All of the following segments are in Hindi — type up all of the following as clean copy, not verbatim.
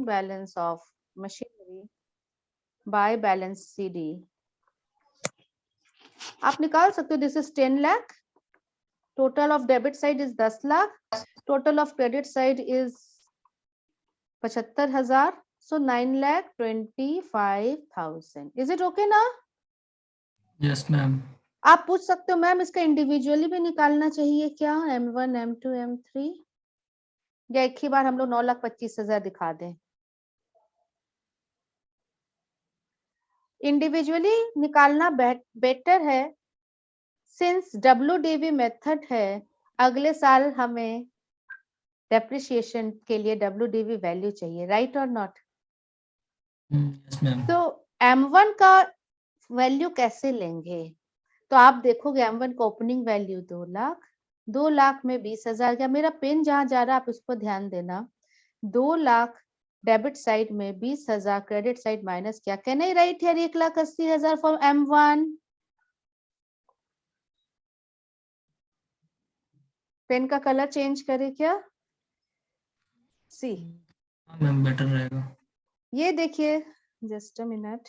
balance of machinery by balance CD. आप निकाल सकते हो, this is 10 lakh, total of debit side is 10 lakh, total of credit side is 75,000, so 9,25,000. Is it okay ना? Yes ma'am. आप पूछ सकते हो मैम इसका इंडिविजुअली भी निकालना चाहिए क्या, M1 M2 M3, या एक ही बार हम लोग 9,25,000 दिखा दें? इंडिविजुअली निकालना बेटर है, सिंस WDV मेथड है, अगले साल हमें डेप्रिसिएशन के लिए WDV वैल्यू चाहिए, राइट और नॉट? Yes ma'am. तो M1 का वैल्यू कैसे लेंगे? तो आप देखोगे M1 का ओपनिंग वैल्यू 2 लाख, 2 लाख में 20,000 क्या, मेरा पेन जहां जा रहा है आप उसको ध्यान देना, 2 लाख डेबिट साइड में 20,000 क्रेडिट साइड माइनस क्या, can I write here 1,80,000 for M1? Pen का कलर चेंज करे क्या? सी मैम बेटर रहेगा। ये देखिए, जस्ट अ मिनट,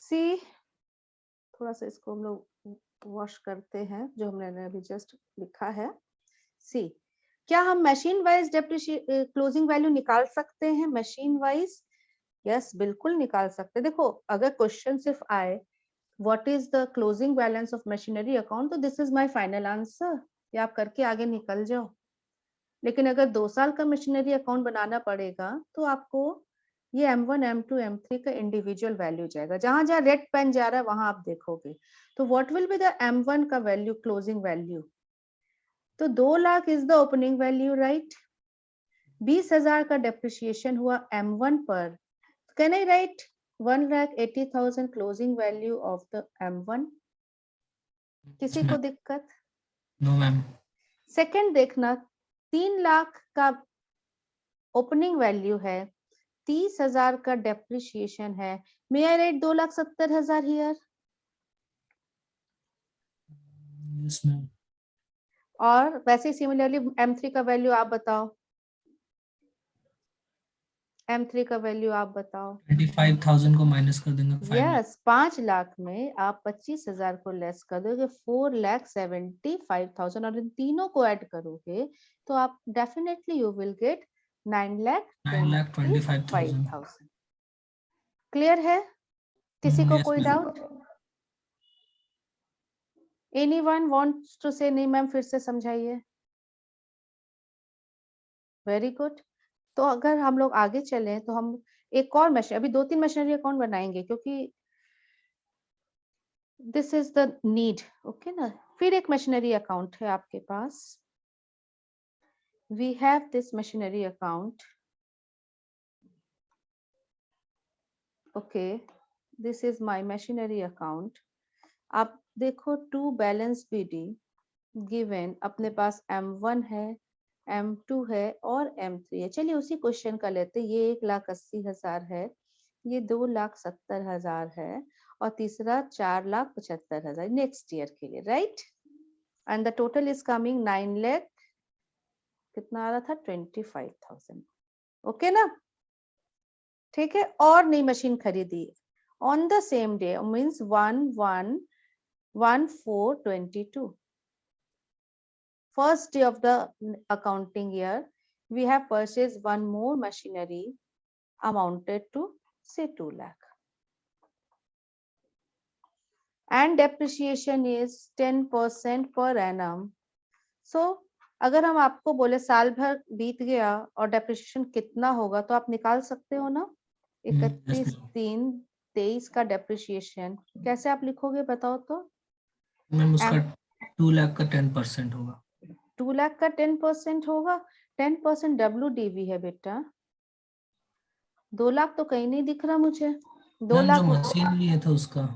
सी थोड़ा सा इसको हम लोग वॉश करते हैं जो हमने अभी जस्ट लिखा है। सी, क्या हम मशीन वाइज क्लोजिंग वैल्यू निकाल सकते हैं? मशीन वाइज यस, बिल्कुल निकाल सकते हैं। देखो अगर क्वेश्चन सिर्फ आए what is the closing balance of machinery account, तो this is my final answer, ये आप करके आगे निकल जाओ। लेकिन अगर 2 साल का मशीनरी अकाउंट बनाना पड़ेगा तो आपको ये M1 M2 M3 का इंडिविजुअल वैल्यू जाएगा, जहां जहां रेड पेन जा रहा है वहां आप देखोगे। तो what will be the M1 का वैल्यू, क्लोजिंग वैल्यू? तो 2 lakh is the opening value, right? 20,000 का डेप्रिसिएशन हुआ M1 पर, can I right 1,80,000 closing value of the M1? किसी को दिक्कत? No ma'am. सेकंड देखना, 3 लाख का ओपनिंग वैल्यू है, 30,000 का डेप्रिसिएशन है, मे आई राइट 2,70,000 हियर? Yes ma'am. और वैसे सिमिलरली M3 का वैल्यू आप बताओ, M3 का वैल्यू आप बताओ। 25,000 को माइनस कर देंगे 5 लाख। यस, 5 लाख में आप 25,000 को लेस कर दोगे, 4,75,000, और इन तीनों को ऐड करोगे तो आप definitely you will get 9,25,000। Clear है? किसी को Yes, कोई ma'am. Doubt? Anyone wants to से? नहीं मैम फिर से समझाइए। Very good. तो अगर हम लोग आगे चलें तो हम एक और मशीन, अभी 2-3 मशीनरी अकाउंट बनाएंगे क्योंकि this is the need, okay ना। फिर एक मशीनरी अकाउंट है आपके पास, we have this machinery account, okay, this is my machinery account. आप देखो टू बैलेंस BD गिवन, अपने पास M1 है, M2 है और M3 है। चलिए उसी क्वेश्चन का लेते, ये 1,80,000 है, ये 2,70,000 है, और तीसरा 4,75,000 नेक्स्ट ईयर के लिए, right? And the total is coming 9 lakh, कितना आ रहा था, 25,000, ओके ना? ठीक है, और नई मशीन खरीदी on the same day, means 1/1/14/22, first day of the accounting year, we have purchased one more machinery amounted to say 2 lakh, and depreciation is 10% per annum. So अगर हम आपको बोले साल भर बीत गया और डेप्रिसिएशन कितना होगा, तो आप निकाल सकते हो ना, 31/3/23 का डेप्रिसिएशन कैसे आप लिखोगे बताओ तो? मैम उसका 2 लाख का 10% होगा। 2 लाख का 10% होगा, 10% WDV है बेटा, 2 लाख तो कहीं नहीं दिख रहा मुझे। 2 मैम लाख जो मशीन लिए थे उसका,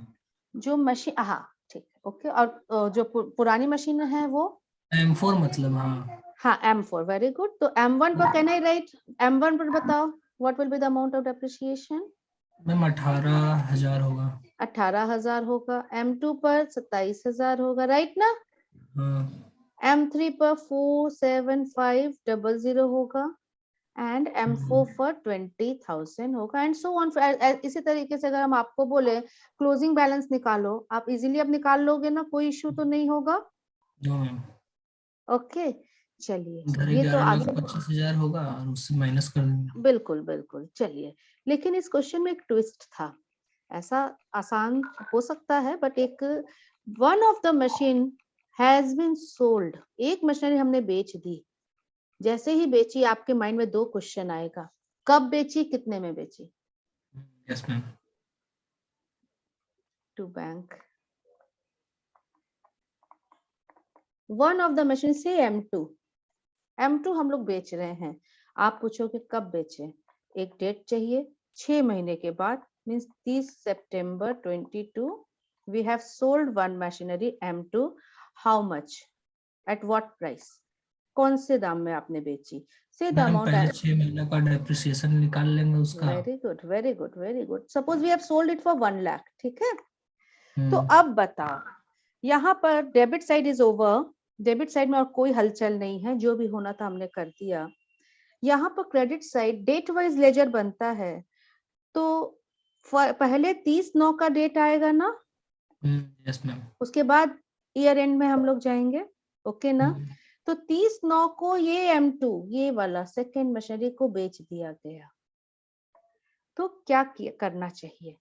जो मशीन, हाँ ठीक है, ओके। और जो पुरानी मशीन है वो M4 मतलब, हाँ। हाँ M4, वेरी गुड। तो M1 पर कैन आई राइट, M1 पर बताओ what will be the amount of depreciation? Ma'am 18,000 होगा। 18,000 होगा। M2 पर 27,000 होगा, राइट ना? हाँ M3 पर 47500 होगा एंड M4 पर 20,000 होगा एंड सो ऑन। इसी तरीके से अगर हम आपको बोले क्लोजिंग बैलेंस निकालो, आप इजीली अब निकाल लोगे ना, कोई इश्यू तो नहीं होगा। नो मैम, ओके चलिए, इधर ये तो आगे 11,25,000 होगा और उससे माइनस कर देंगे। बिल्कुल बिल्कुल चलिए, लेकिन इस क्वेश्चन में एक ट्विस्ट था। ऐसा आसान हो सकता है बट एक one of the machine has been sold, एक मशीनरी हमने बेच दी। जैसे ही बेची आपके माइंड में दो क्वेश्चन आएगा, कब बेची, कितने में बेची। Yes ma'am. To bank one of the machine से M2 हम लोग बेच रहे हैं। आप पूछोगे कब बेचे, एक डेट चाहिए, 6 महीने के बाद, मींस 30 सितंबर 22 we have sold one machinery M2। How much, at what price, कौन से दाम में आपने बेची। से द मैम अमाउंट। पहले 6 महीने का डेप्रिसिएशन निकाल लेंगे उसका। Very good very good very good. Suppose we have sold it for 1 lakh, ठीक है। तो हम्म, अब बताओ, यहाँ पर debit side is over, debit side में और कोई हलचल नहीं है, जो भी होना था हमने कर दिया। यहाँ पर credit side date wise ledger बनता है, तो पहले 30/9 का डेट आएगा ना, यस मैम। उसके बाद ईयर एंड में हम लोग जाएंगे, ओके ना। तो 30/9 को ये M2 ये वाला सेकेंड मशीनरी को बेच दिया गया, तो क्या करना चाहिए।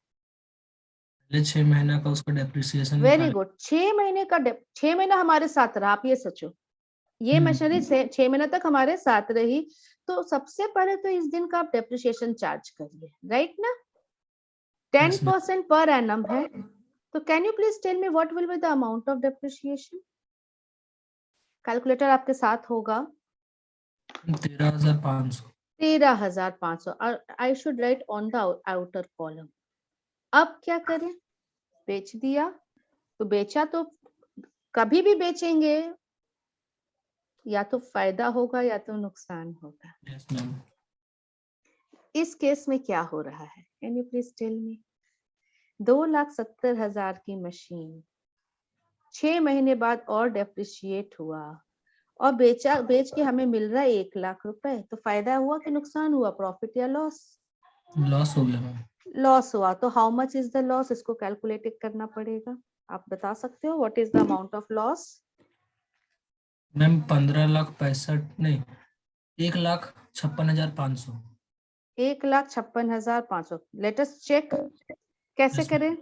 पहले 6 महीना का उसका डेप्रिसिएशन वेरी निकाल। गुड, 6 महीने का 6 महीना हमारे साथ रहा, आप ये सोचो, ये मशीनरी 6 महीने तक हमारे साथ रही, तो सबसे पहले तो इस दिन का आप डेप्रिसिएशन चार्ज करिए, राइट ना। 10% पर एनम है, तो can you please tell me what will be the amount of depreciation. Calculator आपके साथ होगा। 13,500। 13,500। I should write on the outer column. अब क्या करें, बेच दिया, तो बेचा तो कभी भी बेचेंगे, या तो फायदा होगा या तो नुकसान होगा। Yes ma'am. इस केस में क्या हो रहा है, can you please tell me. 2,70,000 की मशीन 6 महीने बाद और डेप्रिशिएट हुआ, और बेच के हमें मिल रहा है 1,00,000 रुपए, तो फायदा हुआ कि नुकसान हुआ, प्रॉफिट या लॉस। लॉस हो गया मैम। लॉस हुआ, तो how much is the loss, इसको कैलकुलेट करना पड़ेगा। आप बता सकते हो what is the amount of loss. Ma'am 15,65,000 नहीं, 1,56,500। 1,56,500। लेट अस चेक कैसे यस मैम। करें।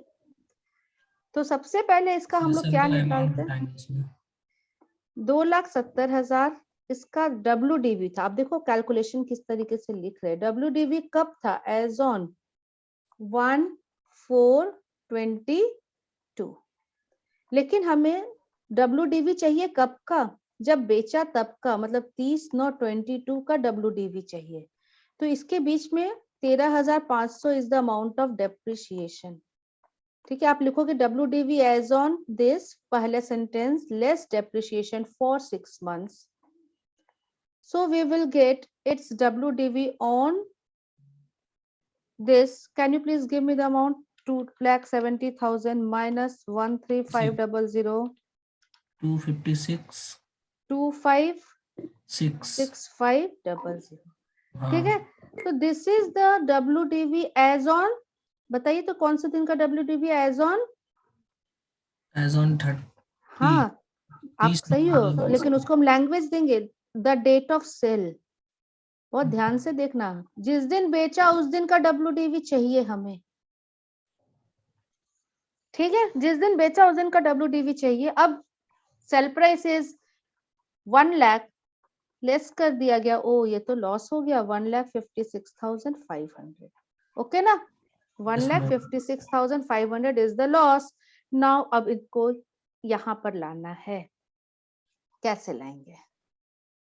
तो सबसे पहले इसका हम लोग सेशन क्या का अमाउंट निकालते हैं, बताएंगे इसमें। 2,70,000 इसका WDV था। आप देखो कैलकुलेशन किस तरीके से लिख रहे हैं। WDV कब था, एज ऑन 1/4/22, लेकिन हमें WDV चाहिए कब का, जब बेचा तब का, मतलब 30/9/22 का WDV चाहिए। तो इसके बीच में 13,500 is the amount of depreciation. ठीक है, आप लिखोगे WDV एज ऑन दिस, पहले sentence, less depreciation for 6 months. So we will get its WDV on this. Can you please give me the amount? 2,70,000 minus 13500 256 6। 256500। ठीक है, हाँ, तो this is the WDV as on, बताइए तो कौन से दिन का WDV as on. As on 30। हाँ आप 30 सही हो, नवंबर लेकिन उसको हम लैंग्वेज देंगे, द डेट ऑफ सेल। बहुत ध्यान से देखना, जिस दिन बेचा उस दिन का WDV चाहिए हमें। ठीक है, जिस दिन बेचा उस दिन का WDV चाहिए। अब सेल प्राइस इज 1,00,000, लेस कर दिया गया, ओ ये तो लॉस हो गया, 1,56,500। ओके ना, yes ma'am. 1,56,500 is the loss. Now अब इनको यहाँ पर लाना है, कैसे लाएंगे।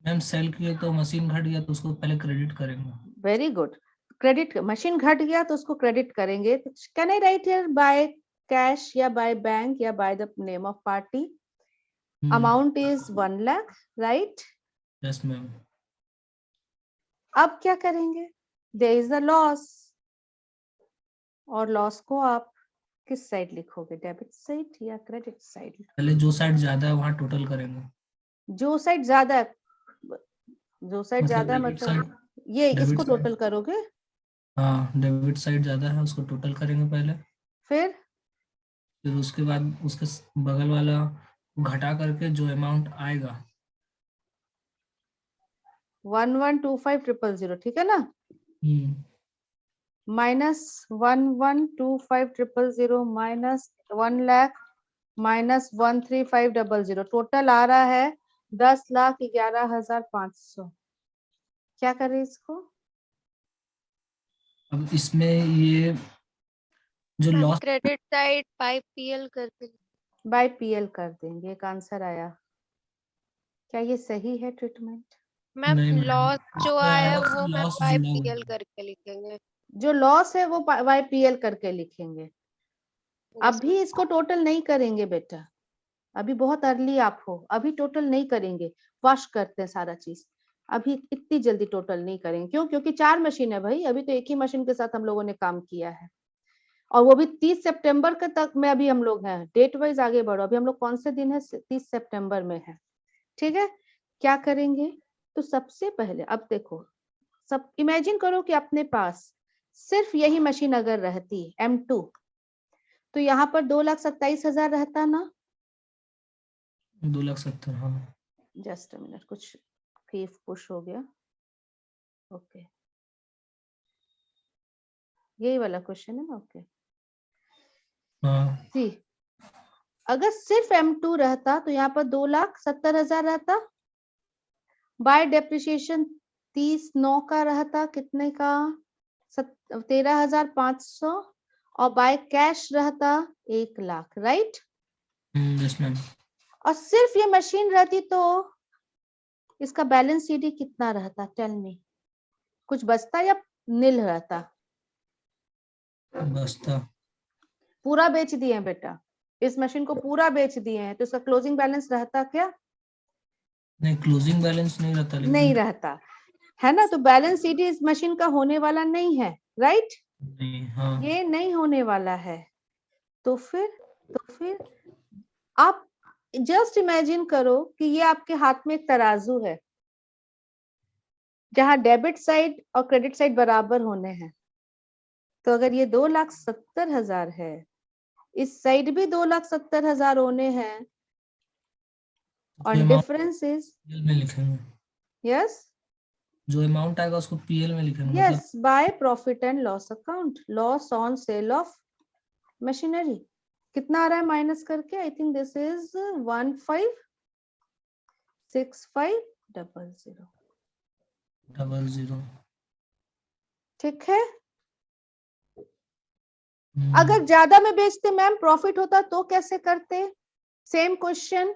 मैम सेल किए तो मशीन घट गया तो उसको पहले क्रेडिट करेंगे। वेरी गुड, क्रेडिट, मशीन घट गया तो उसको क्रेडिट करेंगे। Can I write here by cash या बाय बैंक या by the name of party. Amount is 1,00,000, right. Yes ma'am. अब क्या करेंगे, देयर इज द लॉस, और लॉस को आप किस साइड लिखोगे, डेबिट साइड या क्रेडिट साइड। पहले जो साइड ज्यादा है वहाँ टोटल करेंगे। जो साइड ज्यादा है, जो साइड ज्यादा है डेबिट साइड, मतलब ये डेबिट इसको साइड, टोटल करोगे, हाँ डेबिट साइड ज्यादा है, उसको टोटल करेंगे पहले, फिर फिर उसके बाद उसके बगल वाला घटा करके जो अमाउंट आएगा 1125,000, ठीक है ना, माइनस 1125,000 माइनस 1,00,000 माइनस 135,000, टोटल आ रहा है 10,11,500। क्या करें इसको? अब इसमें ये जो loss, credit side by PL करके बाय पीएल कर देंगे, एक आंसर आया। क्या ये सही है ट्रीटमेंट? मैम नहीं मैम, लॉस जो इसमें आया आएगा वो मैम लॉस बाय जुड़ा हुआ पीएल है। करके लिखेंगे। जो लॉस है वो बाय पीएल करके लिखेंगे। Yes, अभी इसको टोटल नहीं करेंगे बेटा, अभी बहुत अर्ली आप हो, अभी टोटल नहीं करेंगे, वॉश करते हैं सारा चीज, अभी इतनी जल्दी टोटल नहीं करेंगे। क्यों? क्योंकि 4 मशीन है भाई, अभी तो एक ही मशीन के साथ हम लोगों ने काम किया है, और वो भी 30 सितंबर के तक में अभी हम लोग हैं। डेट वाइज आगे बढ़ो, अभी हम लोग कौन से दिन है, 30 सितंबर में है, ठीक है। क्या करेंगे? तो सबसे पहले अब देखो, सब इमेजिन करो कि अपने पास सिर्फ यही मशीन अगर रहती M2, तो यहाँ पर 2,27,000 रहता ना। 2,70,000, हाँ। जस्ट मिनट, कुछ कीफ पुश हो गया, ओके, यही वाला क्वेश्चन है ना, ओके। हाँ, सी, अगर सिर्फ M2 रहता तो यहाँ पर 2,70,000 रहता, बाय डेप्रिसिएशन 30/9 का रहता, कितने का, 13,500, और बाय कैश रहता 1,00,000, राइट। Yes ma'am. और सिर्फ ये मशीन रहती तो इसका बैलेंस सीडी कितना रहता, टेल मी, कुछ बचता या नील रहता? बस्ता, पूरा बेच दिए हैं बेटा, इस मशीन को पूरा बेच दिए हैं, तो इसका क्लोजिंग बैलेंस रहता क्या? नहीं क्लोजिंग बैलेंस नहीं रहता, नहीं लेकिन रहता, है ना। तो बैलेंस सीडी इस मशीन का होने वाला नहीं है, राइट, नहीं, हाँ। ये नहीं होने वाला है। तो फिर आप जस्ट इमेजिन करो कि ये आपके हाथ में एक तराजू है, जहां डेबिट साइड और क्रेडिट साइड बराबर होने हैं। तो अगर ये 2,70,000 है, इस साइड भी 2,70,000 होने हैं, और जो अमाउंट डिफरेंस इज, पीएल में लिखेंगे, यस जो अमाउंट आएगा उसको पीएल में लिखेंगे, मतलब yes, by profit and loss account, loss on sale of machinery. कितना आ रहा है माइनस करके? I think this is 156500, 00। ठीक है। अगर ज्यादा में बेचते मैम, प्रॉफिट होता तो कैसे करते? सेम क्वेश्चन,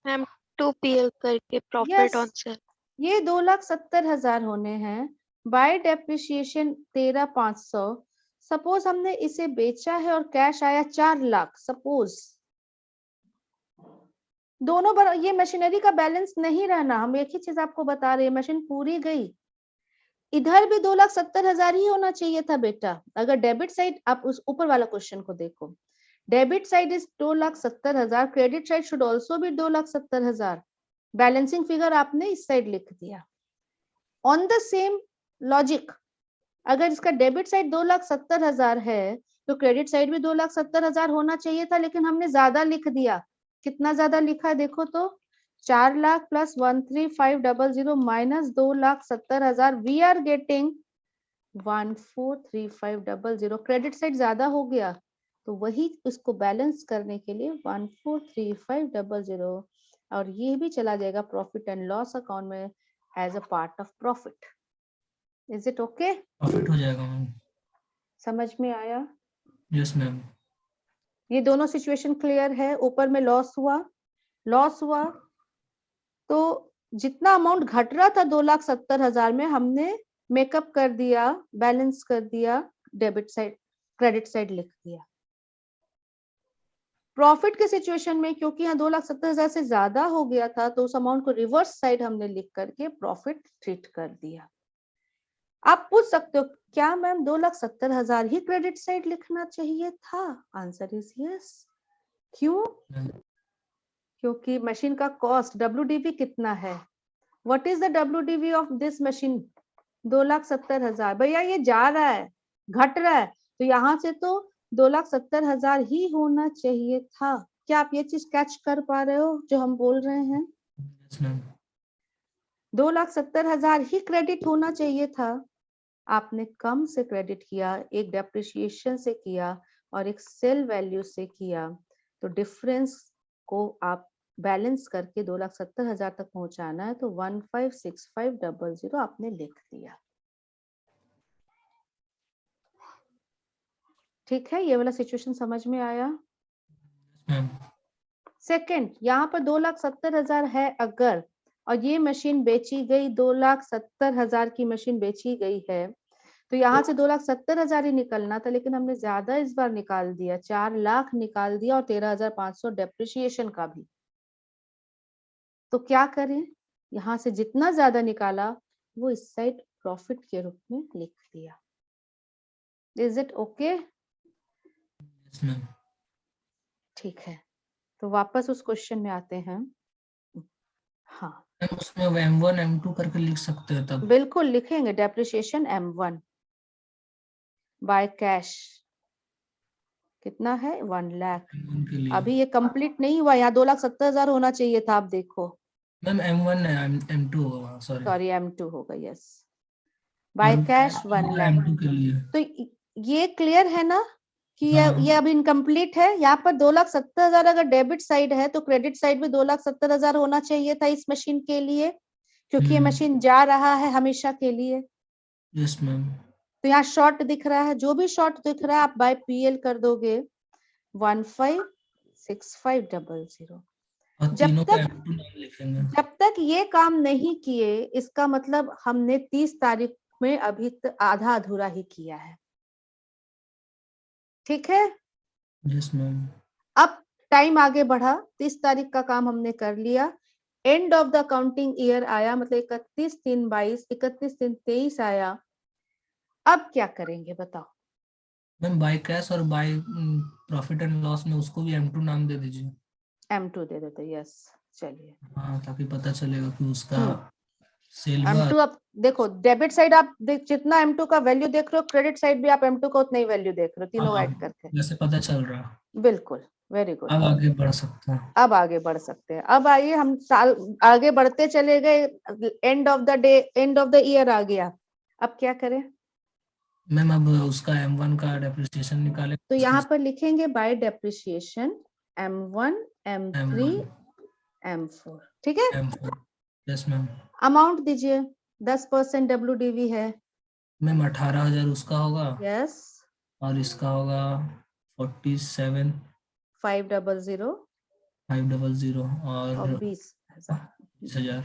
मैम 2 पीएल करके प्रॉफिट ऑन सेल। ये 2,70,000 होने हैं, बाय डेप्रिसिएशन 13,500। सपोज हमने इसे बेचा है और कैश आया 4,00,000, सपोज दोनों बार ये मशीनरी का बैलेंस नहीं रहना, हम एक ही चीज आपको बता रहे हैं, मशीन पूरी गई, इधर भी 2,70,000 ही होना चाहिए था बेटा। अगर डेबिट साइड, आप उस ऊपर वाला क्वेश्चन को देखो, debit side is 2,70,000, credit side should also भी 2,70,000, बैलेंसिंग फिगर आपने इस साइड लिख दिया। ऑन द सेम लॉजिक, अगर इसका डेबिट साइड 2,70,000 है, तो क्रेडिट साइड भी 2,70,000 होना चाहिए था, लेकिन हमने ज्यादा लिख दिया। कितना ज्यादा लिखा है देखो तो, 4,00,000 plus 13500 minus 2,70,000, we are getting 143500। Credit side ज्यादा हो गया, तो वही उसको बैलेंस करने के लिए 143500, और ये भी चला जाएगा प्रॉफिट एंड लॉस अकाउंट में as a part of profit. Is it okay? Profit हो जाएगा मैम। समझ में आया? Yes ma'am. ये दोनों सिचुएशन क्लियर है। ऊपर में लॉस हुआ, लॉस हुआ तो जितना अमाउंट घट रहा था 2,70,000 में, हमने मेकअप कर दिया, बैलेंस कर दिया, डेबिट साइड क्रेडिट साइड लिख दिया। प्रॉफिट के सिचुएशन में क्योंकि यहाँ 2,70,000 से ज्यादा हो गया था, तो उस अमाउंट को रिवर्स साइड हमने लिख करके प्रॉफिट ट्रीट कर दिया। आप पूछ सकते हो क्या मैम 2,70,000 ही क्रेडिट साइड लिखना चाहिए था? Answer is yes. क्यों? क्योंकि मशीन का कॉस्ट WDV कितना है, what is the WDV of this machine, 2,70,000। भैया ये जा रहा है, घट रहा है, तो यहाँ से तो 2,70,000 ही होना चाहिए था। क्या आप ये चीज कैच कर पा रहे हो जो हम बोल रहे हैं? Yes ma'am. 2,70,000 ही क्रेडिट होना चाहिए था, आपने कम से क्रेडिट किया, एक डेप्रिसिएशन से किया और एक सेल वैल्यू से किया, तो डिफरेंस को आप बैलेंस करके 2,70,000 तक पहुंचाना है, तो 156500 आपने लिख दिया। ठीक है, ये वाला सिचुएशन समझ में आया? मैम सेकंड, यहाँ पर 2,70,000 है अगर, और ये मशीन बेची गई, 2,70,000 की मशीन बेची गई है, तो यहाँ से 2,70,000 ही निकलना था, लेकिन हमने ज्यादा इस बार निकाल दिया, 4 लाख निकाल दिया और 13,500 डेप्रिसिएशन का भी। तो क्या करें, यहाँ से जितना ज्यादा निकाला वो इस साइड प्रॉफिट के रूप में लिख दिया। Is it okay? Yes ma'am. ठीक है, तो वापस उस क्वेश्चन में आते हैं। हाँ मैम उसमें M1 M2 करके लिख सकते हैं तब। बिल्कुल लिखेंगे, डेप्रिसिएशन M1 बाय कैश कितना है, 1 लाख। M1 के लिए अभी ये कंप्लीट नहीं हुआ, यहाँ 2,70,000 होना चाहिए था, आप देखो। मैम M1 है, M2 होगा, सॉरी सॉरी M2 होगा, yes. By cash 1 lakh. M2 के लिए। तो ये क्लियर है ना कि हाँ। ये अभी इनकम्प्लीट है। यहाँ पर 2,70,000 अगर डेबिट साइड है तो क्रेडिट साइड भी 2,70,000 होना चाहिए था इस मशीन के लिए, क्योंकि ये मशीन जा रहा है हमेशा के लिए। Yes ma'am. तो यहाँ शॉर्ट दिख रहा है, जो भी शॉर्ट दिख रहा है आप बाय PL कर दोगे 156500। और तीनों का M2 नाम लिखेंगे। जब तक ये काम नहीं किए, इसका मतलब हमने 30 तारीख में अभी आधा अधूरा ही किया है। ठीक है, यस मैम। अब टाइम आगे बढ़ा, 30 तारीख का काम हमने कर लिया, and of the counting year आया, मतलब 31/3/22, 31/3/23 आया। अब क्या करेंगे बताओ? मैम बाय कैश और बाय प्रॉफिट एंड लॉस में उसको भी M2 नाम दे दीजिए। M2 दे देते, यस। चलिए हाँ, ताकि पता चलेगा कि उसका सेल हुआ। M2, अब देखो डेबिट साइड आप जितना M2 का वैल्यू देख रहे हो, क्रेडिट साइड भी आप M2 का उतना ही वैल्यू देख रहे हो, तीनों ऐड करके। वैसे पता चल रहा। बिल्कुल, वेरी गुड। अब आगे बढ़ सकते हैं। अब आगे बढ़ सकते हैं। अब आइए हम साल आगे बढ़ते चले गए, end of the day, end of the year आ गया। अब क्या करें? मैम अब उसका M1 का डेप्रिसिएशन निकाले। तो यहाँ पर लिखेंगे bye depreciation M1 M3 M4। ठीक है, M4। Yes ma'am. अमाउंट दीजिए, 10% WDV है। मैम 18,000 उसका होगा। यस। और इसका होगा 47,500 500 और और 20,000। 20,000।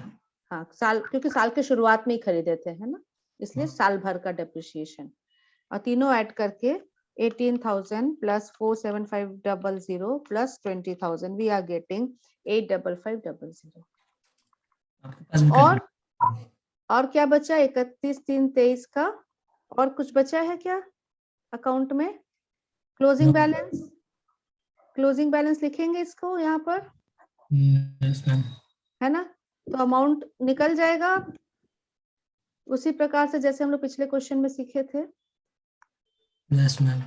हाँ, साल, क्योंकि साल के शुरुआत में ही खरीदे थे, है ना, इसलिए साल भर का डेप्रिसिएशन। और तीनों ऐड करके 18,000 plus 47500 plus 20,000, we are getting 85500। आपके पास भी और क्या बचा 31/3/23 का? और कुछ बचा है क्या अकाउंट में? क्लोजिंग बैलेंस, क्लोजिंग बैलेंस लिखेंगे इसको यहाँ पर, यस मैम। है ना, तो अमाउंट निकल जाएगा उसी प्रकार से जैसे हम लोग पिछले क्वेश्चन में सीखे थे। Yes ma'am.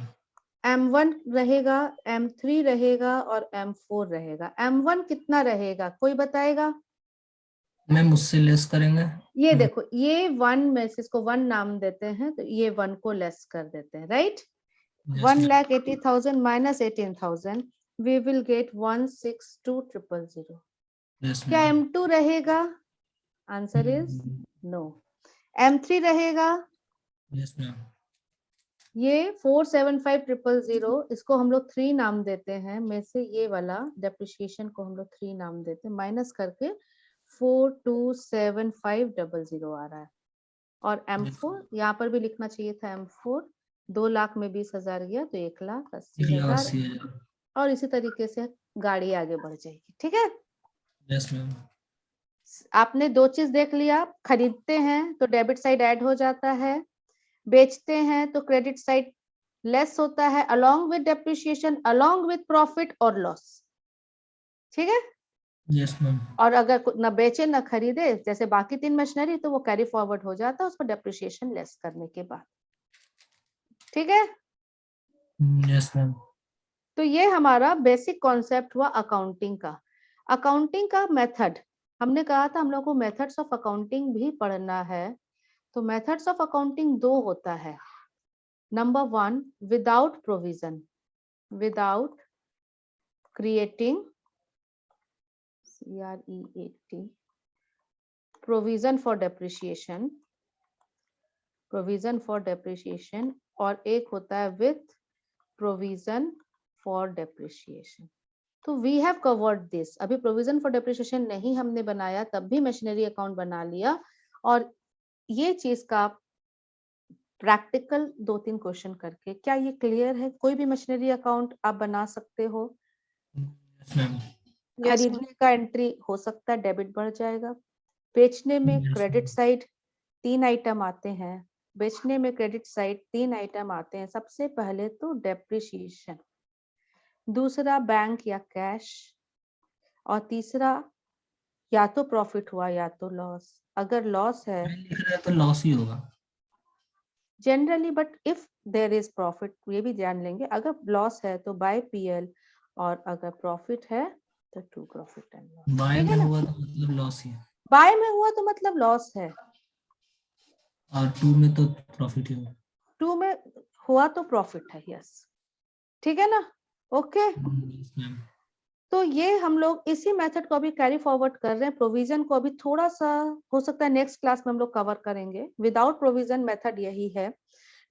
M1 रहेगा, M3 रहेगा और M4 रहेगा। M1 कितना रहेगा, कोई बताएगा? मैम उससे लेस करेंगे। ये देखो, ये 1 में से इसको 1 नाम देते हैं, तो ये 1 को लेस कर देते हैं, right. 1,80,000 minus 18,000, we will get 162,000। Yes क्या मैम। M2 रहेगा? Answer is no. M3 रहेगा, यस मैम। ये 475,000, इसको हम लोग 3 नाम देते हैं, में से ये वाला डेप्रिसिएशन को हम लोग 3 नाम देते हैं, माइनस करके 427500 आ रहा है। और M4 यहाँ पर भी लिखना चाहिए था, M4 2 लाख में 20,000 गया तो 1,80,000, 1,80,000। और इसी तरीके से गाड़ी आगे बढ़ जाएगी। ठीक है, यस मैम। आपने 2 चीज देख लिया, खरीदते हैं तो डेबिट साइड ऐड हो जाता है, बेचते हैं तो क्रेडिट साइड लेस होता है, along with depreciation, along with profit और लॉस। ठीक है, यस मैम। और अगर न बेचे न खरीदे जैसे बाकी 3 मशीनरी तो वो कैरी फॉरवर्ड हो जाता है उसको डेप्रिसिएशन लेस करने के बाद। ठीक है, यस मैम। तो ये हमारा बेसिक कॉन्सेप्ट हुआ अकाउंटिंग का। अकाउंटिंग का मेथड हमने कहा था हम लोग को मेथड्स ऑफ अकाउंटिंग भी पढ़ना है। तो मेथड्स ऑफ अकाउंटिंग 2 होता है। Number 1 without provision, without creating CREAT provision for depreciation, provision for depreciation, और एक होता है विथ प्रोविजन फॉर डेप्रिसिएशन। तो वी हैव कवर्ड दिस। अभी प्रोविजन फॉर डेप्रिसिएशन नहीं हमने बनाया तब भी मशीनरी अकाउंट बना लिया। और ये चीज का प्रैक्टिकल 2-3 क्वेश्चन करके क्या ये क्लियर है? कोई भी मशीनरी अकाउंट आप बना सकते हो। Yes ma'am. Yes, ma'am. खरीदने का एंट्री हो सकता है, डेबिट बढ़ जाएगा। बेचने में Yes, credit ma'am. Side 3 item आते हैं। बेचने में क्रेडिट साइड 3 आइटम आते हैं। सबसे पहले तो डेप्रिसिएशन, दूसरा बैंक या कैश, और तीसरा या तो प्रॉफिट हुआ या तो लॉस। अगर लॉस है मैं लिख रहा तो लॉस ही होगा। Generally, but if there is profit ये भी जान लेंगे। अगर लॉस है तो बाय पीएल, और अगर प्रॉफिट है तो टू प्रॉफिट एंड लॉस। बाय ठीक में है ना, हुआ तो मतलब लॉस ही है, बाय में हुआ तो मतलब लॉस है, और टू में तो प्रॉफिट ही होगा। टू में हुआ तो प्रॉफिट है। यस, ठीक है ना, ओके। Yes ma'am. तो ये हम लोग इसी मेथड को अभी कैरी फॉरवर्ड कर रहे हैं। प्रोविजन को अभी थोड़ा सा हो सकता है नेक्स्ट क्लास में हम लोग कवर करेंगे। विदाउट प्रोविजन मेथड यही है।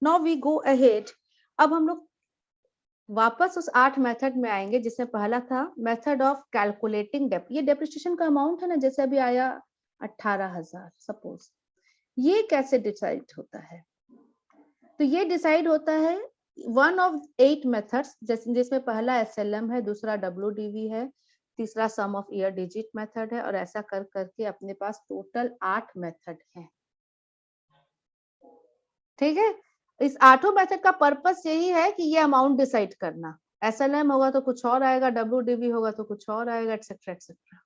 Now we go ahead. अब हम लोग वापस उस 8 मेथड में आएंगे जिसमें पहला था मेथड ऑफ कैलकुलेटिंग डेप। ये डेप्रिसिएशन का अमाउंट है ना, जैसे अभी आया 18,000 सपोज, ये कैसे डिसाइड होता है? तो ये डिसाइड होता है वन ऑफ 8 मेथड्स, जिसमें पहला SLM है, दूसरा WDV है, तीसरा सम ऑफ ईयर डिजिट मेथड है, और ऐसा कर करके अपने पास टोटल 8 मेथड है। ठीक है, इस 8 मेथड का पर्पस यही है कि ये अमाउंट डिसाइड करना। SLM होगा तो कुछ और आएगा, WDV होगा तो कुछ और आएगा, एक्सेट्रा एक्सेट्रा।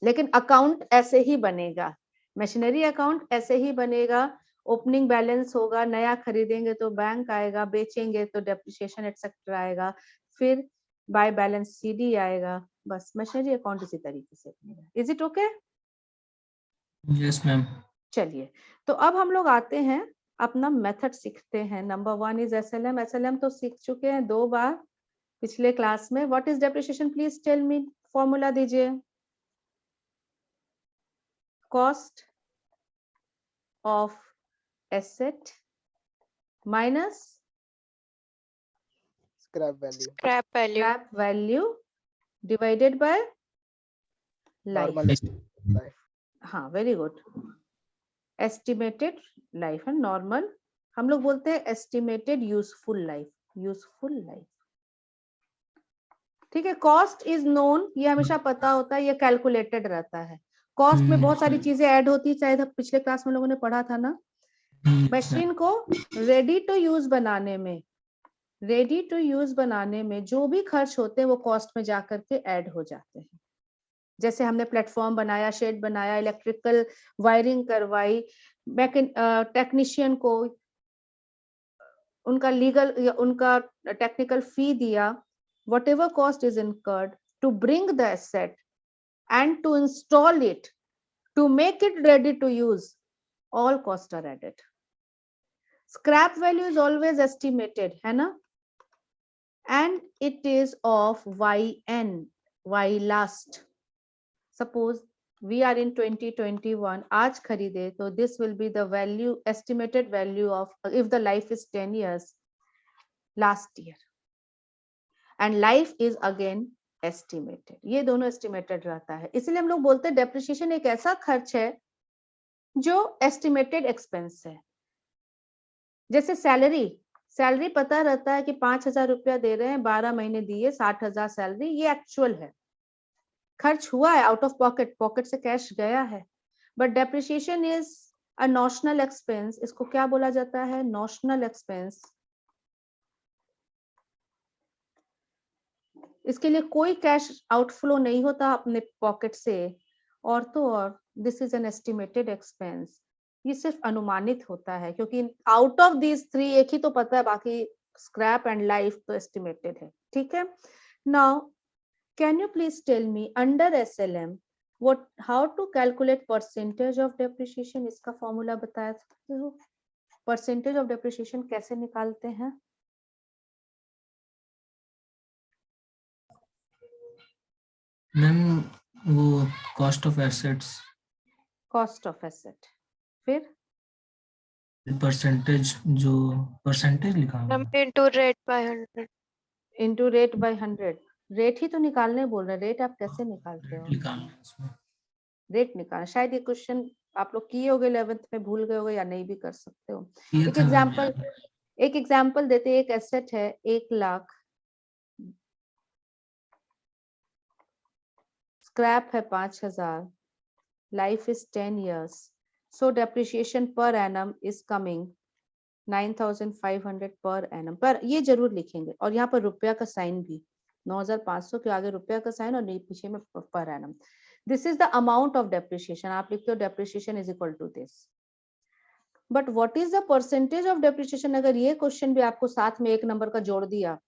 लेकिन अकाउंट ऐसे ही बनेगा, मशीनरी अकाउंट ऐसे ही बनेगा। ओपनिंग बैलेंस होगा, नया खरीदेंगे तो बैंक आएगा, बेचेंगे तो डेप्रिसिएशन एक्सेट्रा आएगा, फिर बाय बैलेंस CD आएगा। बस मशीनरी अकाउंट इसी तरीके से बनेगा। Is it okay? Yes ma'am. चलिए, तो अब हम लोग आते हैं अपना मेथड सीखते हैं। Number 1 is SLM। SLM तो सीख चुके हैं 2 बार पिछले क्लास में। What is depreciation? Please tell me, formula दीजिए। Cost of asset minus scrap value, Scrap value. Scrap value divided by life. normal estimate life. हाँ, वेरी गुड। एस्टिमेटेड लाइफ है, नॉर्मल। हम लोग बोलते हैं estimated useful life, useful life. ठीक है, कॉस्ट इज नोन, ये हमेशा पता होता है, ये कैलकुलेटेड रहता है। कॉस्ट में बहुत सारी चीजें ऐड होती है, शायद पिछले क्लास में लोगों ने पढ़ा था ना। मशीन को रेडी टू यूज बनाने में, रेडी टू यूज बनाने में जो भी खर्च होते हैं वो कॉस्ट में जाकर के ऐड हो जाते हैं। जैसे हमने प्लेटफॉर्म बनाया, शेड बनाया, इलेक्ट्रिकल वायरिंग करवाई, टेक्नीशियन को उनका लीगल या उनका टेक्निकल फी दिया, whatever cost is incurred to bring the asset and to install it, to make it ready to use, all costs are added. Scrap value is always estimated, है ना? And it is of YN, Y last. Suppose we are in 2021, आज खरीदे तो this will be the value, estimated value of, if the life is 10 years, last year. And life is again estimated. ये दोनों estimated रहता है, इसलिए हम लोग बोलते हैं डेप्रिसिएशन एक ऐसा खर्च है जो estimated expense है। जैसे सैलरी, सैलरी पता रहता है कि 5,000 रुपया दे रहे हैं, 12 महीने दिए, 60,000 सैलरी, ये एक्चुअल है, खर्च हुआ है, आउट ऑफ पॉकेट, पॉकेट से कैश गया है। But depreciation is a notional expense. इसको क्या बोला जाता है? Notional expense. इसके लिए कोई कैश आउटफ्लो नहीं होता अपने पॉकेट से, और तो और this is an estimated expense, ये सिर्फ अनुमानित होता है, क्योंकि आउट ऑफ दीज 3 एक ही तो पता है, बाकी स्क्रैप एंड लाइफ तो एस्टिमेटेड है। ठीक है, now can you please tell me under SLM what how to calculate percentage of depreciation, इसका फॉर्मूला बता सकते हो? परसेंटेज ऑफ डेप्रिसिएशन कैसे निकालते हैं? मैम वो cost of assets, cost of asset, फिर परसेंटेज, जो परसेंटेज लिखा हुआ मैम है into rate by 100. Into rate by 100, rate ही तो निकालने बोल रहे हैं, रेट आप कैसे निकालते रेट हो? निकालना है उसमें। रेट निकालना, शायद ये क्वेश्चन आप लोग किए होगे 11th में, भूल गए होगे या नहीं भी कर सकते हो। ये एक था मैम एग्जांपल, याद। एक एग्जांपल देते हैं, एक एसेट है 1 लाख, स्क्रैप है 5000, life is 10 years, so depreciation per annum is coming 9500 per annum, पर ये जरूर लिखेंगे, और यहाँ पर रुपया का साइन भी, 9500 के आगे रुपया का साइन और पीछे में per annum. This is the amount of depreciation, आप लिखते हो depreciation is equal to this, but what is the percentage of depreciation? अगर ये क्वेश्चन भी आपको साथ में एक नंबर का जोड़ दिया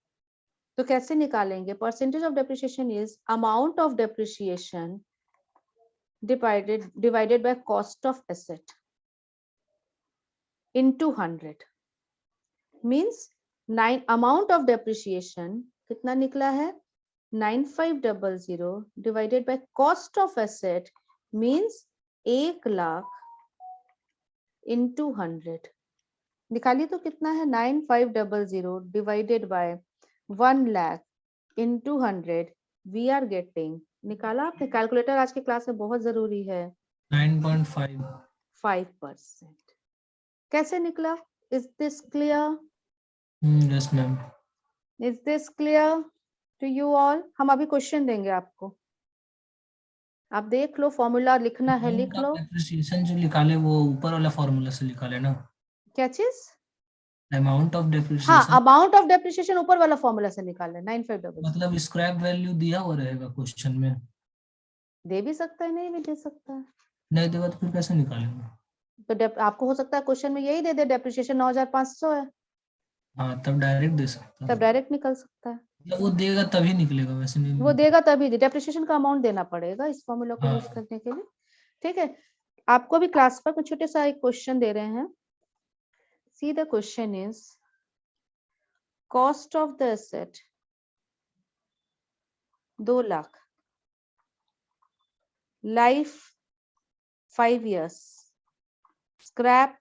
तो कैसे निकालेंगे? Percentage of depreciation is amount of depreciation divided by cost of asset into 100, means 9 amount of depreciation कितना निकला है? 9500 divided by cost of asset means 1 lakh into 100, निकालिए तो कितना है? 9500 divided by 1 lakh into 100, we are getting, निकाला आपने? कैलकुलेटर आज की क्लास में बहुत जरूरी है। 9.5। 5%। कैसे निकला? Is this clear? Yes ma'am. Is this clear to you all? हम अभी क्वेश्चन देंगे आपको, आप देख लो, फॉर्मूला लिखना है लिख लो। डेप्रिसिएशन जो निकाले वो ऊपर वाला फॉर्मूला से निकाले ना, क्या चीज? अमाउंट ऑफ हाँ, डेप्रिसिएशन, अमाउंट ऑफ डेप्रिसिएशन ऊपर वाला फॉर्मूला से निकाले 9500। मतलब स्क्रैप वैल्यू दिया हुआ रहेगा क्वेश्चन में, दे भी सकता है, नहीं भी दे सकता है, नहीं देगा तो फिर कैसे निकालेंगे? तो आपको हो सकता है क्वेश्चन में यही दे दे, डेप्रिसिएशन 9500 है, हाँ तब डायरेक्ट दे सकता तब है, डायरेक्ट निकल सकता है। मतलब वो देगा तभी निकलेगा, वैसे नहीं। वो देगा तभी, डेप्रिसिएशन का अमाउंट देना पड़ेगा इस फॉर्मूला को हाँ। यूज करने के लिए। ठीक है, आपको भी क्लास पर कुछ छोटे सा एक क्वेश्चन दे रहे हैं। See the question is cost of the asset 2 lakh, life 5 years, scrap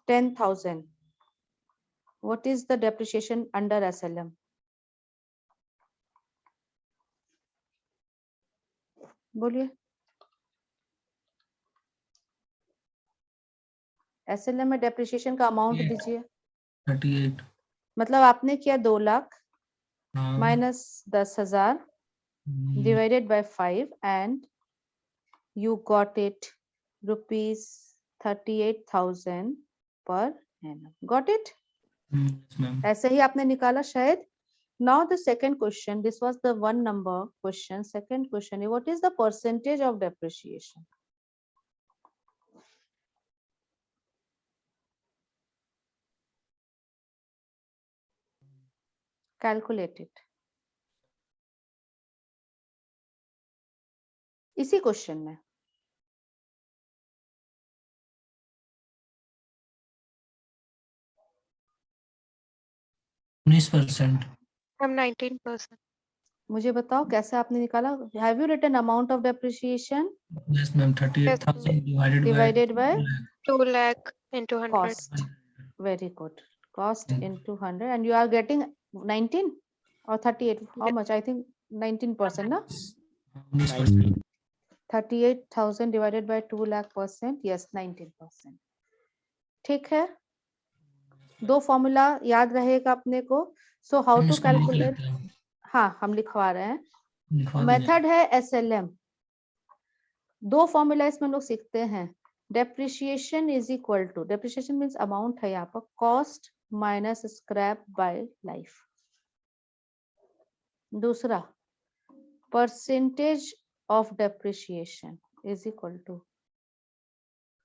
10,000, what is the depreciation under SLM? बोलिए। SLM में डेप्रिसिएशन का अमाउंट दीजिए। 38। मतलब आपने किया 2 लाख हाँ। Minus 10,000 divided by 5 and you got it rupees 38,000 per annum. Got it? yes ma'am। ऐसे ही आपने निकाला शायद। Now the second question, this was the 1 number question. Second question, what is the percentage of depreciation? Calculate it. इसी क्वेश्चन में 19%। I'm 19%. मुझे बताओ कैसे आपने निकाला? Have you written amount of depreciation yes ma'am, 38,000 divided by 2 lakh into 100. cost? Very good. Cost into 100 and you are getting 19 or 38? How much? I think 19%, na? 19%। 38,000 divided by 2 lakh percent. Yes, 19%. ठीक है, 2 फॉर्मूला याद रहेगा अपने को। सो हाउ टू इसको लिख कैलकुलेट, लेते हैं, हाँ हम लिखवा रहे हैं। लिखवा दीजिए। मेथड है SLM। 2 फॉर्मूला इसमें लोग सीखते हैं। Depreciation is equal to, depreciation means amount है यहाँ पर, cost minus scrap by life. दूसरा percentage of depreciation is equal to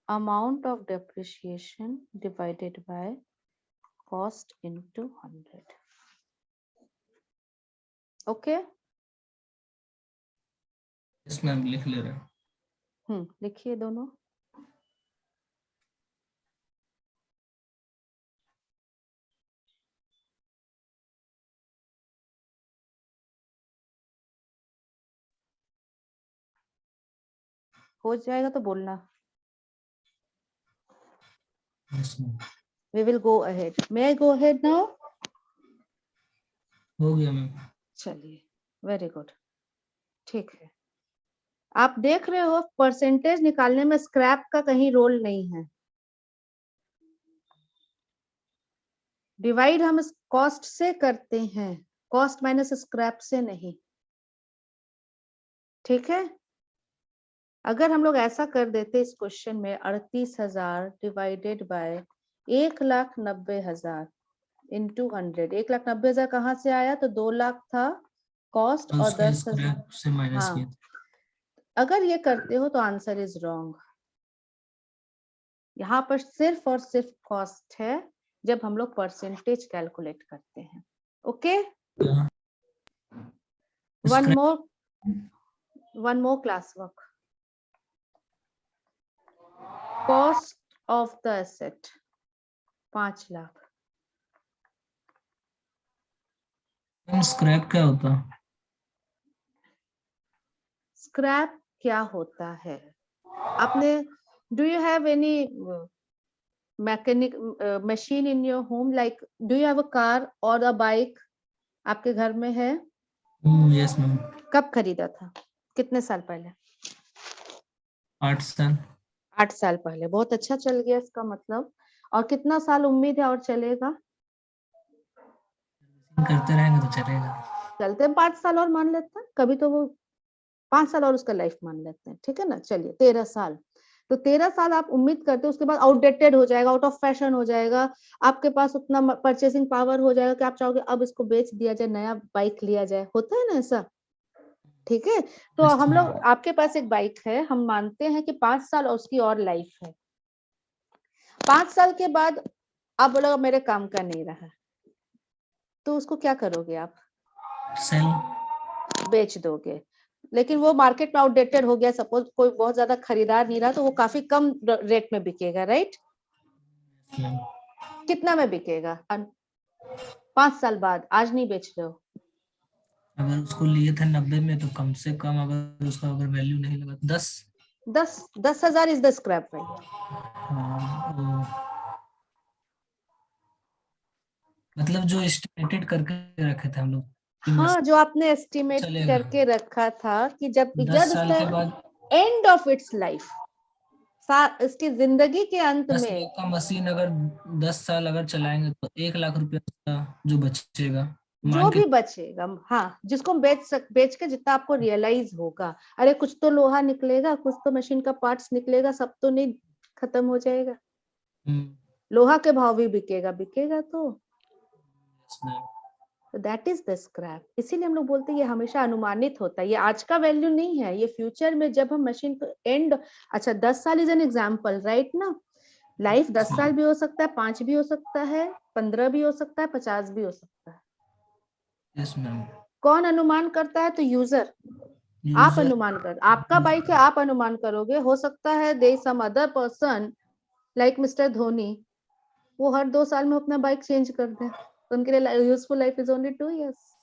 amount of depreciation divided by cost into 100. Okay? Yes ma'am, लिख ले रहे हैं। लिखिए दोनों। हो जाएगा तो बोलना। Yes ma'am, We will go ahead. May I go ahead now? हो गया मैम। चलिए, वेरी गुड, ठीक है। आप देख रहे हो परसेंटेज निकालने में स्क्रैप का कहीं रोल नहीं है। डिवाइड हम कॉस्ट से करते हैं, कॉस्ट माइनस स्क्रैप से नहीं, ठीक है। अगर हम लोग ऐसा कर देते इस क्वेश्चन में 38,000 डिवाइडेड बाय 1,90,000 इंटू 100, 1,90,000 कहाँ से आया? तो 2 लाख था कॉस्ट और उसका 10,000 स्क्रैप से माइनस हाँ। किया। अगर ये करते हो तो आंसर इज रॉन्ग। यहाँ पर सिर्फ और सिर्फ कॉस्ट है जब हम लोग परसेंटेज कैलकुलेट करते हैं। Okay, one more class work. Cost of the asset 5 lakh. Scrap क्या होता? स्क्रैप क्या होता है? आपने do you have any mechanic machine in your home, like do you have a car और अ बाइक आपके घर में है? Yes ma'am. कब खरीदा था? कितने साल पहले? 8 साल। 8 साल पहले। बहुत अच्छा चल गया इसका मतलब। और कितना साल उम्मीद है और चलेगा? करते रहेंगे तो चलेगा। चलते 5 साल और मान लेते हैं, कभी तो वो 5 साल और उसका लाइफ मान लेते हैं, ठीक है ना। चलिए 13 साल, तो 13 साल आप उम्मीद करते हो, उसके बाद आउटडेटेड हो जाएगा, आउट ऑफ फैशन हो जाएगा, आपके पास उतना परचेसिंग पावर हो जाएगा कि आप चाहोगे अब इसको बेच दिया जाए, नया बाइक लिया जाए। होता है ना ऐसा, ठीक है। तो हम लोग, आपके पास एक बाइक है, हम मानते हैं कि 5 साल और उसकी और लाइफ है। 5 साल के बाद आप बोलोगे मेरे काम का नहीं रहा, तो उसको क्या करोगे आप? सेल, बेच दोगे। लेकिन वो मार्केट में आउटडेटेड हो गया, सपोज कोई बहुत ज्यादा खरीदार नहीं रहा, तो वो काफी कम रेट में बिकेगा, राइट? कितना में बिकेगा 5 साल बाद? आज नहीं बेच रहे हो। अगर उसको लिए थे 90 में तो कम से कम, अगर उसका अगर वैल्यू नहीं लगा 10,000 इज द स्क्रैप वैल्यू। मतलब जो एस्टिमेटेड करके रखे थे हम लोग। हाँ, जो आपने एस्टिमेट करके रखा था कि जब 10 साल के बाद एंड ऑफ इट्स लाइफ, इसकी जिंदगी के अंत 10 में लाख का मशीन अगर 10 साल अगर चलाएंगे तो 1 लाख रुपया जो बचेगा, जो भी बचेगा, हाँ, जिसको बेच के जितना आपको रियलाइज होगा, अरे कुछ तो लोहा निकलेगा, कुछ तो मशीन का पार्ट्स निकलेगा, सब तो नहीं खत्म हो जाएगा। लोहा के भाव भी बिकेगा तो दैट इज द स्क्रैप। इसीलिए हम लोग बोलते हैं ये हमेशा अनुमानित होता है, ये आज का वैल्यू नहीं है, ये फ्यूचर में जब हम मशीन को एंड, अच्छा 10 साल इज एन एग्जांपल, राइट ना। लाइफ 10 साल भी हो सकता है, 5 भी हो सकता है, 15 भी हो सकता है, 50 भी हो सकता है। Yes ma'am. कौन अनुमान करता है? तो यूजर। आप अनुमान कर, आपका बाइक है, आप अनुमान करोगे। हो सकता है there some other person like mister Dhoni, वो हर 2 साल में अपना बाइक चेंज कर दे, तो उनके लिए useful life is only 2 years.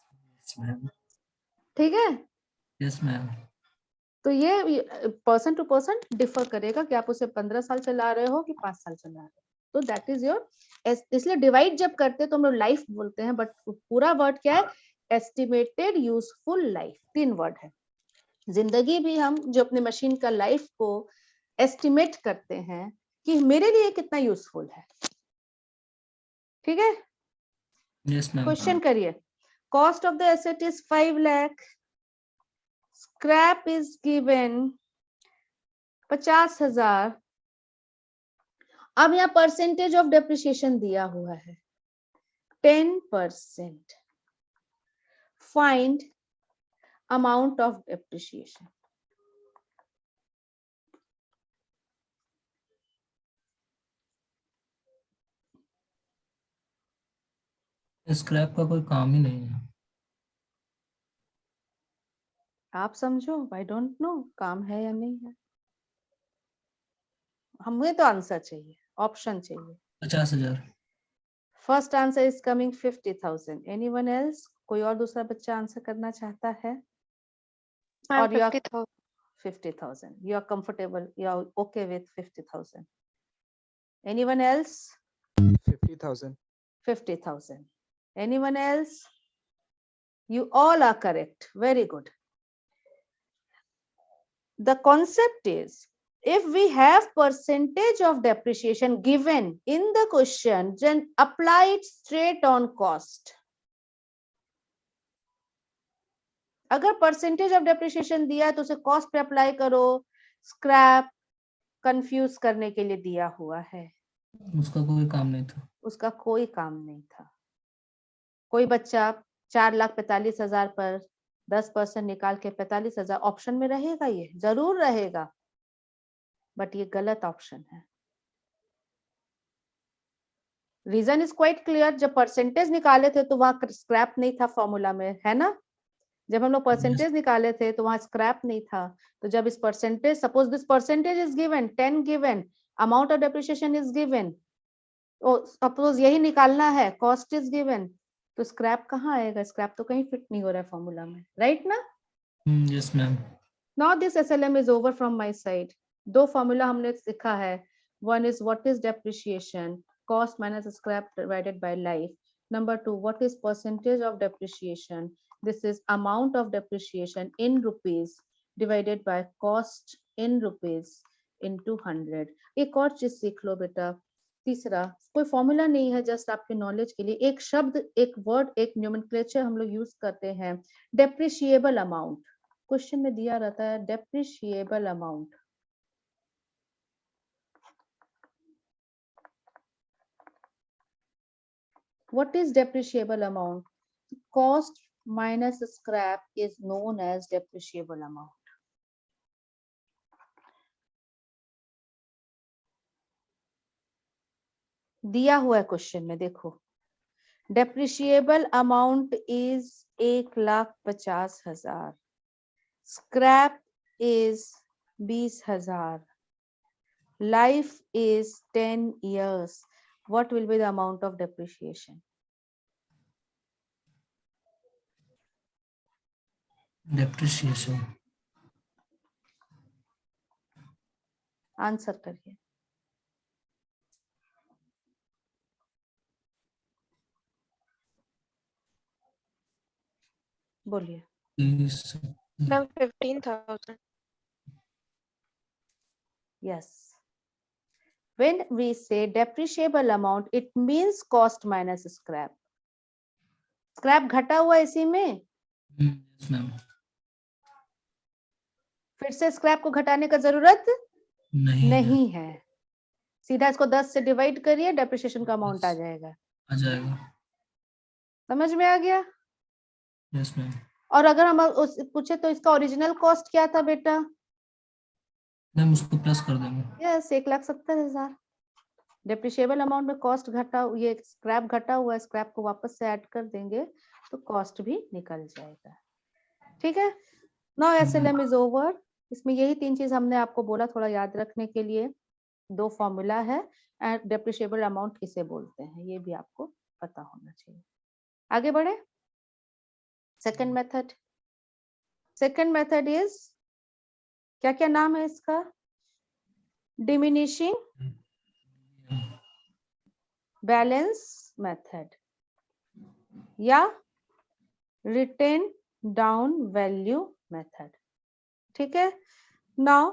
ठीक है। Yes ma'am. तो ये पर्सन टू पर्सन डिफर करेगा कि आप उसे 15 साल चला रहे हो कि 5 साल चला रहे हो। तो दैट इज योर, इसलिए डिवाइड जब करते हैं तो हम लोग लाइफ बोलते हैं, बट पूरा वर्ड क्या है? Estimated useful life. 3 वर्ड है। जिंदगी भी हम जो अपने मशीन का लाइफ को एस्टिमेट करते हैं कि मेरे लिए कितना यूजफुल है, ठीक है। Yes ma'am. क्वेश्चन करिए। Cost of the asset is 5 lakh, scrap is given 50,000। अब यहाँ परसेंटेज ऑफ डेप्रिसिएशन दिया हुआ है 10%। find amount of depreciation. Scrap का कोई काम ही नहीं है। आप समझो, आई डोंट नो काम है या नहीं है, हमें तो आंसर चाहिए, ऑप्शन चाहिए। 50,000। First answer is coming 50,000। Anyone else? कोई और दूसरा बच्चा आंसर करना चाहता है? मैम और you are 50,000। 50,000, you are comfortable, you are okay with 50,000? Anyone else? 50,000. 50,000. Anyone else? You all are correct, very good. The concept is, if we have percentage of depreciation given in the question, then apply it straight on cost. अगर परसेंटेज ऑफ डेप्रिसिएशन दिया है तो उसे कॉस्ट पे अप्लाई करो, स्क्रैप कंफ्यूज करने के लिए दिया हुआ है, उसका कोई काम नहीं था। उसका कोई काम नहीं था। कोई बच्चा 4,45,000 पर 10% निकाल के 45,000, ऑप्शन में रहेगा, ये जरूर रहेगा, बट ये गलत ऑप्शन है। रीजन इज क्वाइट क्लियर, जब परसेंटेज निकाले थे तो वहां स्क्रैप नहीं था फॉर्मूला में, है ना? जब हम लोग परसेंटेज निकाले थे तो वहां स्क्रैप नहीं था। तो जब इस percentage, suppose this percentage is given 10 given, amount of depreciation is given, suppose यही निकालना है, कॉस्ट इज गिवन, तो स्क्रैप कहाँ आएगा? स्क्रैप तो कहीं फिट नहीं हो रहा है फॉर्मूला में, राइट ना? Yes ma'am. Now this SLM is over from my side. दो फॉर्मूला हमने सीखा है, one is what is depreciation, cost minus scrap divided by life. Number two, what is percentage of depreciation, this is amount of depreciation in rupees divided by cost in rupees into 100। एक और चीज सीख लो बेटा, तीसरा, कोई फॉर्मूला नहीं है, जस्ट आपके नॉलेज के लिए एक शब्द, एक वर्ड, एक नोमेनक्लेचर हम लोग यूज करते हैं, डेप्रिशिएबल अमाउंट। क्वेश्चन में दिया रहता है depreciable amount. What is depreciable amount? Cost minus scrap is known as depreciable amount. दिया हुआ है क्वेश्चन में, देखो, depreciable amount is 1,50,000, scrap is 20,000, life is 10 years. What will be the amount of depreciation? Depreciation answer करिए। बोलिए। Ma'am 15,000। Yes. When we say depreciable amount, it means cost minus scrap. Scrap घटा हुआ इसी में, यस मैम। फिर से स्क्रैप को घटाने का जरूरत नहीं नहीं है, सीधा इसको 10 से डिवाइड करिए, डेप्रिसिएशन का अमाउंट आ जाएगा। आ जाएगा। समझ में आ गया? Yes ma'am. और अगर हम पूछे तो इसका ओरिजिनल कॉस्ट क्या था बेटा? मैम उसको प्लस कर देंगे। यस, 1,70,000। डेप्रिशिएबल अमाउंट में कॉस्ट घटा, ये स्क्रैप घटा हुआ है, स्क्रैप को वापस से ऐड कर देंगे तो कॉस्ट भी निकल जाएगा। ठीक है, नाउ एसएलएम इज ओवर। इसमें यही तीन चीज हमने आपको बोला थोड़ा याद रखने के लिए। दो फॉर्मूला है एंड डेप्रिशिएबल अमाउंट किसे बोलते हैं ये भी आपको पता होना चाहिए। आगे बढ़े, second method. Second method is, क्या क्या नाम है इसका? डिमिनिशिंग बैलेंस मेथड या रिटेन डाउन वैल्यू मेथड। ठीक है, now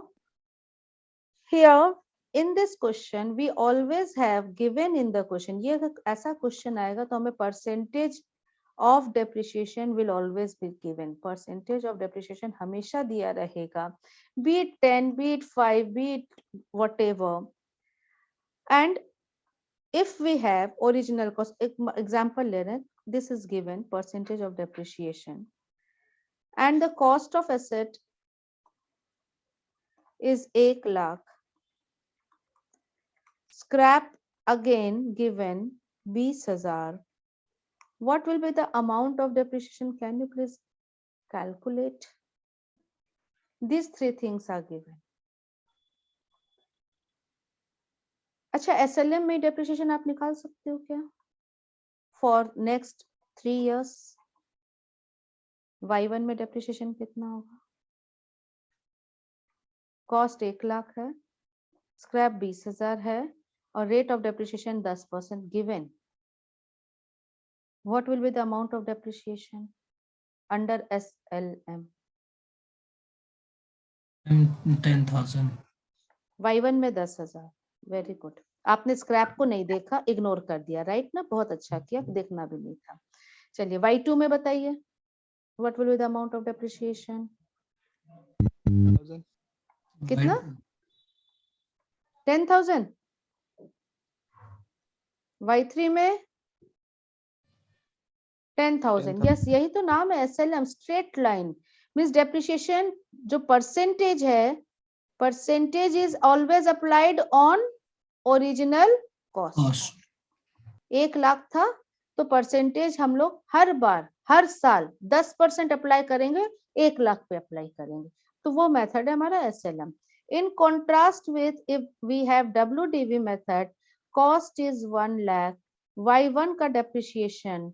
here in this question we always have given in the question, ये अगर ऐसा क्वेश्चन आएगा तो हमें percentage of depreciation will always be given, percentage of depreciation हमेशा दिया रहेगा, be it 10, be it 5, be it whatever। and if we have original cost, एक एग्जांपल ले रहे हैं, this is given percentage of depreciation, and the cost of asset is 1 lakh. Scrap again given 20,000. What will be the amount of depreciation? Can you please calculate? These three things are given. अच्छा, SLM में depreciation आप निकाल सकते हो क्या? For next 3 years, Y1 में depreciation कितना होगा? Cost 1 लाख है, scrap 20,000 है, और rate of depreciation 10% given. What will be the amount of depreciation under SLM? 10,000. Y1 में 10,000. Very good. आपने स्क्रैप को नहीं देखा, इग्नोर कर दिया, राइट ना? बहुत अच्छा किया, देखना भी नहीं था. चलिए Y2 में बताइए, what will be the amount of depreciation? 10,000. कितना? 10,000. Y3 में 10,000. यस, यही तो नाम है SLM, straight line. Means depreciation जो परसेंटेज है, percentage is always applied on original cost. 1 lakh था तो परसेंटेज हम लोग हर बार, हर साल 10% अप्लाई करेंगे, 1 लाख पे अप्लाई करेंगे. तो वो मेथड है हमारा SLM. In contrast with if we have WDV method, cost is 1 lakh, Y1 का depreciation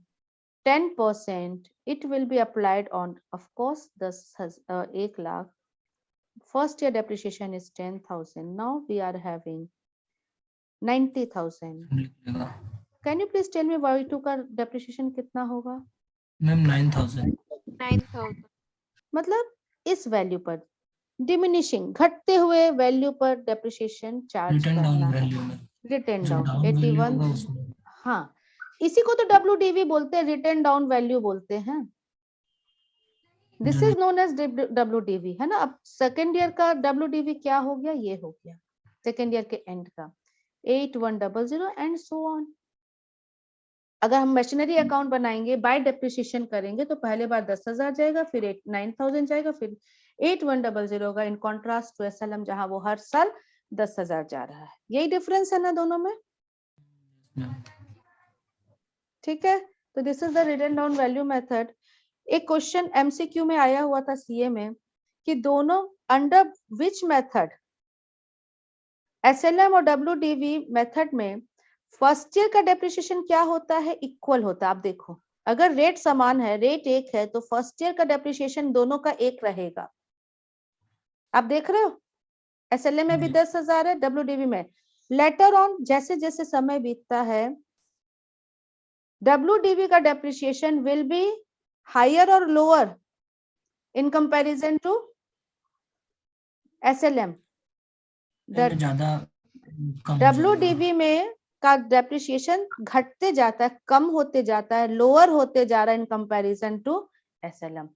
10%, it will be applied on, of course, 1 lakh. First year depreciation is 10,000. Now we are having 90,000. Can you please tell me Y2 का depreciation कितना होगा? मैम 9,000. 9,000. मतलब इस वैल्यू पर डिमिनिशिंग, घटते हुए वैल्यू पर डेप्रिसिएशन चार्ज रिटर्न डाउन करना है. वैल्यू में. रिटर्न जो डाउन डाउन वैल्यू 81. होगा उसमें. हाँ, इसी को तो WDV बोलते हैं, रिटर्न डाउन वैल्यू बोलते हैं. This is known as WDV, है ना? अब सेकेंड ईयर का WDV क्या हो गया? ये हो गया सेकेंड ईयर के एंड का 8100 एंड सो ऑन. अगर हम मशीनरी अकाउंट बनाएंगे, बाय डेप्रिसिएशन करेंगे, तो पहले बार 10,000 जाएगा, फिर 9,000 जाएगा, फिर 8100 होगा. इन कॉन्ट्रास्ट टू SLM जहां वो हर साल 10,000 जा रहा है. यही डिफरेंस है ना दोनों में? ठीक है, तो this is the written down value method. एक क्वेश्चन MCQ में आया हुआ था CA में कि दोनों अंडर विच मेथड, SLM और WDV मेथड में फर्स्ट ईयर का डेप्रिसिएशन क्या होता है? इक्वल होता है. आप देखो, अगर रेट समान है, रेट 1 है, तो फर्स्ट ईयर का डेप्रिसिएशन दोनों का 1 रहेगा. आप देख रहे हो, SLM में भी 10,000 है, WDV में. लेटर ऑन जैसे जैसे समय बीतता है, WDV का depreciation will be higher or lower in comparison to SLM? ज्यादा कम हो WDV में का depreciation घटते जाता है, कम होते जाता है, लोअर होते जा रहा है in comparison to SLM.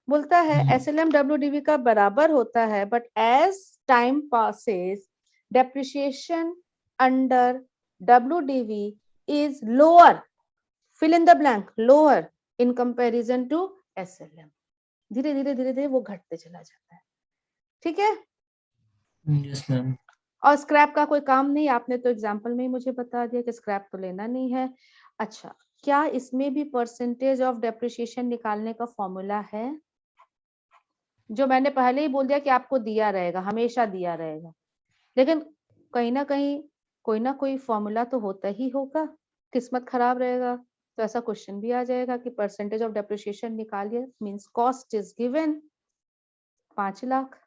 बोलता है SLM WDV का बराबर होता है, but as time passes, depreciation under WDV is lower. Fill in the blank, lower in comparison to SLM. धीरे धीरे धीरे धीरे वो घटते चला जाता है. ठीक है? Yes ma'am. और स्क्रैप का कोई काम नहीं, आपने तो एग्जांपल में ही मुझे बता दिया कि स्क्रैप तो लेना नहीं है. अच्छा, क्या इसमें भी परसेंटेज ऑफ डेप्रिसिएशन निकालने का फॉर्मूला है? जो मैंने पहले ही बोल दिया कि आपको दिया रहेगा, हमेशा दिया रहेगा, लेकिन कहीं ना कहीं कोई ना कोई फॉर्मूला तो होता ही होगा. किस्मत खराब रहेगा तो ऐसा क्वेश्चन भी आ जाएगा कि परसेंटेज ऑफ डेप्रिसिएशन निकालिए. Means cost is given 5 lakh,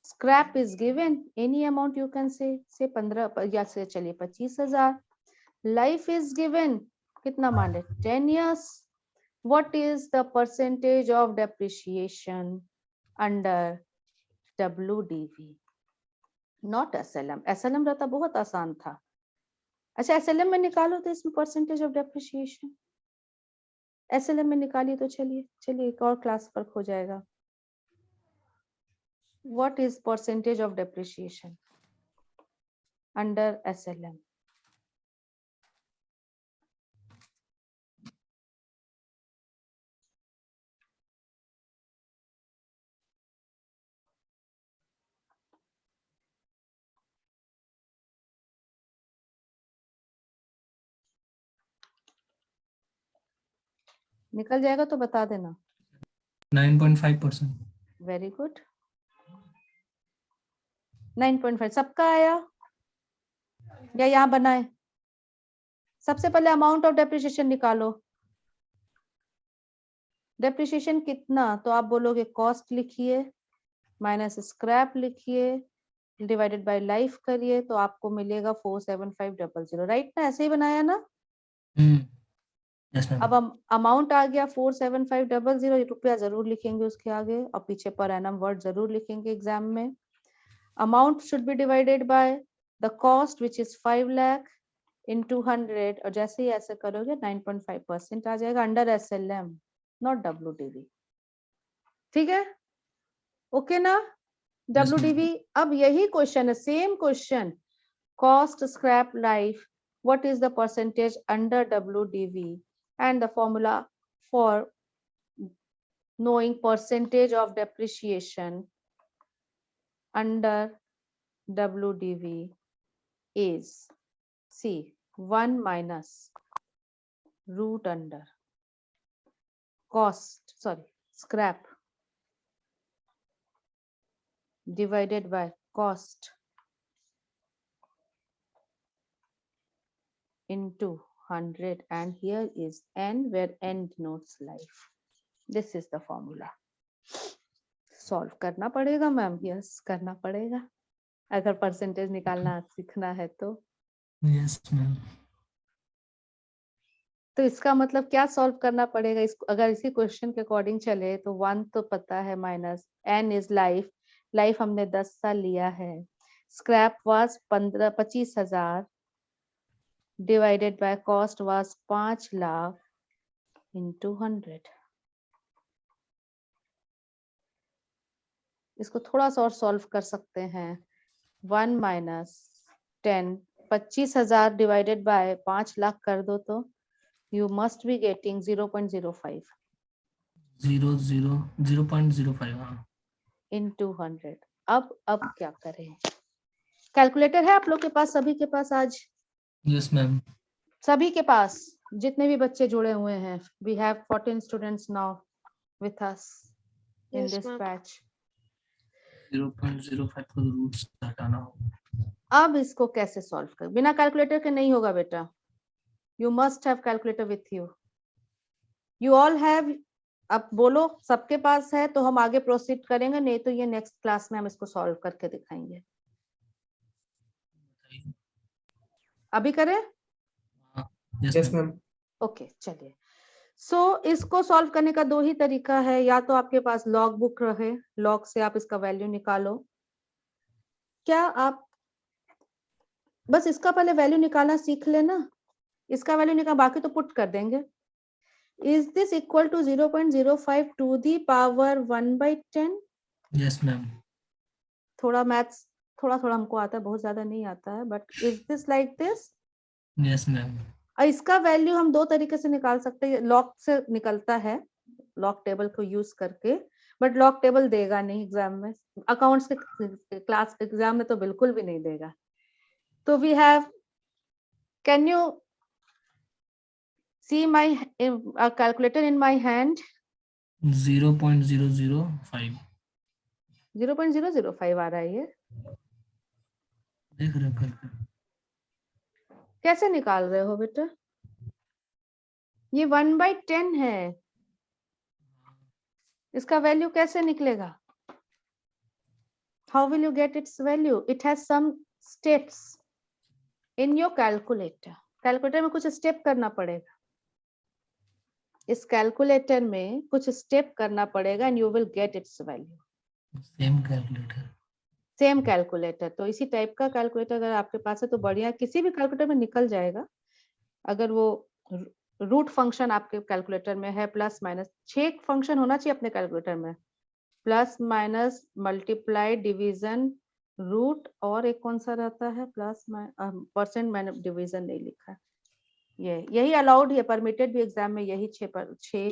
scrap is given any amount you can say 15 या से चलिए 25,000. लाइफ इज गिवन कितना माने 10 years. What is the percentage of depreciation under WDV? Not SLM. SLM रहता बहुत आसान था. अच्छा, SLM में निकालो तो इसमें परसेंटेज ऑफ डेप्रिसिएशन SLM में निकालिए तो चलिए एक और क्लास पर हो जाएगा. What is percentage of depreciation under SLM? निकल जाएगा तो बता देना। 9.5%। Very good. 9.5 सबका आया या यहाँ बनाए? सबसे पहले अमाउंट ऑफ डेप्रिसिएशन निकालो। डेप्रिसिएशन कितना, तो आप बोलोगे कॉस्ट लिखिए माइनस स्क्रैप लिखिए डिवाइडेड बाय लाइफ करिए तो आपको मिलेगा 47500। राइट ना, ऐसे ही बनाया ना। Yes ma'am. अब अमाउंट आ गया 47500, रुपया जरूर लिखेंगे उसके आगे और पीछे पर एनम वर्ड जरूर लिखेंगे एग्जाम में। Amount should be divided by the cost which is 5 lakh into 100 और जैसे ही ऐसे करोगे 9.5% आ जाएगा अंडर SLM नॉट WDV। ठीक है, ओके ना। Yes, ma'am. WDV अब यही क्वेश्चन है, same question, cost scrap life, what is the percentage under WDV and the formula for knowing percentage of depreciation under WDV is C 1 minus root under cost scrap divided by cost into 100 and here is n where n denotes life. This is the formula. Solve करना पड़ेगा मैम, यस करना पड़ेगा अगर परसेंटेज निकालना सीखना है तो। Yes ma'am. तो इसका मतलब क्या सॉल्व करना पड़ेगा इसको, अगर इसी क्वेश्चन के अकॉर्डिंग चले तो 1 तो पता है minus n is life, life हमने 10 साल लिया है, scrap was 25,000 divided by cost was 5 lakh into 100। इसको थोड़ा सा और सॉल्व कर सकते हैं। 1 माइनस 10 25,000 डिवाइडेड बाय 5 लाख कर दो तो you must be getting 0.05 0.05 हाँ into 100। अब क्या करें, कैलकुलेटर है आप लोग के पास, सभी के पास आज? Yes ma'am. सभी के पास जितने भी बच्चे जुड़े हुए हैं, we have 14 students now with us in Yes, this ma'am. batch। 0.05 को रूट से हटाना होगा। अब इसको कैसे सॉल्व कर, बिना कैलकुलेटर के नहीं होगा बेटा, you must have calculator with you, you all have। अब बोलो सबके पास है तो हम आगे प्रोसीड करेंगे, नहीं तो ये नेक्स्ट क्लास में हम इसको सॉल्व करके दिखाएंगे। अभी करें? Yes ma'am. ओके चलिए। सो इसको सॉल्व करने का दो ही तरीका है, या तो आपके पास लॉग बुक रहे, लॉग से आप इसका वैल्यू निकालो। क्या आप बस इसका पहले वैल्यू निकालना सीख लेना, इसका वैल्यू निकाल बाकी तो पुट कर देंगे। Is this equal to 0.05 to the power 1/10? Yes ma'am. थोड़ा मैथ्स थोड़ा हमको आता है, बहुत ज्यादा नहीं आता है, but is this like this? Yes ma'am. इसका वैल्यू हम दो तरीके से निकाल सकते हैं, लॉग से निकलता है, लॉग टेबल को यूज करके, बट लॉग टेबल देगा नहीं एग्जाम में, अकाउंट्स के क्लास एग्जाम में तो बिल्कुल भी नहीं देगा। तो we have, can you see my calculator in my hand? 0.005 0.005 आ रहा है ये, देख रहे करके। कैसे निकाल रहे हो बेटा? ये 1/10 है, इसका वैल्यू कैसे निकलेगा? How will you get its value? It has some steps in your calculator. Calculator में कुछ स्टेप करना पड़ेगा, इस कैलकुलेटर में कुछ स्टेप करना पड़ेगा and you will get its value. Same calculator. Same calculator, तो इसी टाइप का कैलकुलेटर अगर आपके पास है तो बढ़िया, किसी भी कैलकुलेटर में निकल जाएगा। अगर वो रूट फंक्शन आपके कैलकुलेटर में है, प्लस माइनस 6 फंक्शन होना चाहिए अपने कैलकुलेटर में, plus minus multiply division root, और एक कौन सा रहता है प्लस परसेंट, मैंने डिवीजन नहीं लिखा, यही अलाउड है, परमिटेड भी एग्जाम में यही 6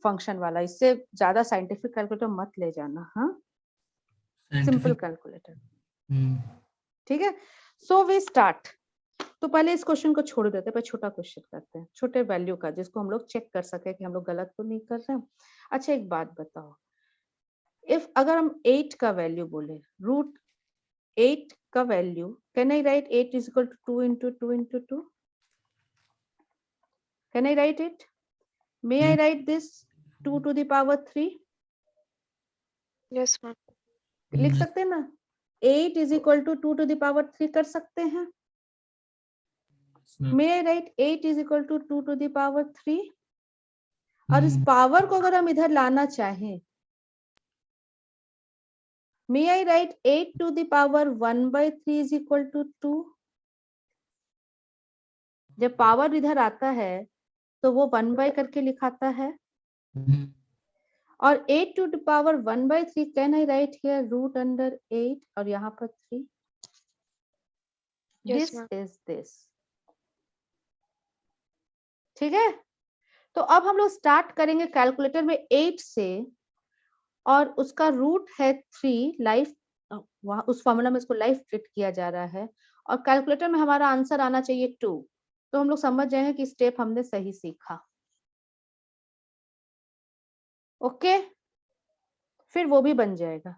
फंक्शन वाला, इससे ज्यादा साइंटिफिक कैलकुलेटर मत ले जाना। हाँ, सिंपल कैलकुलेटर, ठीक है। सो वी स्टार्ट, तो पहले इस क्वेश्चन को छोड़ देते हैं, पहले छोटा क्वेश्चन करते हैं, छोटे वैल्यू का, जिसको हम लोग चेक कर सके कि हम लोग गलत तो नहीं कर रहे हैं। अच्छा एक बात बताओ, इफ अगर हम 8 का वैल्यू बोले, रूट 8 का value, can I write 8 is equal to 2 into 2 into 2? Can I write it? May I write this 2 to the power 3? Yes, ma'am. लिख सकते हैं ना? 8 is equal to 2 to the power 3 कर सकते हैं? May I write 8 is equal to 2 to the power 3? और इस पावर को अगर हम इधर लाना चाहें, May I write 8 to the power 1 by 3 is equal to 2? जब पावर इधर आता है तो वो 1 by करके लिखाता है, और 8 to the power 1 by 3 can I write here root under 8 और यहाँ पर 3? Yes, This ma'am. is this. ठीक है, तो अब हम लोग स्टार्ट करेंगे कैलकुलेटर में 8 से, और उसका रूट है 3, लाइफ वहां उस फॉर्मूला में इसको लाइफ ट्रीट किया जा रहा है, और कैलकुलेटर में हमारा आंसर आना चाहिए 2। तो हम लोग समझ जाएंगे कि स्टेप हमने सही सीखा। ओके, फिर वो भी बन जाएगा।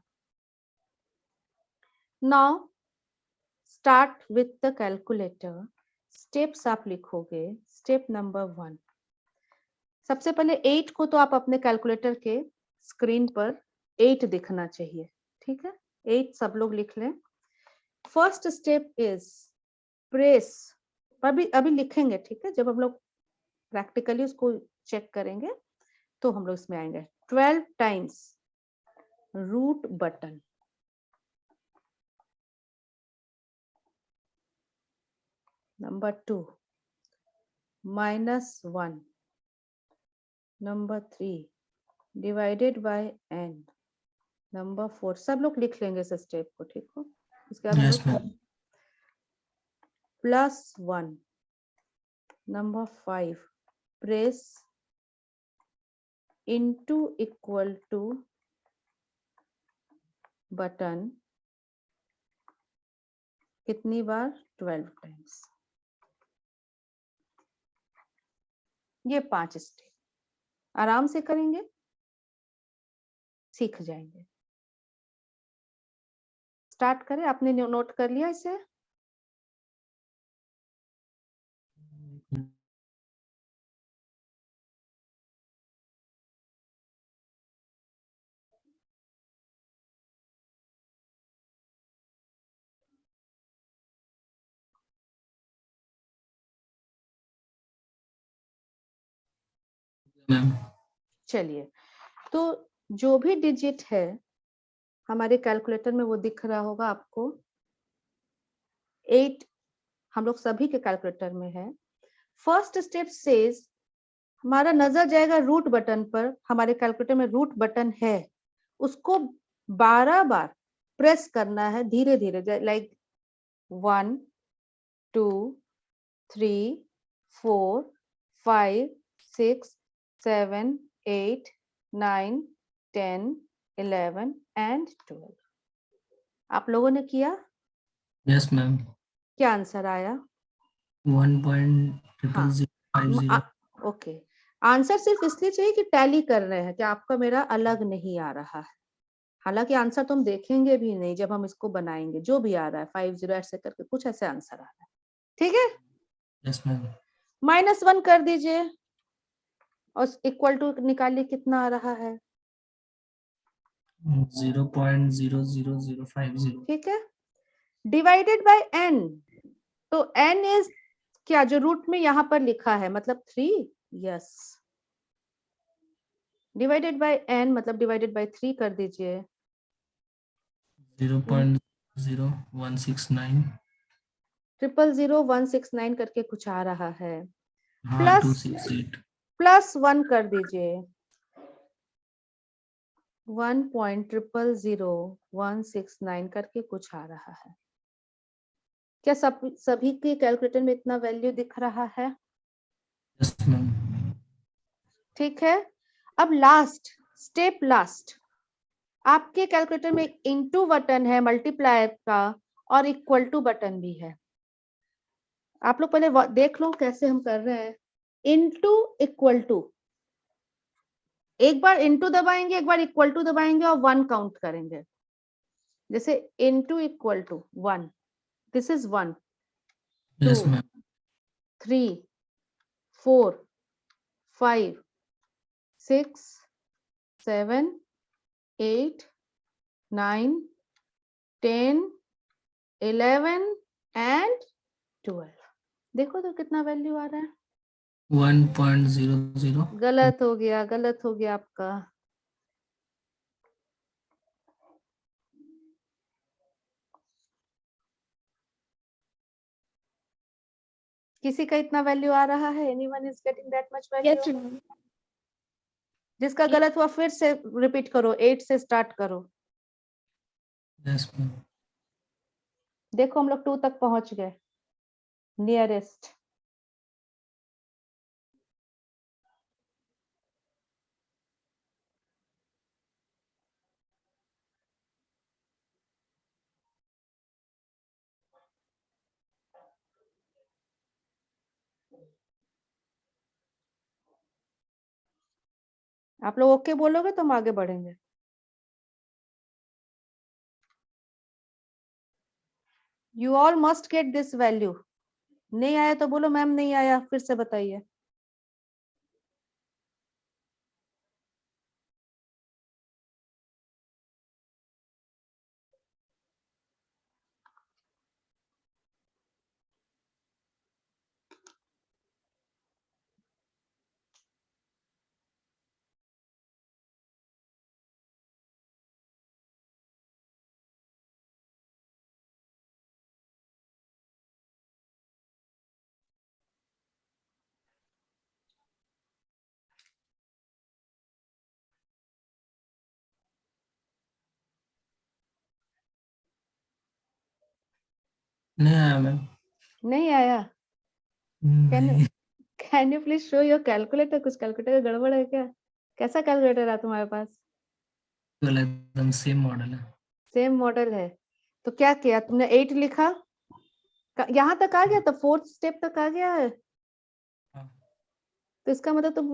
Now start with the calculator. Steps आप लिखोगे, स्टेप नंबर 1। सबसे पहले 8 को तो आप अपने कैलकुलेटर के स्क्रीन पर 8 दिखना चाहिए, ठीक है? 8 सब लोग लिख लें। फर्स्ट स्टेप इज प्रेस, अभी लिखेंगे, ठीक है? जब हम लोग प्रैक्टिकली उसको चेक करेंगे तो हम लोग इसमें आएंगे। 12 times root button, number 2 -1, number 3 divided by n, number 4। सब लोग लिख लेंगे इस स्टेप को, ठीक हो? इसके बाद Yes, हम ma'am. लोग +1, number 5 press into equal to button कितनी बार? 12 टाइम्स। ये 5 स्टेप आराम से करेंगे, सीख जाएंगे। स्टार्ट करें, आपने नोट कर लिया इसे? मैम चलिए, तो जो भी डिजिट है हमारे कैलकुलेटर में वो दिख रहा होगा आपको। 8 हम लोग सभी के कैलकुलेटर में है। फर्स्ट स्टेप सेज, हमारा नजर जाएगा रूट बटन पर। हमारे कैलकुलेटर में रूट बटन है, उसको 12 बार प्रेस करना है धीरे धीरे, लाइक 1 2 3 4 5 6 7 8 9 10 11 एंड 12। आप लोगों ने किया? Yes ma'am. क्या आंसर आया? 1.0050। ओके, आंसर सिर्फ इसलिए चाहिए कि टैली कर रहे हैं कि आपका मेरा अलग नहीं आ रहा है। हालांकि आंसर तो हम देखेंगे भी नहीं जब हम इसको बनाएंगे, जो भी आ रहा है 50 ऐसे करके कुछ ऐसे आंसर आ रहा है, ठीक है? Yes ma'am. -1 कर दीजिए और इक्वल टू निकालिए, कितना आ रहा है? 0.00050। ठीक है, डिवाइडेड बाय n, तो n इज क्या, जो रूट में यहाँ पर लिखा है, मतलब 3। यस, डिवाइडेड बाय n मतलब डिवाइडेड बाय 3 कर दीजिए। 0.0169। 000169 करके कुछ आ रहा है। हाँ, 268। +1 कर दीजिए, 1.000169 करके कुछ आ रहा है। क्या सभी के कैलकुलेटर में इतना वैल्यू दिख रहा है? Yes ma'am. ठीक है, अब लास्ट स्टेप, लास्ट आपके कैलकुलेटर में इनटू बटन है मल्टीप्लायर का, और इक्वल टू बटन भी है। आप लोग पहले देख लो कैसे हम कर रहे हैं। इनटू इक्वल टू, एक बार इनटू दबाएंगे, एक बार इक्वल टू दबाएंगे और 1 काउंट करेंगे। जैसे into equal to 1, this is 1, yes 2, ma'am 3, 4, 5, 6, 7, 8, 9, 10, 11 and 12। देखो तो कितना वैल्यू आ रहा है। 1.00 गलत हो गया, गलत हो गया आपका। किसी का इतना वैल्यू आ रहा है? Anyone is getting that much value? जिसका गलत हुआ फिर से रिपीट करो, 8 से स्टार्ट करो। यस मैम देखो हम लोग 2 तक पहुंच गए, नियरेस्ट। आप लोग ओके बोलोगे तो हम आगे बढ़ेंगे। You all must get this value. नहीं आया तो बोलो मैम नहीं आया, फिर से बताइए। नहीं आया मैम नहीं आया? नहीं can you please show your calculator? कुछ कैलकुलेटर का गड़बड़ है क्या? कैसा कैलकुलेटर है तुम्हारे पास? वाला एकदम सेम मॉडल है सेम मॉडल है तो क्या किया तुमने? 8 लिखा, यहाँ तक आ गया, तो 4th स्टेप तक आ गया है। हाँ। तो इसका मतलब तुम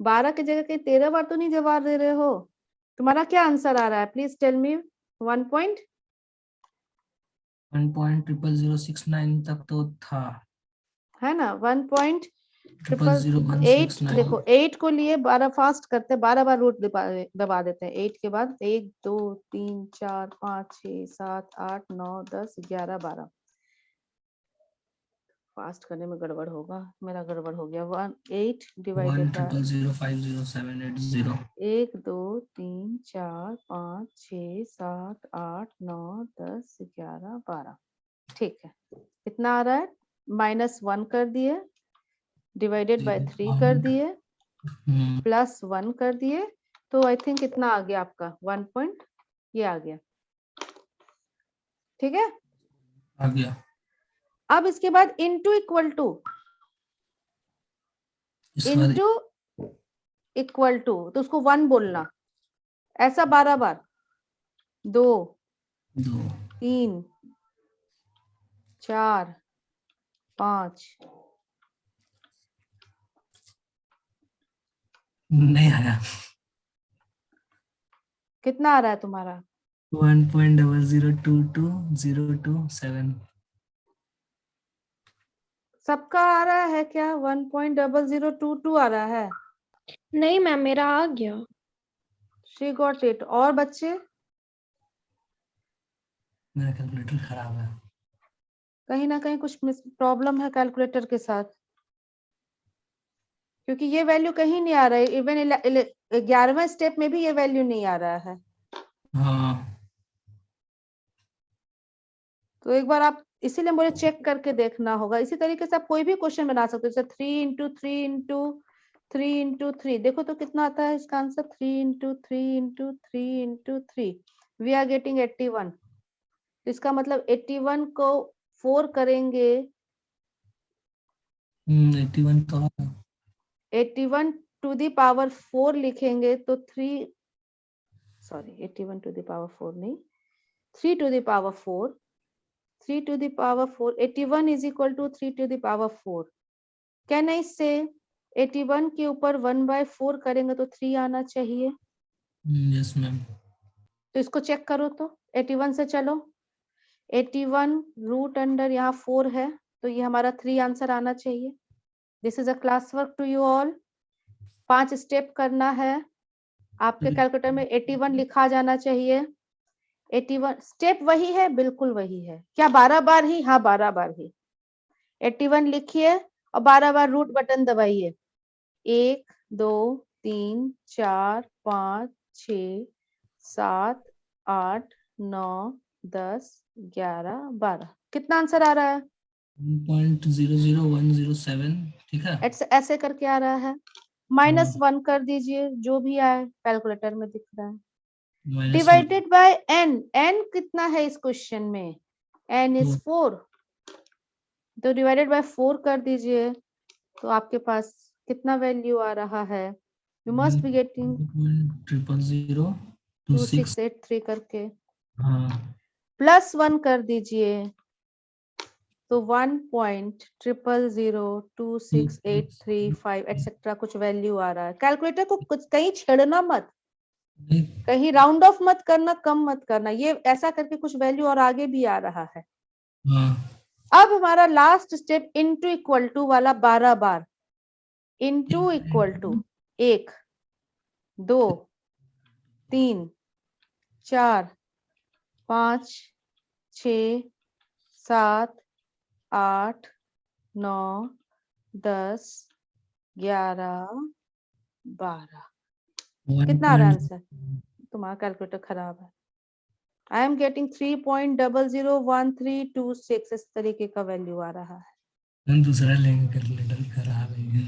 12 की जगह कहीं 13 बार तो नहीं जवाब दे रहे हो। तुम्हारा क्या आंसर आ रहा है? प्लीज टेल मी। 1.00069 तक तो था है ना? 1.00169। 00169 देखो 8 को लिए 12 फास्ट करते हैं, 12 बार रूट दबा देते हैं। 8 के बाद 1 2 3 4 5 6 7 8 9 10 11 12। फास्ट करने में गड़बड़ होगा, मेरा गड़बड़ हो गया। 8 डिवाइडेड बाय 100050780 1 2 3 4 5 6 7 8 9 10 11 12। ठीक है, कितना आ रहा है? -1 कर दिए, डिवाइडेड बाय 3 कर दिए, +1 कर दिए, तो आई थिंक कितना आ गया आपका? 1 पॉइंट ये आ गया। ठीक है, आ गया अब इसके बाद इनटू इक्वल टू, इसके बाद इनटू इक्वल टू तो उसको 1 बोलना, ऐसा 12 बार। 2 2 3 4 5 नहीं आया। कितना आ रहा है तुम्हारा? 1.0022027 सबका आ रहा है क्या? 1.0022 आ रहा है। नहीं मैम मेरा आ गया। She got it. और बच्चे? मेरा कैलकुलेटर खराब है कहीं ना कहीं कुछ प्रॉब्लम है कैलकुलेटर के साथ, क्योंकि ये वैल्यू कहीं नहीं आ रहा है। इवन 11वें स्टेप में भी ये वैल्यू नहीं आ रहा है। हाँ तो एक बार आप, इसीलिए मुझे चेक करके देखना होगा। इसी तरीके से आप कोई भी क्वेश्चन बना सकते हो, जैसे 3 × 3 × 3 × 3। देखो तो कितना आता है इसका आंसर? 3 × 3 × 3 × 3, we are getting 81। इसका मतलब 81 को 4 करेंगे, 81 तो 81 टू द पावर 4 लिखेंगे तो 3, सॉरी 81 टू द पावर 4 नहीं, 3 to the power 4, 3 to the power 4. 81 is equal to 3 to the power 4. Can I say 81 के ऊपर 1/4 करेंगे तो 3 आना चाहिए. Yes ma'am. तो इसको चेक करो तो 81 से चलो. 81 रूट अंडर यहाँ 4 है तो ये हमारा 3 आंसर आना चाहिए. This is a class work to you all. 5 step करना है. आपके कैलकुलेटर में 81 लिखा जाना चाहिए. 81 स्टेप वही है, बिल्कुल वही है. क्या 12 बार ही? हाँ 12 बार ही. 81 लिखिए और 12 बार रूट बटन दबाइए. 1 2 3 4 5 6 7 8 9 10 11 12. कितना आंसर आ रहा है? 1.00107. ठीक है. ऐसे करके आ रहा है. -1 कर दीजिए, जो भी आए कैलकुलेटर में दिख रहा है. Divided by n. n कितना है इस क्वेश्चन में? n is 4. तो डिवाइडेड बाय 4 कर दीजिए तो आपके पास कितना वैल्यू आ रहा है? यू मस्ट बी गेटिंग 2683 करके. +1 कर दीजिए तो 1.000268335 एक्सेट्रा कुछ वैल्यू आ रहा है. कैलकुलेटर को कुछ कहीं छेड़ना मत, कहीं राउंड ऑफ मत करना, कम मत करना. ये ऐसा करके कुछ वैल्यू और आगे भी आ रहा है. अब हमारा last step into equal to वाला 12 बार. Into equal to 1 2 3 4 5 6 7 8 9 10 11 12. कितना आ रहा है आंसर? तुम्हारा कैलकुलेटर खराब है. आई एम गेटिंग 3.001326. इस तरीके का वैल्यू आ रहा है. दूसरा लेंगे कैलकुलेटर खराब है.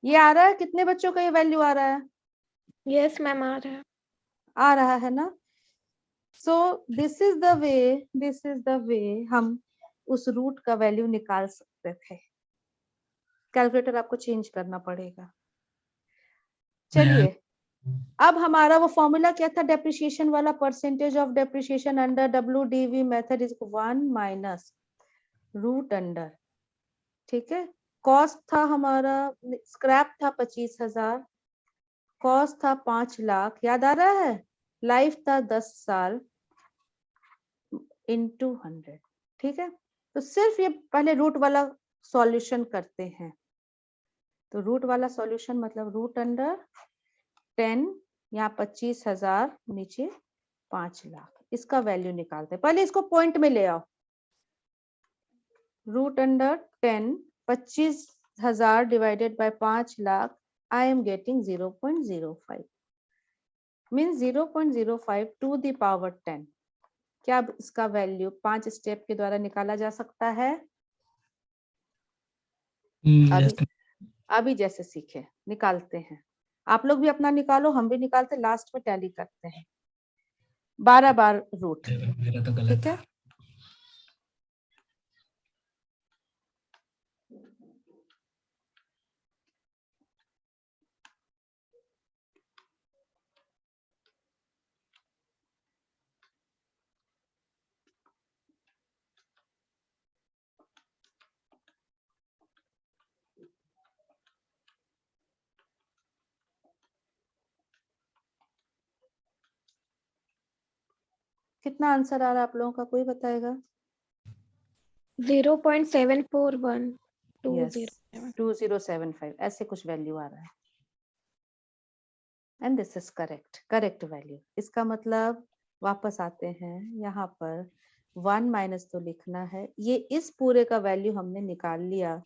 ये आ रहा है? कितने बच्चों का ये वैल्यू आ रहा है? यस मैम आ रहा है. आ रहा है ना. So this is the way हम उस रूट का वैल्यू निकाल सकते थे. कैलकुलेटर आपको चेंज करना पड़ेगा. चलिए, अब हमारा वो फॉर्मूला क्या था डेप्रिसिएशन वाला? Percentage of depreciation under WDV method is 1 minus root under. ठीक है. कॉस्ट था हमारा, स्क्रैप था 25,000, कॉस्ट था 5 लाख. याद आ रहा है? लाइफ था 10 साल इनटू 100. ठीक है. तो सिर्फ ये पहले रूट वाला सॉल्यूशन करते हैं. तो रूट वाला सॉल्यूशन मतलब रूट अंडर 10, यहाँ 25,000, नीचे 5 लाख. इसका वैल्यू निकालते हैं. पहले इसको पॉइंट में ले आओ. Root under 10, 25,000 divided by 5 lakh. I am getting 0.05. Means 0.05 to the power 10. क्या इसका वैल्यू 5 स्टेप के द्वारा निकाला जा सकता है? अभी जैसे सीखे निकालते हैं. आप लोग भी अपना निकालो, हम भी निकालते, लास्ट में टैली करते हैं. 12 बार रूट. मेरा तो गलत ठीक है. कितना आंसर आ रहा है आप लोगों का? कोई बताएगा? 0.741207. 2075 ऐसे कुछ वैल्यू आ रहा है. And this is correct value. इसका मतलब वापस आते हैं यहाँ पर 1 माइनस तो लिखना है. ये इस पूरे का वैल्यू हमने निकाल लिया.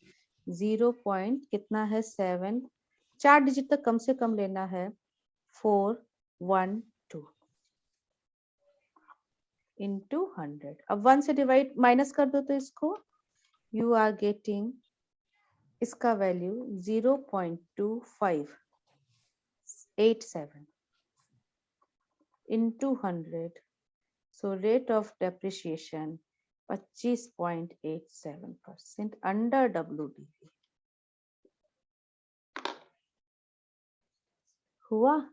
0 पॉइंट कितना है? 7. 4 डिजिट तक कम से कम लेना है. 412 इंटू 100. अब 1 से डिवाइड माइनस कर दो तो इसको यू आर गेटिंग इसका value 0.2587 into 100. So rate of depreciation 25.87% under WDV. हुआ?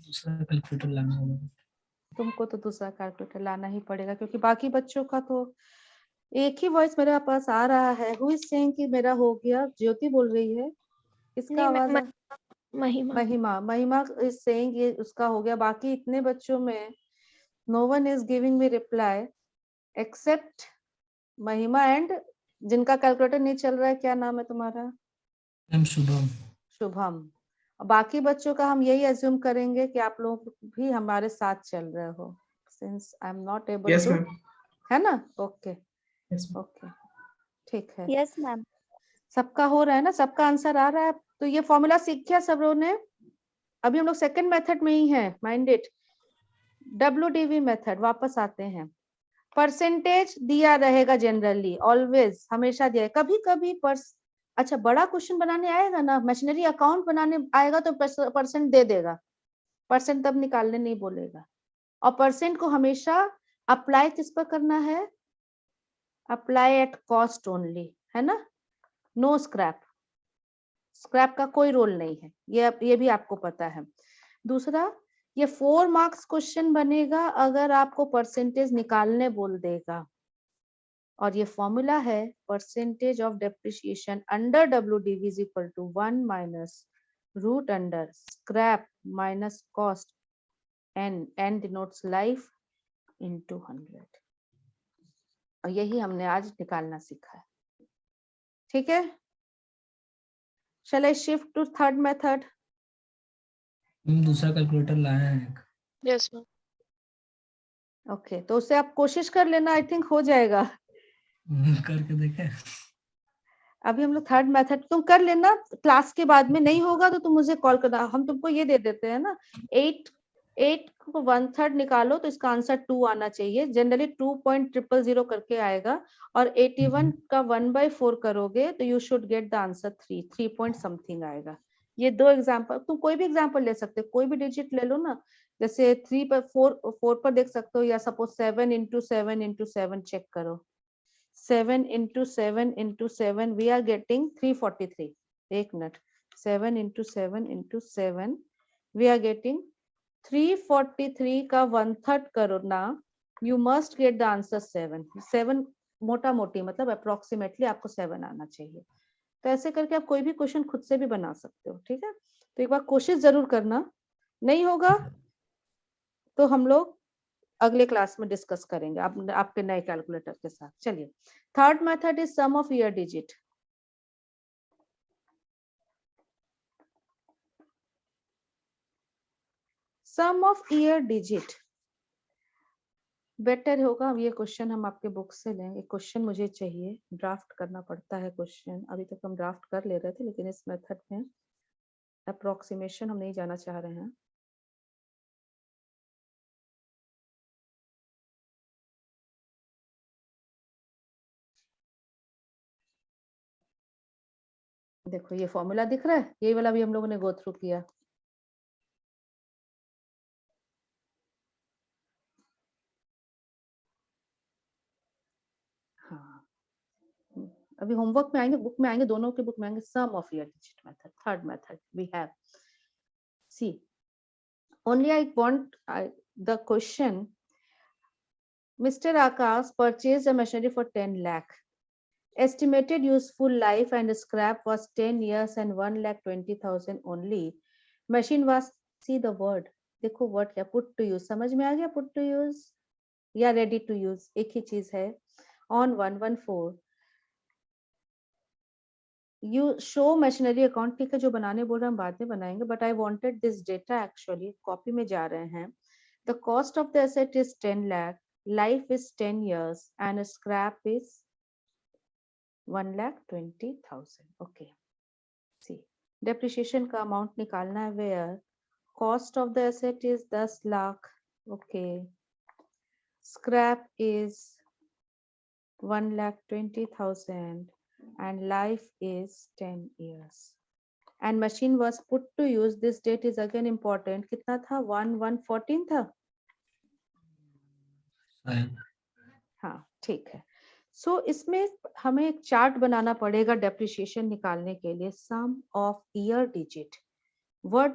दूसरा कैलकुलेटर लाना होगा. तुमको तो दूसरा कैलकुलेटर लाना ही पड़ेगा क्योंकि बाकी बच्चों का तो एक ही वॉइस मेरे पास आ रहा है। हु इज सेइंग कि मेरा हो गया? ज्योति बोल रही है। किसका नहीं, आवाज है? महिमा। महिमा। महिमा इज सेइंग ये उसका हो गया। बाकी इतने बच्चों में no one is giving me reply except Mahima and जिनका कैलकुलेटर नहीं चल रहा है। क्या नाम है तुम्हारा? मैम शुभम। शुभम। बाकी बच्चों का हम यही एज्यूम करेंगे कि आप लोग भी हमारे साथ चल रहे हो since I am not able to, है ना? ओके ओके ठीक है। Yes ma'am. सबका हो रहा है ना? सबका आंसर आ रहा है? तो ये फॉर्मूला सीख गया सब लोगों ने? अभी हम लोग सेकंड मेथड में ही है, माइंड इट। WDV मेथड वापस आते हैं। परसेंटेज दिया रहेगा जनरली, ऑलवेज, हमेशा दिया। कभी कभी अच्छा बड़ा क्वेश्चन बनाने आएगा ना, मशीनरी अकाउंट बनाने आएगा तो परसेंट दे देगा, परसेंट तब निकालने नहीं बोलेगा। और परसेंट को हमेशा अप्लाई किस पर करना है? अप्लाई एट कॉस्ट ओनली, है ना? No scrap. स्क्रैप का कोई रोल नहीं है, ये भी आपको पता है। दूसरा, ये 4 मार्क्स क्वेश्चन बनेगा अगर आपको परसेंटेज निकालने बोल देगा। और ये फॉर्मूला है percentage of depreciation under WDV is equal to 1 minus root under scrap minus cost n denotes life into 100। और यही हमने आज निकालना सीखा है। ठीक है, shall I shift to third method? हम दूसरा कैलकुलेटर लाए हैं। Yes ma'am. ओके, तो उससे आप कोशिश कर लेना, आई थिंक हो जाएगा। करके देखें। अभी हम लोग थर्ड मेथड, तुम कर लेना, क्लास के बाद में नहीं होगा तो तुम मुझे कॉल करना। हम तुमको ये दे देते हैं ना, 8 को 1/3 निकालो तो इसका आंसर 2 आना चाहिए। जनरली 2.000 करके आएगा। और 81 का 1/4 करोगे तो you should get the answer 3 point something आएगा। ये 2 एग्जाम्पल, तुम कोई भी एग्जाम्पल ले सकते हो, कोई भी डिजिट ले लो ना। जैसे 3 पर 4 पर देख सकते हो, या सपोज 7 into 7 into 7 चेक करो। 7 into 7 into 7 we are getting 343। एक minute, 7 into 7 into 7 we are getting 343 का 1/3 करो ना, you must get the answer 7 मोटा मोटी मतलब अप्रोक्सीमेटली आपको 7 आना चाहिए। तो ऐसे करके आप कोई भी क्वेश्चन खुद से भी बना सकते हो। ठीक है, तो एक बार कोशिश जरूर करना, नहीं होगा तो हम लोग अगले क्लास में डिस्कस करेंगे आपके नए कैलकुलेटर के साथ। चलिए, third method is sum of year digit. Sum of year digit better होगा। ये क्वेश्चन हम आपके बुक से लेंगे। क्वेश्चन मुझे चाहिए, ड्राफ्ट करना पड़ता है क्वेश्चन। अभी तक हम ड्राफ्ट कर ले रहे थे, लेकिन इस मेथड में अप्रोक्सीमेशन हम नहीं जाना चाह रहे हैं। देखो ये फॉर्मूला दिख रहा है, यही वाला भी हम लोगों ने गो थ्रू किया। हाँ, अभी होमवर्क में आएंगे, बुक में आएंगे, दोनों के बुक में आएंगे। Sum of year digit method, third method we have. See only I want the question. Mr. Akash purchased a machinery for 10 lakh. Estimated useful life and scrap was 10 years and 1,20,000 only. Machine was, see the word, देखो word क्या, put to use, समझ में आ गया? put to use या ready to use एक ही चीज है। on 114 you show machinery account, ठीक है, जो बनाने बोल रहे हैं हम बाद में बनाएंगे, but I wanted this data actually, copy में जा रहे हैं। The cost of the asset is 10 lakh, life is 10 years and scrap is 1,20,000। okay, see depreciation का amount निकालना है, where cost of the asset is 10 lakh, okay, scrap is 1,20,000 and life is 10 years and machine was put to use, this date is again important, कितना था? 1/1/14 था। हाँ ठीक है। सो इसमें हमें एक चार्ट बनाना पड़ेगा डेप्रिसिएशन निकालने के लिए। सम ऑफ ईयर डिजिट, वर्ड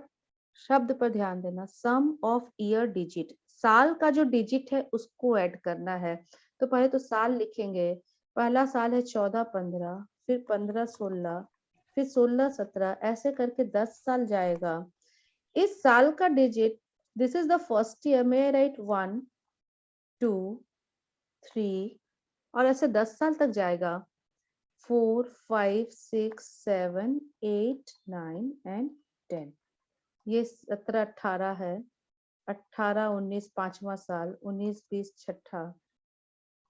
शब्द पर ध्यान देना, सम ऑफ ईयर डिजिट। साल का जो डिजिट है उसको ऐड करना है। तो पहले तो साल लिखेंगे, पहला साल है 14-15, फिर 15-16, फिर 16-17, ऐसे करके 10 साल जाएगा। इस साल का digit, this is the first year, में राइट 1 2 3, और ऐसे 10 साल तक जाएगा, 4 5 6 7 8 9 एंड 10। ये 17-18 है, 18-19 पांचवा साल, 19-20 छठा,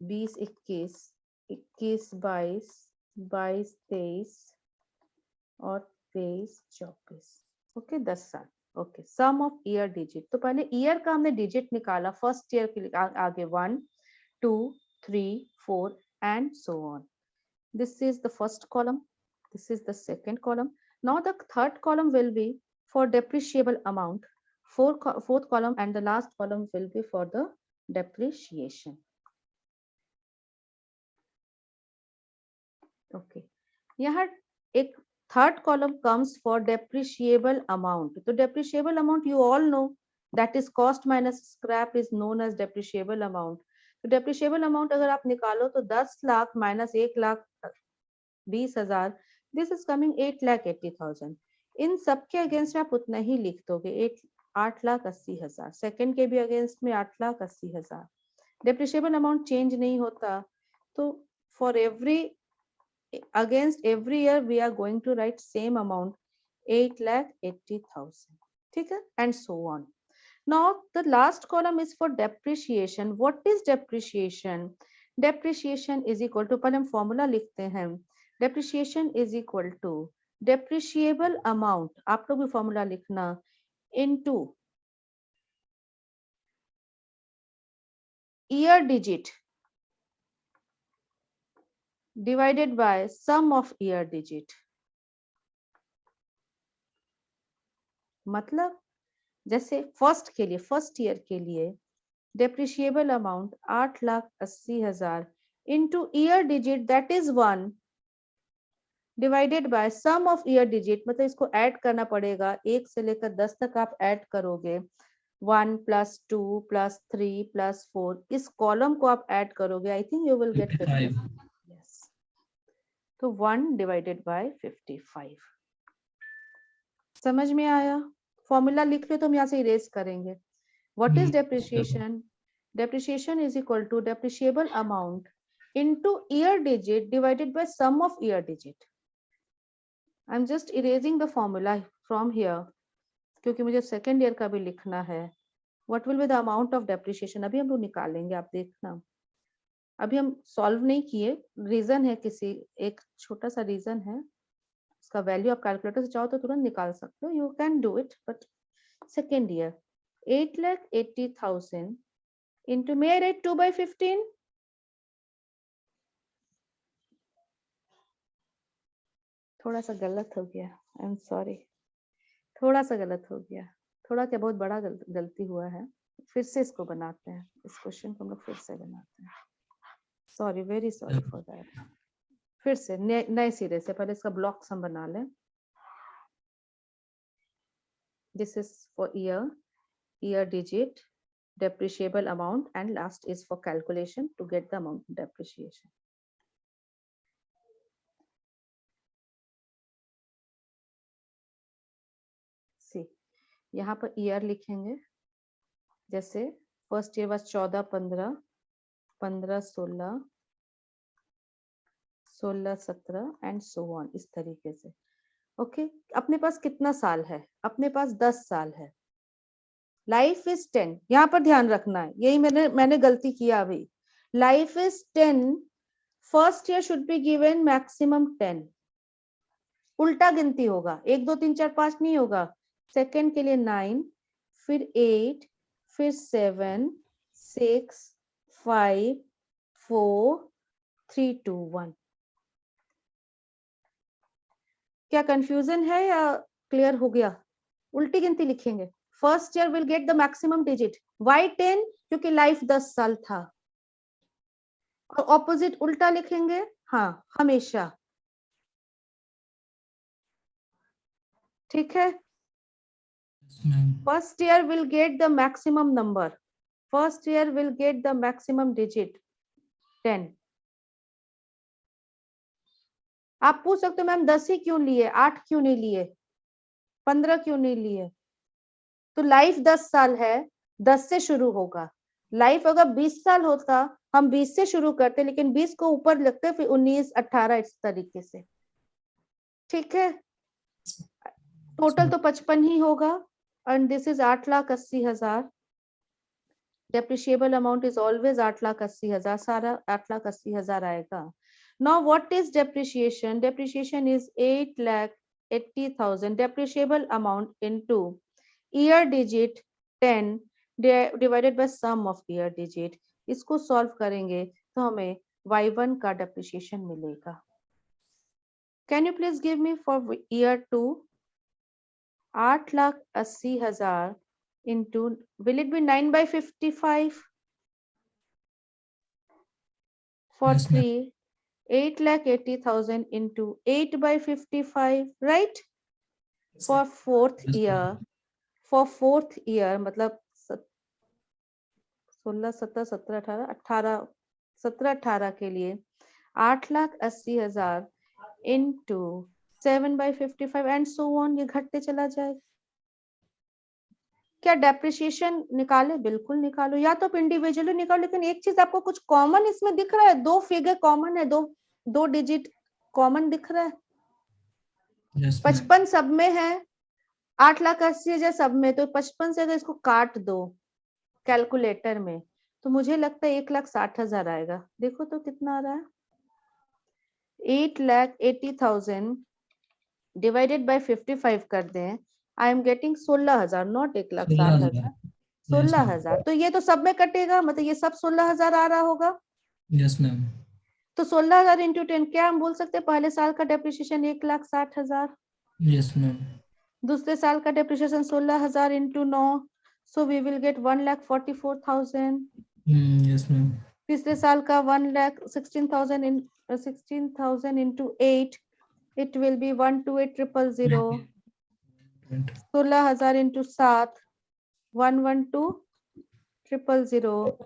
20-21, 21-22, 22-23 और 23-24। ओके, 10 साल। Okay, sum of year digit. तो पहले ईयर का हमने डिजिट निकाला, फर्स्ट ईयर के लिए आगे 1 2 3 4 and so on. This is the first column, this is the second column. Now the third column will be for depreciable amount, fourth column, and the last column will be for the depreciation. Okay, यहाँ एक third column comes for depreciable amount. तो depreciable amount you all know, that is cost minus scrap is known as depreciable amount. तो depreciable amount अगर आप निकालो तो 10 lakh minus 1,20,000, this is coming 8,80,000। इन सब के अगेंस्ट आप उतना ही लिख दोगे, 8,80,000। सेकंड के भी अगेंस्ट में 8,80,000। डेप्रिशिएबल अमाउंट चेंज नहीं होता, तो for every against every year we are going to write same amount, 8,80,000। ठीक है, and so on. Now the last column is for depreciation. What is depreciation? Depreciation is equal to, पहले हम फॉर्मूला लिखते हैं, depreciation is equal to depreciable amount, आप लोग भी फॉर्मूला लिखना, into year digit divided by sum of year digit। मतलब जैसे फर्स्ट के लिए, फर्स्ट ईयर के लिए depreciable amount 8,80,000 into year digit that is 1 divided by sum of year digit, मतलब इसको ऐड करना पड़ेगा, 1 से लेकर 10 तक आप ऐड करोगे, 1 + 2 + 3 + 4, इस कॉलम को आप ऐड करोगे, I think you will get 55। Yes, तो 1 डिवाइडेड बाय 55। समझ में आया? फॉर्मूला लिख लो तो हम यहाँ से इरेज करेंगे। What is depreciation? Depreciation is equal to depreciable amount into year digit divided by sum of year digit. I'm just erasing the formula from here क्योंकि मुझे सेकेंड ईयर का भी लिखना है। What will be the amount of depreciation? अभी हम लोग निकालेंगे, आप देखना। अभी हम सॉल्व नहीं किए, रीजन है, किसी एक छोटा सा रीजन है, उसका वैल्यू आप कैलकुलेटर से चाहो तो तुरंत निकाल सकते हो, you can do it, but second year 8,80,000 into, may I write 2/15? थोड़ा सा गलत हो गया, आई एम सॉरी, थोड़ा सा गलत हो गया, थोड़ा क्या बहुत बड़ा गलती हुआ है। फिर से इसको बनाते हैं, इस क्वेश्चन को हम लोग फिर से बनाते हैं, sorry, very sorry for that. फिर से नए सिरे से, पहले इसका ब्लॉक्स हम बना लें। This is for year, year digit, depreciable amount, and last is for calculation to get the amount of depreciation. See, यहाँ पर ईयर लिखेंगे, जैसे first year was 14-15, 15-16, 16-17 and so on, इस तरीके से। ओके, अपने पास कितना साल है? अपने पास 10 साल है। लाइफ इज 10, यहाँ पर ध्यान रखना है, यही मैंने गलती किया अभी। Life is 10, first year should be given maximum 10, उल्टा गिनती होगा, 1 2 3 4 5 नहीं होगा। सेकंड के लिए 9, फिर 8, फिर 7 6 5 4 3 2 1। क्या कंफ्यूजन है या क्लियर हो गया? उल्टी गिनती लिखेंगे, first year will get the maximum digit, why 10? क्योंकि लाइफ 10 साल था। और ऑपोजिट उल्टा लिखेंगे, हाँ, हमेशा। ठीक है, first year will get the maximum number, first year will get the maximum digit 10। आप पूछ सकते हो मैम 10 ही क्यों लिए, 8 क्यों नहीं लिए, 15 क्यों नहीं लिए? तो लाइफ 10 साल है, 10 से शुरू होगा। लाइफ अगर 20 साल होता, हम 20 से शुरू करते, लेकिन 20 को ऊपर लगते, फिर 19, 18 इस तरीके से। ठीक है, टोटल तो 55 ही होगा। And this is 8,80,000। Depreciable amount is always 8,80,000, सारा 8,80,000 आएगा। Now what is depreciation? Depreciation is 8,80,000 depreciable amount into year digit 10 divided by sum of year digit. इसको सॉल्व करेंगे तो हमें y1 का डेप्रिशिएशन मिलेगा। Can you please give me for year 2? 8,80,000 into, will it be 9/55? For Yes, ma'am. 3, 8,80,000 into 8/55, right? For fourth Yes, year, ma'am. for fourth year मतलब 16, 17, 17, 18, 18, 17, 18 के लिए 8,80,000 into 7/55 and so on, ये घटते चला जाएगा। क्या डेप्रिसिएशन निकाले? बिल्कुल निकालो, या तो इंडिविजुअली निकालो, लेकिन एक चीज आपको कुछ कॉमन इसमें दिख रहा है, दो फिगर कॉमन है, दो डिजिट कॉमन दिख रहा है। Yes, ma'am. 55 सब में है, 8,80,000 सब में, तो 55 से अगर इसको काट दो कैलकुलेटर में, तो मुझे लगता है 1,60,000 आएगा। देखो तो कितना आ रहा है, 8,80,000 डिवाइडेड बाय 55 कर दें, आई एम गेटिंग 16,000, नॉट 1,60,000, 16,000। तो ये तो सब में कटेगा, मतलब ये सब 16,000 आ रहा होगा। Yes, ma'am. तो 16,000 इंटू 10, क्या हम बोल सकते हैं पहले साल का डेप्रिसिएशन 1,60,000, Yes, ma'am. दूसरे साल का depreciation 16,000 into 9, so we will get 1,44,000। Yes, ma'am. तीसरे साल का 16,000 into 8, it will be 128,000। 16,000 into 7, 112,000।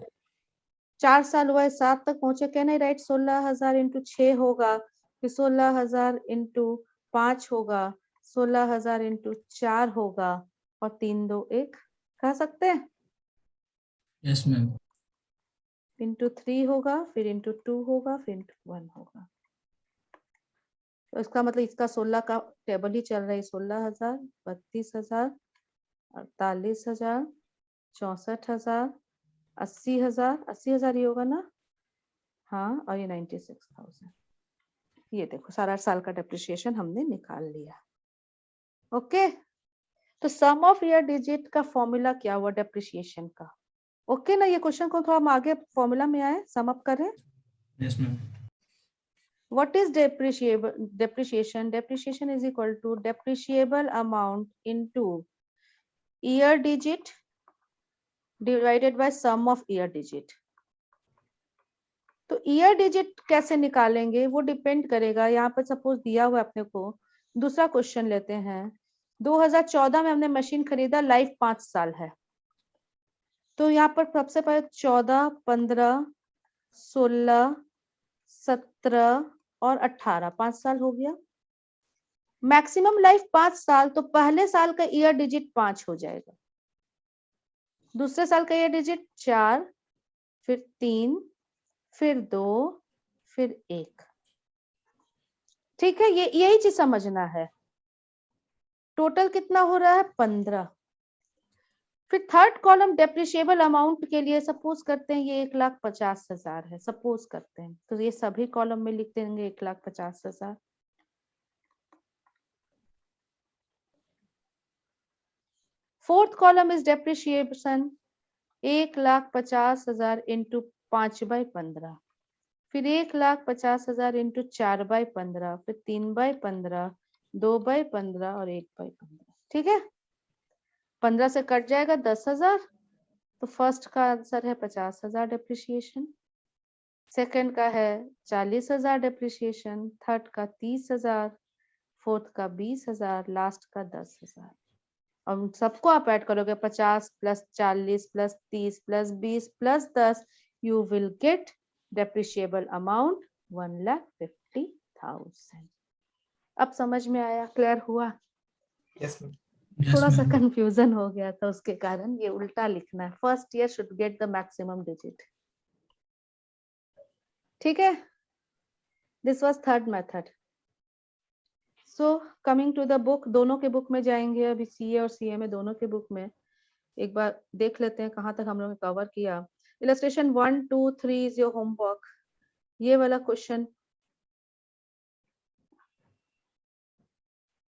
4 साल हुआ है, 7 तक पहुंचे, क्या नहीं, राइट? 16,000 इंटू 6 होगा, फिर 16,000 इंटू 5 होगा, 16,000 इंटू 4 होगा, और 3, 2, 1 कह सकते हैं। Yes, ma'am. इंटू 3 होगा, फिर इंटू 2 होगा, फिर इंटू 1 होगा। तो इसका मतलब इसका 16 का टेबल ही चल रहा है। 16,000, 32,000, 48,000, 64,000, 80,000, 80,000 ही होगा ना? हाँ, और ये 96,000। ये देखो सारा साल का डेप्रिसिएशन हमने निकाल लिया। ओके, तो सम ऑफ ईयर डिजिट का फॉर्मूला क्या हुआ डेप्रिसिएशन का? ओके ना, ये क्वेश्चन को थोड़ा हम आगे फॉर्मूला में आए, सम अप करें। Yes, ma'am. What is depreciation? Depreciation is equal to depreciable amount into year digit divided by sum of year digit. तो ईयर डिजिट कैसे निकालेंगे वो डिपेंड करेगा। यहाँ पर सपोज दिया हुआ अपने को, दूसरा क्वेश्चन लेते हैं। 2014 में हमने मशीन खरीदा, लाइफ 5 साल है, तो यहाँ पर सबसे पहले 14, 15, 16, 17 और 18, 5 साल हो गया। मैक्सिमम लाइफ 5 साल, तो पहले साल का ईयर डिजिट 5 हो जाएगा, दूसरे साल का ईयर डिजिट 4, फिर 3, फिर 2, फिर 1। ठीक है, ये यही चीज समझना है। टोटल कितना हो रहा है? 15। फिर थर्ड कॉलम डेप्रिशिएबल अमाउंट के लिए सपोज करते हैं ये 1,50,000 है, सपोज करते हैं, तो ये सभी कॉलम में लिख देंगे 1,50,000। Fourth column is depreciation 1,50,000 into 5/15, फिर 1,50,000 इंटू 4/15, फिर 3/15, 2/15 और 1/15। ठीक है, 15 से कट जाएगा 10,000, तो फर्स्ट का आंसर है 50,000 डेप्रिसिएशन, सेकंड का है 40,000 डेप्रिसिएशन, थर्ड का 30,000, फोर्थ का 20,000, लास्ट का 10,000। और सबको आप ऐड करोगे 50 plus 40 plus 30 plus 20 plus 10, you will get depreciable amount 1,50,000। अब समझ में आया, क्लियर हुआ? Yes ma'am. थोड़ा सा मैम। कंफ्यूजन हो गया था, उसके कारण ये उल्टा लिखना है। First year should get the maximum digit. ठीक है, this was third method. So coming to the book, दोनों के बुक में जाएंगे अभी, सीए और सीए में दोनों के बुक में एक बार देख लेते हैं कहाँ तक हम लोगों ने कवर किया। Illustration 1, 2, 3 is your homework. ये वाला क्वेश्चन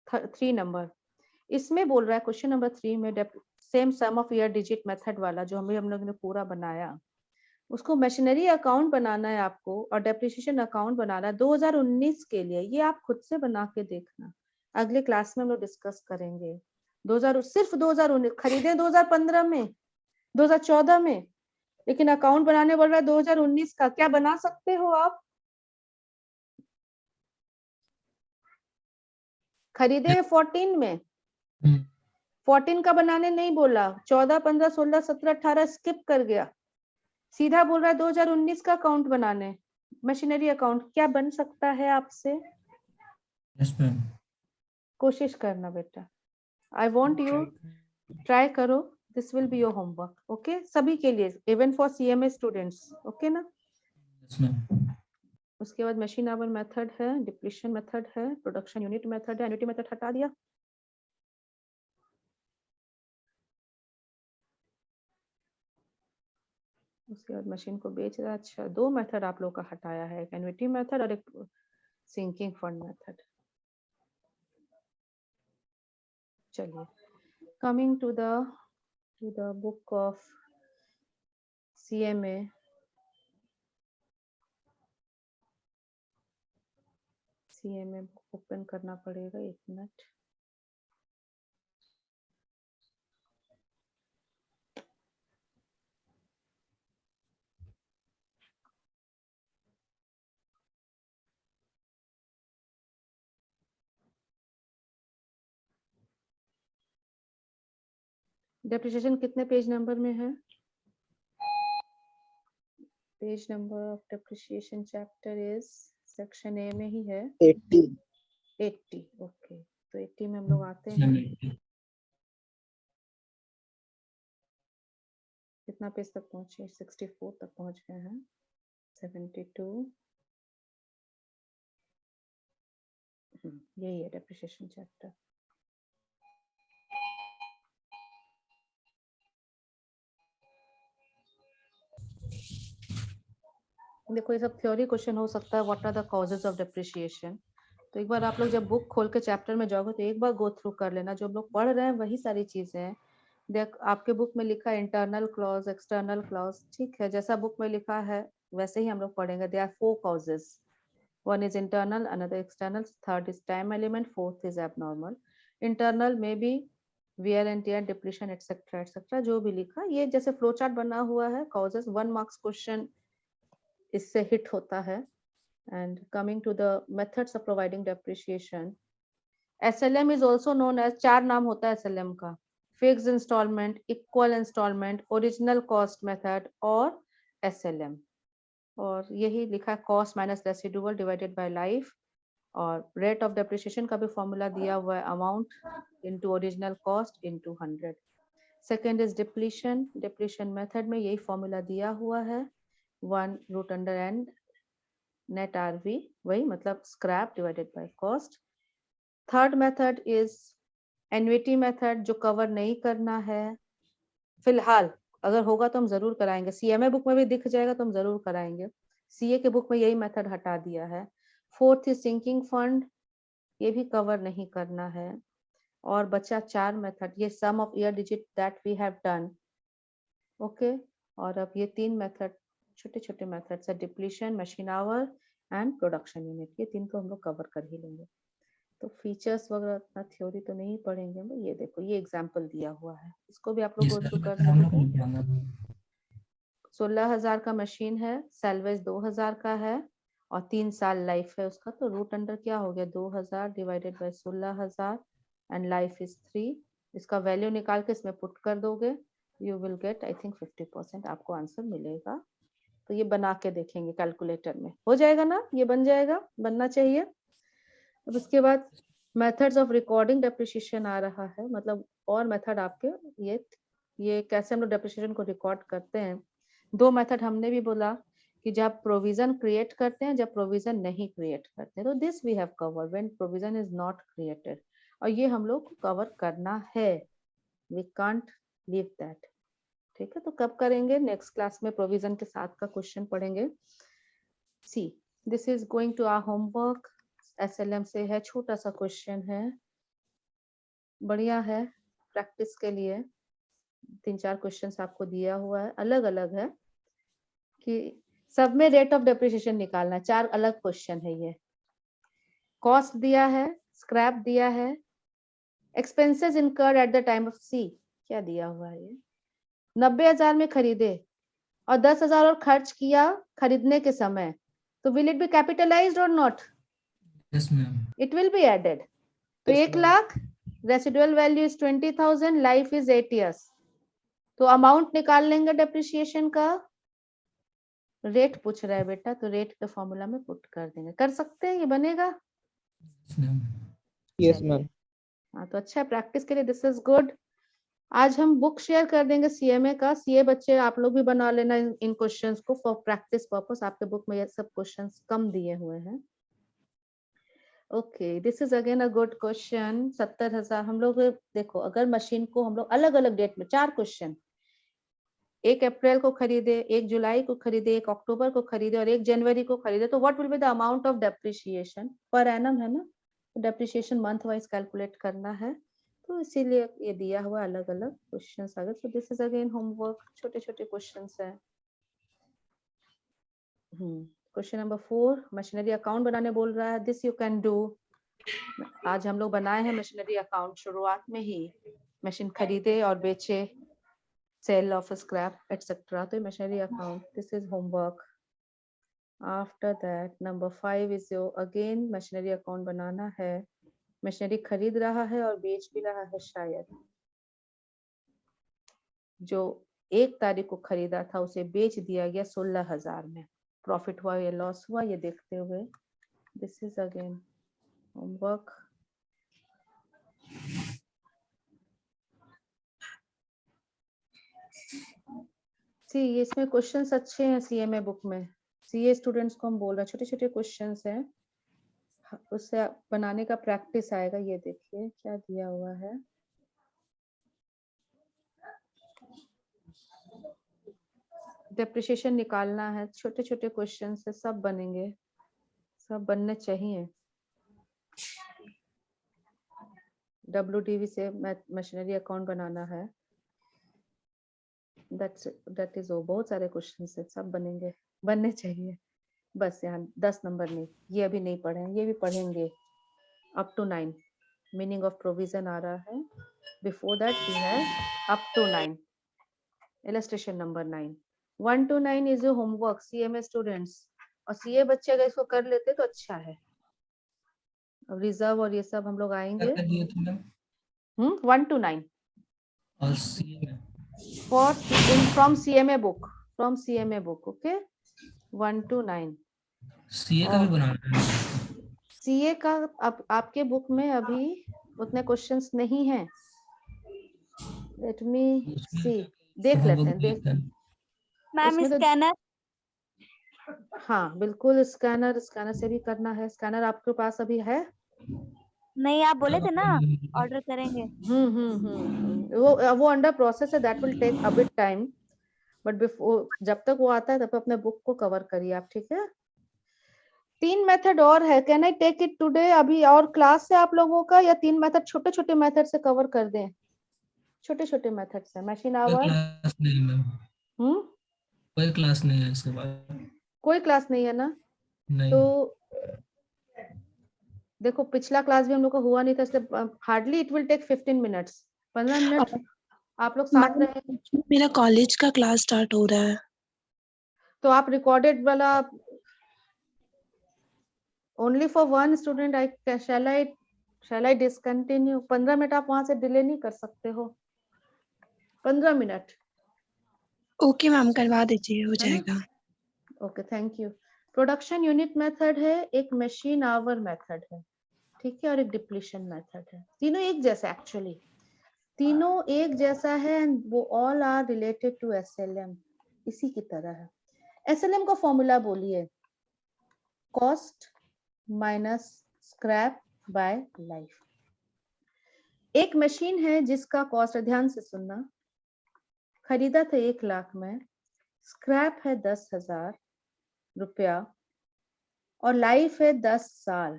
3 नंबर, इसमें बोल रहा है क्वेश्चन नंबर 3 में same sum of year digit method वाला जो हम लोग ने पूरा बनाया, उसको मशीनरी अकाउंट बनाना है आपको और डेप्रिसिएशन अकाउंट बनाना है 2019 के लिए। ये आप खुद से बना के देखना, अगले क्लास में हम लोग डिस्कस करेंगे। 2000 सिर्फ 2019 खरीदे 2015 में 2014 में, लेकिन अकाउंट बनाने बोल रहा है 2019 का। क्या बना सकते हो आप? खरीदे 14 में, 14 का बनाने नहीं बोला, 14, 15, 16, 17, 18 स्किप कर गया, सीधा बोल रहा है 2019 का अकाउंट बनाने, मशीनरी अकाउंट। क्या बन सकता है आपसे? Yes ma'am. कोशिश करना बेटा, आई वॉन्ट यू ट्राई करो, this will be your homework. Okay, सभी के लिए, even for CMA students. Okay ना? Yes ma'am. उसके बाद मशीन आवर मेथड है, डिप्लीशन मेथड है, प्रोडक्शन यूनिट मेथड है, एन्युटी मेथड हटा दिया। उसके बाद मशीन को बेच रहा है। अच्छा, 2 मेथड आप लोग का हटाया है, एक एन्युटी मेथड और एक सिंकिंग फंड मेथड। चलिए, coming to the book of CMA. CMA open करना पड़ेगा, 1 मिनट। डेप्रिसिएशन कितने पेज नंबर में है? Page number of depreciation chapter is, section A में ही है 80। 80। ओके, तो 80 में हम लोग आते हैं। कितना पेज तक पहुंचे? 64 तक पहुंच गए हैं। 72, यही है डेप्रिसिएशन चैप्टर। देखो, ये सब थ्योरी क्वेश्चन हो सकता है। What are the causes of depreciation? तो एक बार आप लोग जब बुक खोल के चैप्टर में जाओगे तो एक बार गो थ्रू कर लेना, जो हम लोग पढ़ रहे हैं वही सारी चीजें हैं। देख, आपके बुक में लिखा है इंटरनल क्लॉज, एक्सटर्नल क्लॉज, ठीक है, जैसा बुक में लिखा है वैसे ही हम लोग पढ़ेंगे। They are 4 causes, one is internal, another external, third is time element, fourth is abnormal. Internal में भी wear and tear, depletion, etc etc, जो भी लिखा, ये जैसे फ्लो चार्ट बना हुआ है। causes 1 marks क्वेश्चन इससे हिट होता है। And coming to the methods of providing depreciation, SLM is also known as, 4 नाम होता है SLM का, fixed installment, equal installment, original cost method और SLM। और यही लिखा है cost minus residual divided by life, और रेट ऑफ डेप्रिसिएशन का भी फॉर्मूला दिया हुआ है, amount into original cost into 100। Second is depletion, depletion method में यही फॉर्मूला दिया हुआ है, 1√(n) नेट आरवी, वही मतलब scrap divided by cost. Third method is annuity method, जो कवर नहीं करना है फिलहाल, अगर होगा तो हम जरूर कराएंगे। सीएमए बुक में भी दिख जाएगा तो हम जरूर कराएंगे। सीए के बुक में यही मेथड हटा दिया है। फोर्थ इज सिंकिंग फंड, ये भी कवर नहीं करना है। और बचा 4 मेथड, ये sum of year digit that we have done. Okay, और अब ये 3 मेथड, छोटे छोटे मेथड्स है, depletion, machine hour and production unit, ये 3 को हम लोग कवर कर ही लेंगे। तो फीचर्स वगैरह इतना थ्योरी तो नहीं पढ़ेंगे हम। ये देखो, ये एग्जांपल दिया हुआ है, इसको भी आप लोग गो थ्रू कर सकते हैं। 16,000 का मशीन है, सैलवेज 2,000 का है और 3 साल लाइफ है उसका। तो रूट अंडर क्या हो गया, 2,000 divided by 16,000 and life is 3 इसका वैल्यू निकाल के इसमें पुट कर दोगे, you will get I think 50% आपको आंसर मिलेगा। तो ये बना के देखेंगे कैलकुलेटर में, हो जाएगा ना, ये बन जाएगा, बनना चाहिए। अब उसके बाद मेथड्स ऑफ रिकॉर्डिंग डेप्रिसिएशन आ रहा है, मतलब और मेथड आपके ये कैसे हम लोग डेप्रिसिएशन को रिकॉर्ड करते हैं। दो मेथड हमने भी बोला कि जब प्रोविजन क्रिएट करते हैं, जब प्रोविजन नहीं क्रिएट करते हैं। तो this we have covered when provision is not created, और ये हम लोग को कवर करना है, वी कांट लीव दैट। ठीक है, तो कब करेंगे, नेक्स्ट क्लास में प्रोविजन के साथ का क्वेश्चन पढ़ेंगे। See this is going to our homework, SLM से है, छोटा सा क्वेश्चन है, बढ़िया है प्रैक्टिस के लिए। 3-4 क्वेश्चंस आपको दिया हुआ है, अलग अलग है कि सब में रेट ऑफ डेप्रिसिएशन निकालना है। 4 अलग क्वेश्चन है ये। कॉस्ट दिया है, स्क्रैप दिया है, expenses incurred at the time of सी, क्या दिया हुआ है ये, 90,000 में खरीदे और 10,000 और खर्च किया खरीदने के समय, तो विल इट बी कैपिटलाइज्ड और not? Yes ma'am. It will be added. तो Yes, 1 ma'am. Lakh, residual value is 20,000, life is 8 years। तो अमाउंट निकाल लेंगे डेप्रिसिएशन का, रेट पूछ रहा है बेटा, तो रेट के फॉर्मूला में पुट कर देंगे। कर सकते हैं, ये बनेगा? Yes ma'am. Yes, चलिए। ma'am. हाँ, तो अच्छा है प्रैक्टिस के लिए, दिस इज गुड। आज हम बुक शेयर कर देंगे CMA का। CA बच्चे आप लोग भी बना लेना इन क्वेश्चंस को फॉर प्रैक्टिस पर्पस। आपके बुक में ये सब क्वेश्चंस कम दिए हुए हैं। Okay, this is again a good question. 70,000 हम लोग देखो, अगर मशीन को हम लोग अलग अलग डेट में 4 क्वेश्चन, 1 अप्रैल को खरीदे, 1 जुलाई को खरीदे, 1 अक्टूबर को खरीदे और 1 जनवरी को खरीदे, तो what will be the amount of depreciation पर एनम, है ना? डेप्रिसिएशन मंथ वाइज कैलकुलेट करना है, तो इसीलिए ये दिया हुआ अलग अलग क्वेश्चंस आ गए। So this is again homework, छोटे छोटे क्वेश्चंस है। क्वेश्चन नंबर 4, मशीनरी अकाउंट बनाने बोल रहा है। This you can do. आज हम लोग बनाए हैं मशीनरी अकाउंट, शुरुआत में ही मशीन खरीदे और बेचे, सेल ऑफ स्क्रैप एटसेट्रा, तो machinery account, this is homework. After that number 5 is your again machinery account बनाना है। मशीनरी खरीद रहा है और बेच भी रहा है, शायद जो 1 तारीख को खरीदा था उसे बेच दिया गया 16,000 में, प्रॉफिट हुआ या लॉस हुआ, ये देखते हुए दिस इज अगेन होमवर्क। सी इसमें क्वेश्चंस अच्छे हैं CMA बुक में। CA स्टूडेंट्स को हम बोल रहे हैं, छोटे छोटे क्वेश्चंस हैं, उससे बनाने का प्रैक्टिस आएगा। ये देखिए क्या दिया हुआ है, डेप्रिसिएशन निकालना है, छोटे छोटे क्वेश्चन से सब बनेंगे, सब बनने चाहिए। WDV से मशीनरी अकाउंट बनाना है, दैट इज बहुत सारे क्वेश्चन है, सब बनेंगे, बनने चाहिए। बस यहाँ 10 नंबर नहीं, ये अभी नहीं पढ़े हैं, ये भी पढ़ेंगे। Up to 9 meaning of provision आ रहा है, before that we have up to 9, illustration number 9। 1 to 9 is your homework CMA students, और CA बच्चे अगर इसको कर लेते तो अच्छा है। अब रिजर्व और ये सब हम लोग आएंगे। क्या दिए थे मैम? 1 to 9 और सी में for from CMA book, okay, 1 to 9। CA का भी बनाना है? CA का अब आपके बुक में अभी उतने क्वेश्चंस नहीं हैं। लेट मी सी, देख लेते हैं, देख मैम उसमें तो स्कैनर, हाँ बिल्कुल, स्कैनर से भी करना है। स्कैनर आपके पास अभी है? नहीं आप बोले थे ना ऑर्डर करेंगे। वो अंडर प्रोसेस है, that will take a bit time, but before, जब तक वो आता है तब तक अपने बुक को कवर करिए आप, ठीक है? 3 मेथड और है, can I take it today? अभी और क्लास है आप लोगों का, या 3 मेथड छोटे छोटे मेथड से कवर कर दें? छोटे छोटे मेथड से मशीन कोई आवर। क्लास नहीं मैम, कोई क्लास नहीं है इसके बाद। कोई क्लास नहीं है ना? नहीं। तो देखो पिछला क्लास भी हम लोग का हुआ नहीं था, इसलिए hardly it will take 15 minutes, 15 minute आप लोग साथ रहे। मेरा कॉलेज का क्लास स्टार्ट हो रहा है, तो आप रिकॉर्डेड वाला only for 1 student, I shall I shall I discontinue? 15 minute आप वहां से डिले नहीं कर सकते हो? 15 मिनट। ओके मैम, करवा दीजिए, हो है ना? जाएगा। Okay, thank you. Production unit method है, एक मशीन आवर मेथड है, ठीक है, और एक डिप्लीशन मेथड है। तीनों एक जैसा, एक्चुअली तीनों एक जैसा है, एंड वो all are related to SLM, इसी की तरह है। एसएलएम का फॉर्मूला बोलिए, cost minus scrap by life. एक मशीन है जिसका कॉस्ट, ध्यान से सुनना, खरीदा था 1 लाख में, स्क्रैप है 10,000 रुपया, और लाइफ है 10 साल।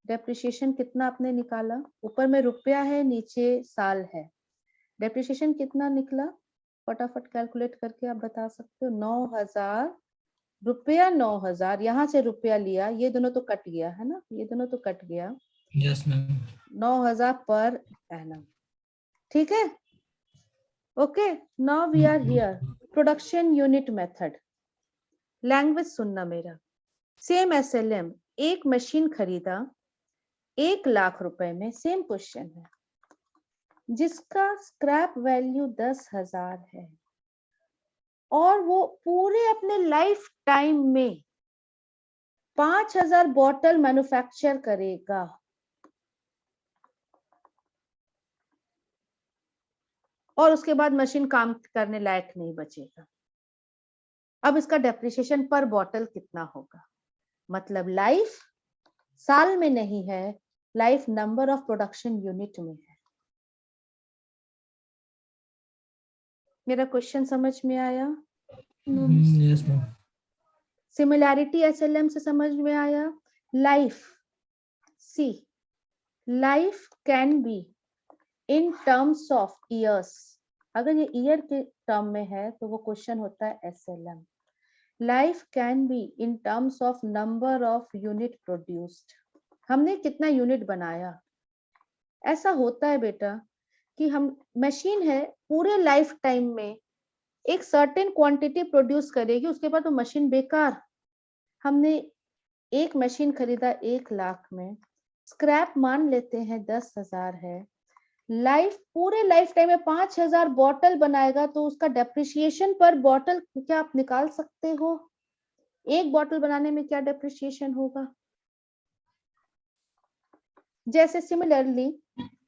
डेप्रिसिएशन कितना आपने निकाला? ऊपर में रुपया है, नीचे साल है। डेप्रिसिएशन कितना निकला? फटाफट कैलकुलेट करके आप बता सकते हो। 9,000 रुपया, 9,000, यहाँ से रुपया लिया, ये दोनों तो कट गया है ना, ये दोनों तो कट गया। Yes ma'am. 9,000 पर एनम, ठीक है। Okay, now we are here, production unit method. Language सुनना मेरा, सेम एसएलएम, एक मशीन खरीदा 1 लाख रुपए में, सेम क्वेश्चन है, जिसका स्क्रैप वैल्यू 10,000 है, और वो पूरे अपने लाइफ टाइम में 5,000 बॉटल मैन्युफैक्चर करेगा। और उसके बाद मशीन काम करने लायक नहीं बचेगा। अब इसका डेप्रिसिएशन पर बॉटल कितना होगा? मतलब लाइफ साल में नहीं है, life number of production unit में है। मेरा क्वेश्चन समझ में आया? Yes ma'am. सिमिलैरिटी एसएलएम से समझ में आया? Life, see, life can be in terms of years. अगर ये ईयर के टर्म में है तो वो क्वेश्चन होता है SLM. Life can be in terms of number of unit produced, हमने कितना यूनिट बनाया। ऐसा होता है बेटा कि हम, मशीन है पूरे लाइफ टाइम में एक सर्टेन क्वांटिटी प्रोड्यूस करेगी, उसके बाद वो मशीन बेकार। हमने एक मशीन खरीदा 1 लाख में, स्क्रैप मान लेते हैं 10,000 है, लाइफ पूरे लाइफ टाइम में 5,000 बॉटल बनाएगा, तो उसका डेप्रिसिएशन पर बॉटल क्या आप निकाल सकते हो? एक बॉटल बनाने में क्या डेप्रिसिएशन होगा? जैसे सिमिलरली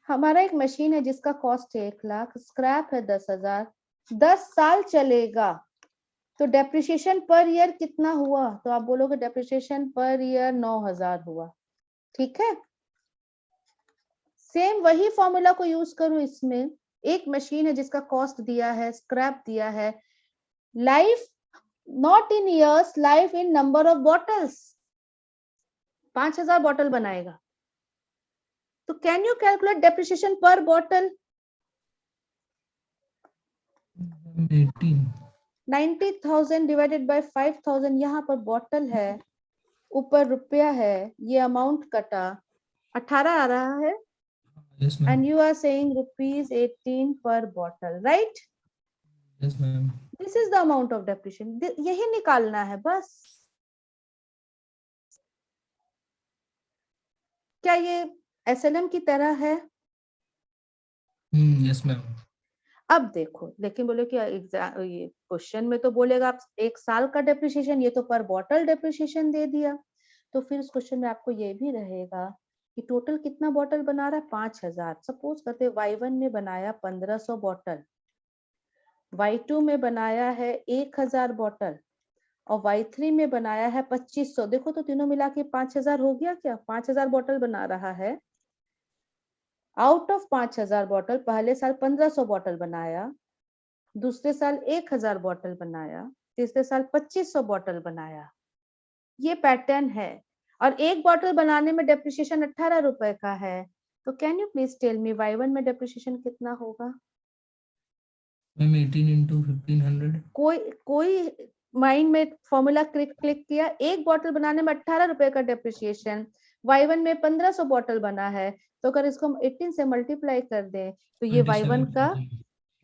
हमारा एक मशीन है जिसका कॉस्ट है 1 लाख, स्क्रैप है 10,000, 10 साल चलेगा, तो डेप्रिसिएशन पर ईयर कितना हुआ? तो आप बोलोगे डेप्रिसिएशन पर ईयर 9,000 हुआ, ठीक है। सेम वही फॉर्मूला को यूज करो इसमें। एक मशीन है जिसका कॉस्ट दिया है, स्क्रैप दिया है, life not in years, life in number of bottles, 5,000 bottle बनाएगा, तो कैन यू कैलकुलेट डेप्रिसिएशन पर बॉटल? 18। 90,000 डिवाइडेड बाय 5,000, यहाँ पर बॉटल है, ऊपर रुपया है, ये अमाउंट कटा, 18 आ रहा है, yes ma'am. and you are saying rupees 18 per bottle, right? Yes ma'am. This is the amount of depreciation, यही निकालना है बस। क्या ये एसएलएम की तरह है? Yes ma'am. अब देखो, लेकिन बोले कि ये क्वेश्चन में तो बोलेगा आप 1 साल का डेप्रिसिएशन, ये तो पर बॉटल डेप्रिसिएशन दे दिया, तो फिर उस क्वेश्चन में आपको ये भी रहेगा कि टोटल कितना बॉटल बना रहा है? 5,000। सपोज करते Y1 में बनाया 1,500 बॉटल, Y2 में बनाया है 1,000 बॉटल, और Y3 में बनाया है 2,500। देखो तो तीनों मिला के 5,000 हो गया क्या? 5,000 बॉटल बना रहा है। आउट ऑफ 5,000 बॉटल पहले साल 1,500 बॉटल बनाया, दूसरे साल 1,000 बॉटल बनाया, तीसरे साल 2,500 बॉटल बनाया। ये पैटर्न है, और एक बॉटल बनाने में डेप्रिसिएशन 18 रुपए का है। तो can you please tell me Y1 में डेप्रिसिएशन कितना होगा? Ma'am 18 into 1,500। कोई माइंड में फॉर्मूला क्लिक किया, एक बॉटल बनाने में 18 रुपए का डेप्रिसिएशन, Y1 में 1,500 बॉटल बना है, तो अगर इसको हम 18 से मल्टीप्लाई कर दें तो ये Y1 का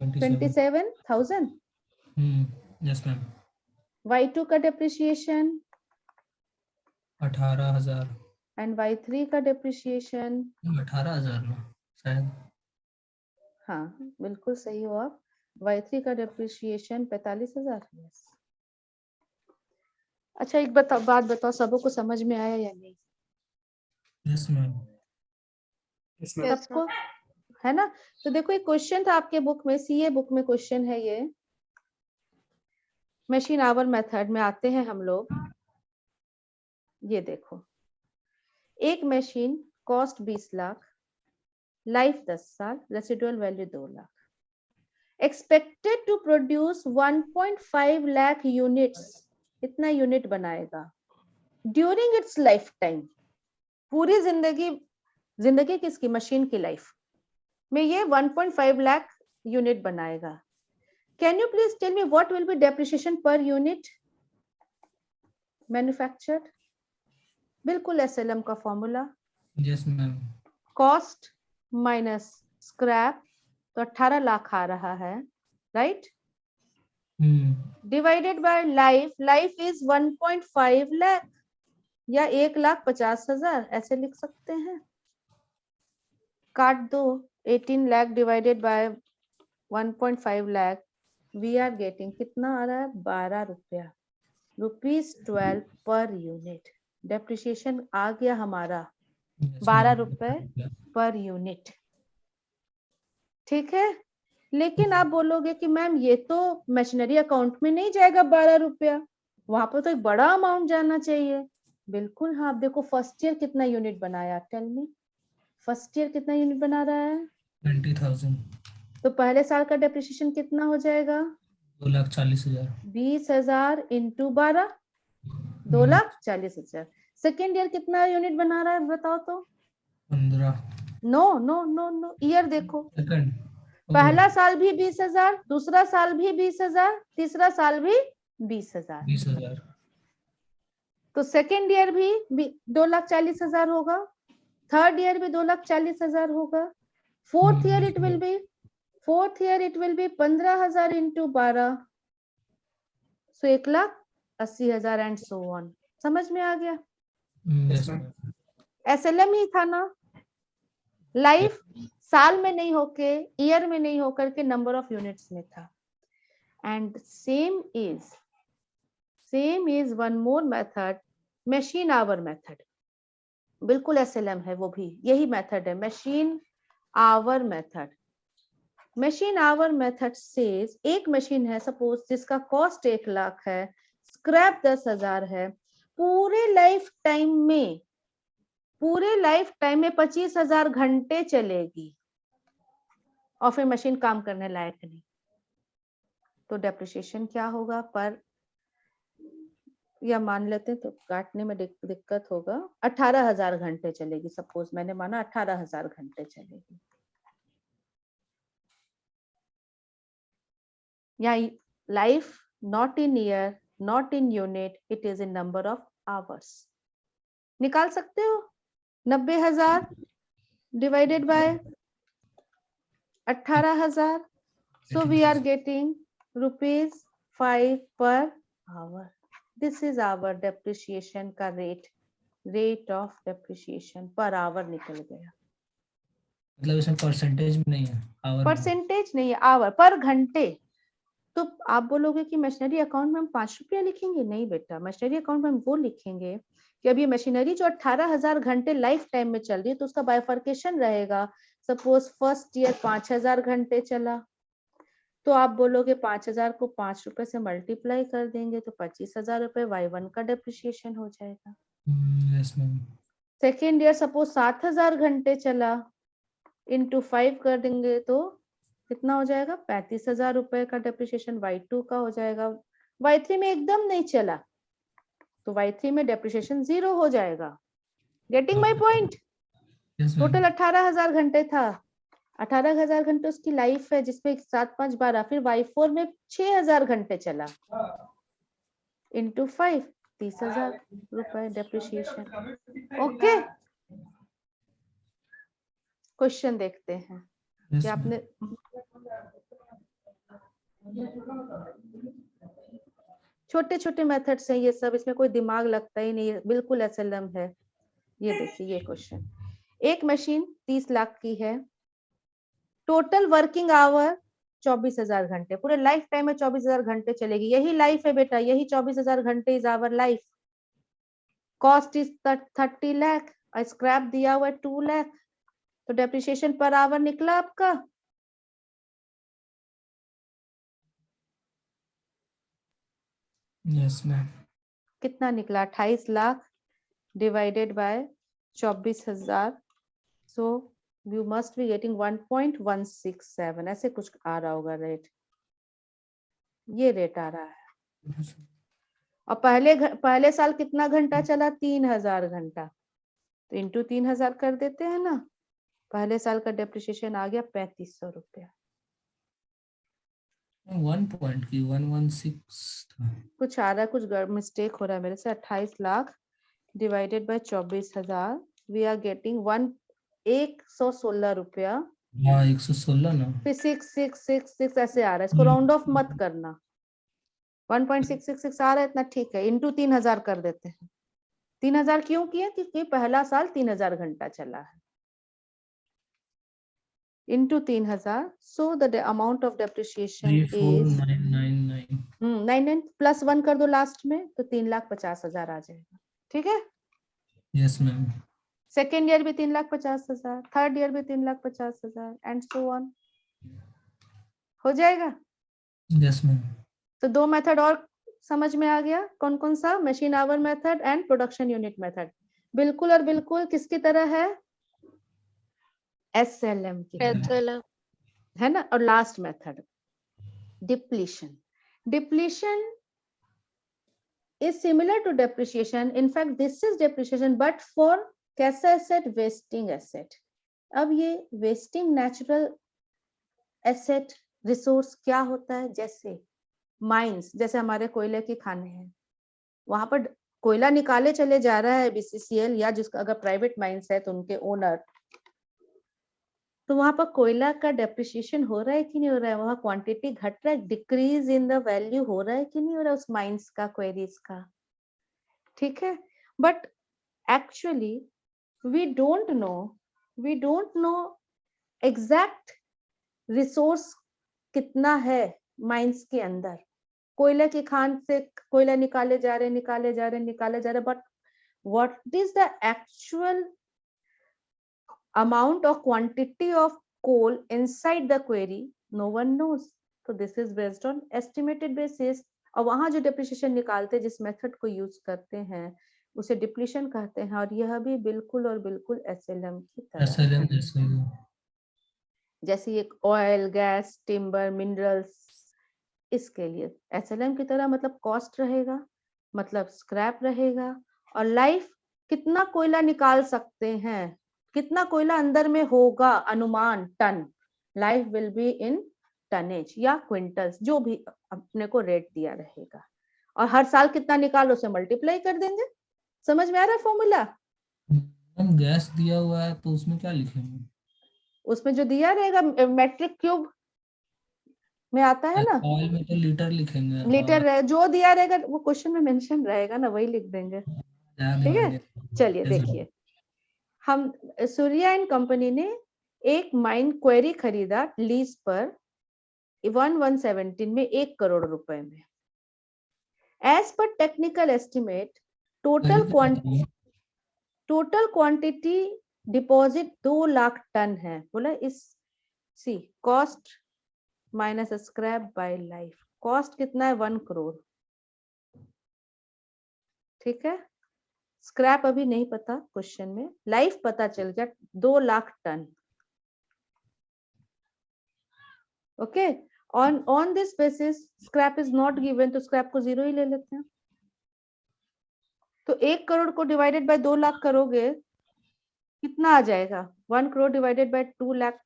27,000, यस मैम। Y2 का डेप्रिसिएशन 18,000। एंड Y3 का डेप्रिसिएशन 18,000 ना शायद। हाँ बिल्कुल सही हो आप। Y3 का डेप्रिसिएशन 45,000। यस। अच्छा एक बात बताओ, सबको समझ में आया या नहीं? Yes ma'am. Yes, ma'am. सबको है ना? तो देखो एक क्वेश्चन था आपके बुक में, सीए बुक में क्वेश्चन है ये। मशीन आवर मेथड में आते हैं हम लोग। ये देखो, एक मशीन कॉस्ट 20 लाख, लाइफ 10 साल, residual value 2 lakh, expected to produce 1.5 lakh units, इतना यूनिट बनाएगा ड्यूरिंग इट्स लाइफ टाइम, पूरी जिंदगी किसकी, मशीन की लाइफ में ये 1.5 लाख यूनिट बनाएगा। Can you please tell me what will be depreciation per unit manufactured? बिल्कुल एसएलएम का formula, yes ma'am. Cost minus scrap, तो 18 लाख आ रहा है, right? Divided by life, life is 1.5 lakh या 1,50,000, ऐसे लिख सकते हैं। काट दो, 18 lakh divided by 1.5 lakh, we are getting कितना आ रहा है, 12 रुपया, ₹12 पर यूनिट। डेप्रिसिएशन आ गया हमारा 12 रुपए पर यूनिट, ठीक है? लेकिन आप बोलोगे कि मैम ये तो मशीनरी अकाउंट में नहीं जाएगा 12 रुपया, वहां पर तो एक बड़ा अमाउंट जाना चाहिए। बिल्कुल हाँ, आप देखो फर्स्ट ईयर कितना यूनिट बनाया, टेल मी, फर्स्ट ईयर कितना यूनिट बना रहा है? 20,000। तो पहले साल का डेप्रिसिएशन कितना हो जाएगा? 2,40,000। 20,000 इंटू 12, 2,40,000। सेकेंड ईयर कितना यूनिट बना रहा है बताओ तो? 15। No no no no, year देखो, सेकंड पहला साल भी 20,000, दूसरा साल भी 20,000, तीसरा साल भी 20,000, 20,000। तो सेकेंड ईयर भी 2,40,000 होगा, थर्ड ईयर भी 2,40,000 होगा, fourth year it will B 15,000 into 12, so 1,80,000 and so on. समझ में आ गया? Yes ma'am. एसएलएम ही था ना, लाइफ साल में नहीं होके, ईयर में नहीं होकर के नंबर ऑफ यूनिट्स में था। And same is one more method, machine hour method, बिल्कुल एसएलएम है, वो भी यही मेथड है, machine hour method. Machine hour method says एक मशीन है सपोज जिसका कॉस्ट 1 लाख है, स्क्रैप 10,000 है, पूरे लाइफ टाइम में 25,000 घंटे चलेगी और फिर मशीन काम करने लायक नहीं, तो डेप्रिसिएशन क्या होगा पर, या मान लेते हैं तो काटने में दिक्कत होगा, 18,000 घंटे चलेगी, सपोज मैंने माना 18,000 घंटे चलेगी, या life not in year, not in unit, it is in number of hours. निकाल सकते हो 90,000 divided by 18,000, so we are getting ₹5 per hour. This is our depreciation का rate of depreciation per hour निकल गया। मतलब इसमें परसेंटेज में नहीं है, आवर परसेंटेज नहीं है, आवर पर घंटे। तो आप बोलोगे कि मशीनरी अकाउंट में हम 5 रुपया लिखेंगे, नहीं बेटा, मशीनरी अकाउंट में हम वो लिखेंगे कि अब ये मशीनरी जो 18,000 घंटे लाइफ टाइम में चल रही है तो उसका बाइफर्केशन रहेगा। सपोज फर्स्ट ईयर 5,000 घंटे चला, तो आप बोलोगे 5,000 को 5 रुपए से मल्टीप्लाई कर देंगे तो 25,000 रुपए Y1 का डेप्रिसिएशन हो जाएगा। Yes ma'am. Second year suppose 7,000 घंटे चला, इंटू 5 कर देंगे तो कितना हो जाएगा, 35,000 रुपए का डेप्रिसिएशन Y2 का हो जाएगा। Y3 में एकदम नहीं चला तो Y3 में डेप्रिसिएशन 0 हो जाएगा। Getting my point? टोटल 18,000 घंटे था, 18,000 घंटे उसकी लाइफ है जिसमें 7 5 12, फिर Y4 में 6,000 घंटे चला, इंटू 5 30,000 रुपए डेप्रिसिएशन। ओके, क्वेश्चन देखते हैं कि आपने छोटे छोटे मेथड्स हैं ये सब, इसमें कोई दिमाग लगता ही नहीं है, बिल्कुल एसएलएम है। ये देखिए ये क्वेश्चन, एक मशीन 30 लाख की है, टोटल वर्किंग आवर 24,000 घंटे, पूरे लाइफ टाइम में 24,000 घंटे चलेगी, यही लाइफ है बेटा, यही 24,000 घंटे is our life. Cost is 30 lakh, scrap दिया हुआ है 2 लाख, तो डेप्रिसिएशन पर आवर निकला आपका यस मैम। कितना निकला, 28 lakh divided by 24,000, so you must be getting 1.167, ऐसे कुछ आ रहा होगा रेट, ये रेट आ रहा है। और पहले साल कितना घंटा चला, 3,000 घंटा, तो इंटू 3,000 कर देते हैं ना, पहले साल का डेप्रिसिएशन आ गया 3,500 रुपया। 1 पॉइंट की 116 था। कुछ आ रहा है, कुछ मिस्टेक हो रहा है मेरे से। 28 lakh divided by 24,000, we are getting 116 रुपया, हाँ 116 ना। फिर 6,666 ऐसे आ रहा है, इसको राउंड ऑफ मत करना, 1.666 आ रहा है इतना, ठीक है, इंटू 3,000 कर देते हैं। 3,000 क्यों किए, क्योंकि पहला साल 3,000 घंटा चला है, into 3,000, so the amount of depreciation is 34,999। 99 plus 1 कर दो लास्ट में, तो 3,50,000 आ जाएगा, ठीक है। Yes ma'am. सेकेंड ईयर भी 3,50,000, थर्ड ईयर भी 3,50,000 एंड सो ऑन, हो जाएगा। Yes ma'am. तो दो मेथड और समझ में आ गया, कौन कौन सा, machine hour method and production unit method, बिल्कुल और बिल्कुल किसकी तरह है, SLM की तरह SLM है ना। और last method depletion, depletion is similar to depreciation, in fact this is depreciation but for कैसा एसेट, वेस्टिंग एसेट। अब ये वेस्टिंग नेचुरल एसेट रिसोर्स क्या होता है, जैसे माइंस, जैसे हमारे कोयले की खाने हैं, वहां पर कोयला निकाले चले जा रहा है BCCL या जिसका अगर प्राइवेट माइंस है तो उनके ओनर, तो वहां पर कोयला का डेप्रिसिएशन हो रहा है कि नहीं हो रहा है, वहां क्वांटिटी घट रहा है, डिक्रीज इन द वैल्यू हो रहा है कि नहीं हो रहा है उस माइंस का, क्वेरीज का, ठीक है। But actually we don't know exact resource कितना है माइंस के अंदर, कोयले की खान से कोयला निकाले जा रहे, but what is the actual amount or quantity of coal inside the query, no one knows, so this is based on estimated basis। और वहां जो डिप्रिसिएशन निकालते हैं, जिस मेथड को यूज करते हैं उसे डिप्लीशन कहते हैं, और यह भी बिल्कुल और बिल्कुल SLM की तरह SLM जैसे ही। जैसे एक ऑयल, गैस, टिम्बर, मिनरल्स, इसके लिए SLM की तरह, मतलब कॉस्ट रहेगा, मतलब स्क्रैप रहेगा, और लाइफ कितना कोयला निकाल सकते हैं, कितना कोयला अंदर में होगा, अनुमान ton, life will be in tonnage या क्विंटल्स, जो भी अपने को रेट दिया रहेगा, और हर साल कितना निकालो उसे मल्टीप्लाई कर देंगे। समझ में आ रहा है फॉर्मूला, हम गैस दिया हुआ है तो उसमें क्या लिखेंगे, उसमें जो दिया रहेगा मेट्रिक क्यूब में आता है ना, ऑयल में तो लीटर लिखेंगे लीटर रहे, जो दिया रहेगा वो क्वेश्चन में मेंशन रहेगा ना, वही लिख देंगे, ठीक है। चलिए देखिए, हम सूर्या एंड कंपनी ने एक माइन क्वेरी खरीदा लीज पर 1117 में 1 करोड़ रुपए में। एज पर technical estimate total quantity deposit 2 lakh ton है, बोला इस सी cost minus scrap by life, cost कितना है 1 करोड़, ठीक है। स्क्रैप अभी नहीं पता क्वेश्चन में, लाइफ पता चल गया 2 lakh ton, okay. On this basis scrap is not given, तो स्क्रैप को 0 ही ले लेते हैं। तो 1 करोड़ को डिवाइडेड बाय 2 लाख करोगे कितना आ जाएगा, 1 crore divided by 2 lakh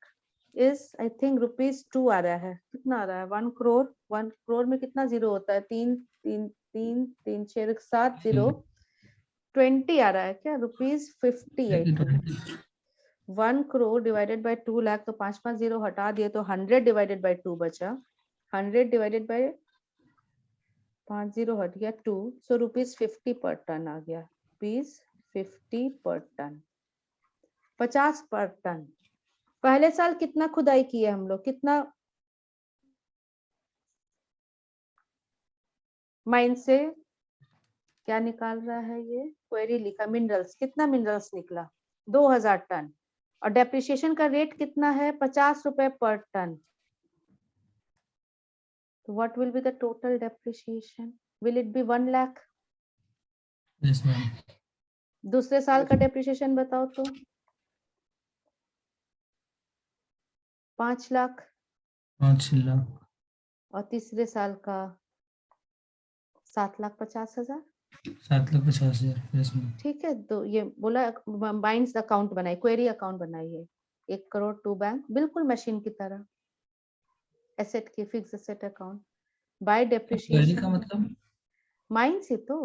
is I think ₹2 आ रहा है, कितना आ रहा है 1 करोड़ में कितना जीरो होता है, 3 3 3 3 6 7 0 20 आ रहा है क्या, ₹50। 1 करोड़ डिवाइडेड बाय 2 लाख, तो 5 0 हटा दिए तो 100 डिवाइडेड बाय 2 बचा, 100 डिवाइडेड बाय 5 0 हट गया 2, सो ₹50 पर टन आ गया, ₹50 50 पर टन, 50 पर टन। पहले साल कितना खुदाई किए हम लोग, कितना माइन से क्या निकाल रहा है ये, क्वेरी लिखा मिनरल्स, कितना मिनरल्स निकला 2000 टन, और डेप्रिसिएशन का रेट कितना है 50 रुपए पर टन। तो what will be the total depreciation, will it B 1 lakh? Yes ma'am. दूसरे साल का डेप्रिसिएशन बताओ तो 5 लाख, 5 लाख, और तीसरे साल का 7,50,000। 7,50,000। Yes ma'am. ठीक है, तो ये बोला बाइंड्स अकाउंट बनाई, क्वेरी अकाउंट बनाइए 1 करोड़ टू बैंक, बिल्कुल मशीन की तरह, एसेट की fix asset account by query का डेप्रिसिएशन। मतलब माइंस ही तो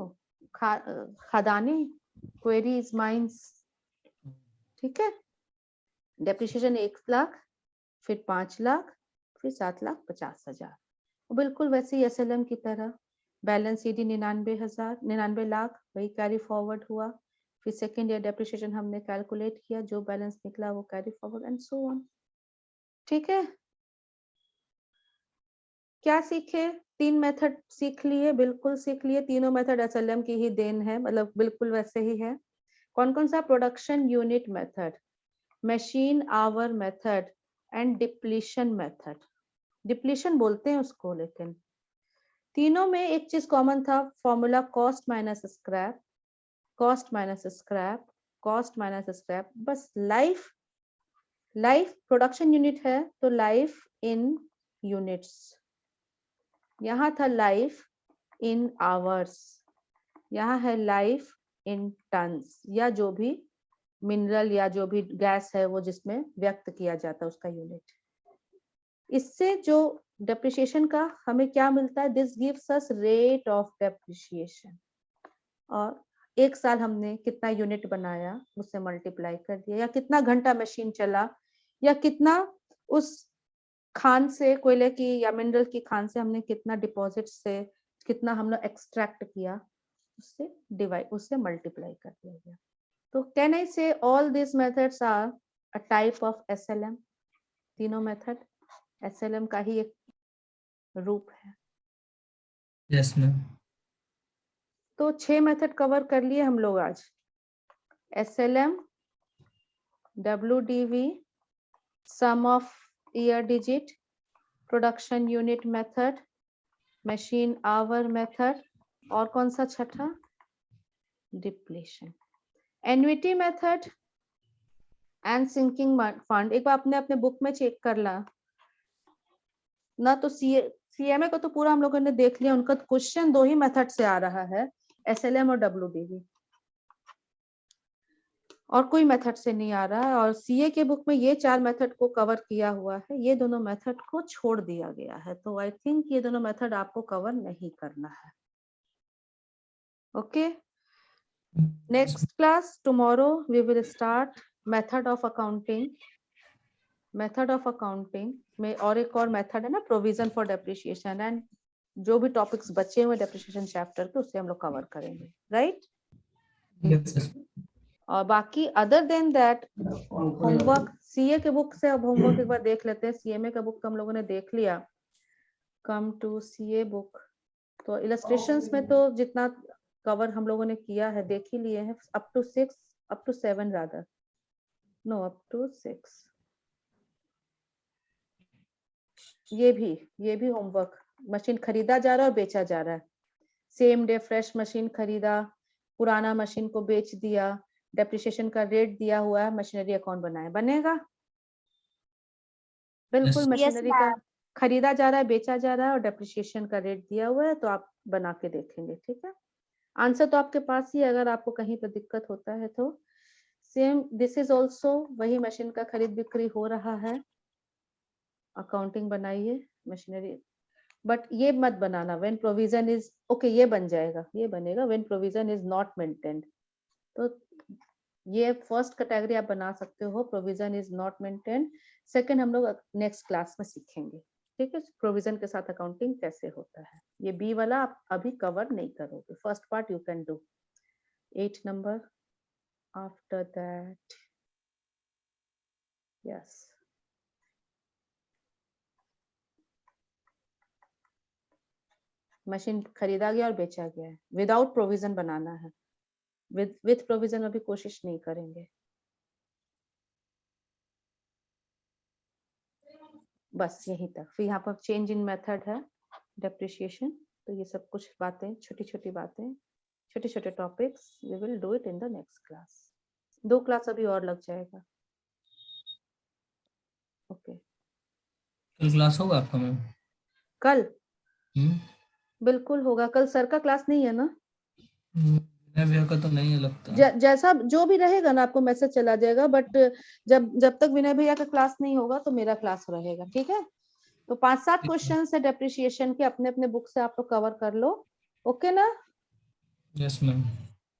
खदाने, क्वेरीज माइंस। ठीक है, डेप्रिसिएशन 1 लाख, फिर 5 लाख, फिर 7,50,000, बिल्कुल वैसे ही एसएलएम की तरह। बैलेंस सीडी 99 लाख, वही कैरी फॉरवर्ड हुआ। फिर सेकेंड ईयर डेप्रिसिएशन हमने कैलकुलेट किया, जो बैलेंस निकला वो carry forward and so on. ठीक है, क्या सीखे, 3 मेथड सीख लिए, बिल्कुल सीख लिए, तीनों मेथड एसएलएम की ही देन है, मतलब बिल्कुल वैसे ही है। कौन कौन सा, production unit method, machine hour method and depletion method. Depletion बोलते हैं उसको, लेकिन तीनों में एक चीज कॉमन था, formula cost minus scrap, cost minus scrap, cost minus scrap. बस लाइफ प्रोडक्शन यूनिट है तो लाइफ इन यूनिट्स, यहाँ था लाइफ इन आवर्स, यहाँ है लाइफ इन टन्स, या जो भी मिनरल या जो भी गैस है वो जिसमें व्यक्त किया जाता है उसका यूनिट। इससे जो डेप्रिसिएशन का हमें क्या मिलता है, this gives us rate of depreciation, और एक साल हमने कितना यूनिट बनाया उससे मल्टीप्लाई कर दिया, या कितना घंटा मशीन चला, या कितना उस खान से, कोयले की या मिनरल की खान से हमने कितना डिपॉजिट से कितना हम लोग एक्सट्रैक्ट किया, उससे डिवाइड, उससे मल्टीप्लाई कर दिया गया। तो can I say all this methods are a type of SLM, तीनों मेथड एसएलएम का ही एक रूप है। Yes ma'am. तो 6 मेथड कवर कर लिए हम लोग आज, SLM, WDV, sum of year digit, production unit method, machine hour method, और कौन सा छठा, depletion, annuity method and sinking fund. एक बार अपने अपने बुक में चेक कर ला ना, तो सीएमए को तो पूरा हम लोगों ने देख लिया, उनका क्वेश्चन 2 ही मेथड से आ रहा है, एसएलएम और डब्ल्यूडीवी, और कोई मेथड से नहीं आ रहा है। और सीए के बुक में ये 4 मेथड को कवर किया हुआ है, ये दोनों मेथड को छोड़ दिया गया है, तो आई थिंक ये दोनों मेथड आपको कवर नहीं करना है। Okay, next class tomorrow we will start method of accounting. Method of accounting में और एक और मेथड है ना, प्रोविजन फॉर डेप्रिसिएशन, एंड जो भी टॉपिक्स बचे हुए डेप्रिसिएशन चैप्टर के उससे हम लोग कवर करेंगे, राइट। यस। और बाकी other than that homework, CA के बुक से अब होमवर्क एक बार देख लेते हैं। सीएमए का बुक हम लोगों ने देख लिया, कम टू सीए बुक, तो इलस्ट्रेशंस में तो जितना कवर हम लोगों ने किया है देख ही लिए हैं, up to 7 rather, no up to 6। ये भी होमवर्क, मशीन खरीदा जा रहा है और बेचा जा रहा है, सेम डे फ्रेश मशीन खरीदा, पुराना मशीन को बेच दिया, डेप्रिसिएशन का रेट दिया हुआ है, मशीनरी अकाउंट बनाए, बनेगा बिल्कुल। Yes. मशीनरी का खरीदा जा रहा है, बेचा जा रहा है, और डेप्रिसिएशन का रेट दिया हुआ है, तो आप बना के देखेंगे। ठीक है, आंसर तो आपके पास ही, अगर आपको कहीं पर दिक्कत होता है तो सेम दिस इज ऑल्सो वही, मशीन का खरीद बिक्री हो रहा है, अकाउंटिंग बनाइए मशीनरी, बट ये मत बनाना व्हेन प्रोविजन इज ओके, ये बन जाएगा, ये बनेगा when provision is not maintained. तो ये फर्स्ट कैटेगरी आप बना सकते हो, provision is not maintained. Second हम लोग नेक्स्ट क्लास में सीखेंगे, ठीक है, प्रोविजन के साथ अकाउंटिंग कैसे होता है। ये बी वाला आप अभी कवर नहीं करोगे, first part you can do, 8 number after that, yes, machine खरीदा गया और बेचा गया है, विदाउट प्रोविजन बनाना है, विथ प्रोविजन अभी कोशिश नहीं करेंगे। बस यहीं तक। फिर यहाँ पर चेंज इन मेथड है, डेप्रिसिएशन, तो ये सब कुछ बातें, छोटी छोटी बातें, छोटे छोटे topics, we will do it in the next class. 2 class अभी और लग जाएगा। ओके, कल क्लास होगा आपका मैम? कल हम्म, बिल्कुल होगा। कल सर का क्लास नहीं है ना? विनय भैया का तो नहीं है लगता। जैसा जो भी रहेगा ना, आपको मैसेज चला जाएगा, बट जब तक विनय भैया का क्लास नहीं होगा तो मेरा क्लास रहेगा, ठीक है? तो 5-7 क्वेश्चन है डेप्रिसिएशन के, अपने अपने बुक से आप लोग कवर कर लो, ओके ना? Yes ma'am.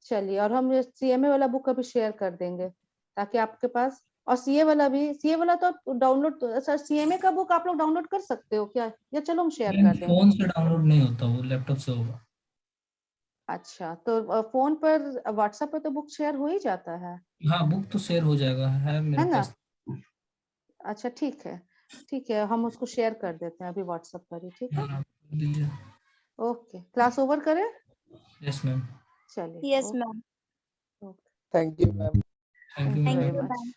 चलिए, और हम सीएमए वाला बुक अभी शेयर कर देंगे ताकि आपके पास, और सीए वाला भी, सीए वाला तो डाउनलोड, सर सीएमए का बुक आप लोग डाउनलोड कर सकते हो क्या, या चलो हम शेयर कर दें? फोन से डाउनलोड नहीं होता, वो लैपटॉप से होगा। अच्छा, तो फोन पर व्हाट्सएप पे तो बुक शेयर हो ही जाता है। हाँ, बुक तो शेयर हो जाएगा, है मेरे है ना? पास। अच्छा ठीक है, ठीक है, हम उसको शेयर कर देते हैं अभी व्हाट्सएप पर ही, ठीक है? हाँ, दीजिए। ओके, क्लास ओवर करें? Yes ma'am. चलिए, yes ma'am. Thank you, ma'am. Thank you thank you thank very you much. Ma'am.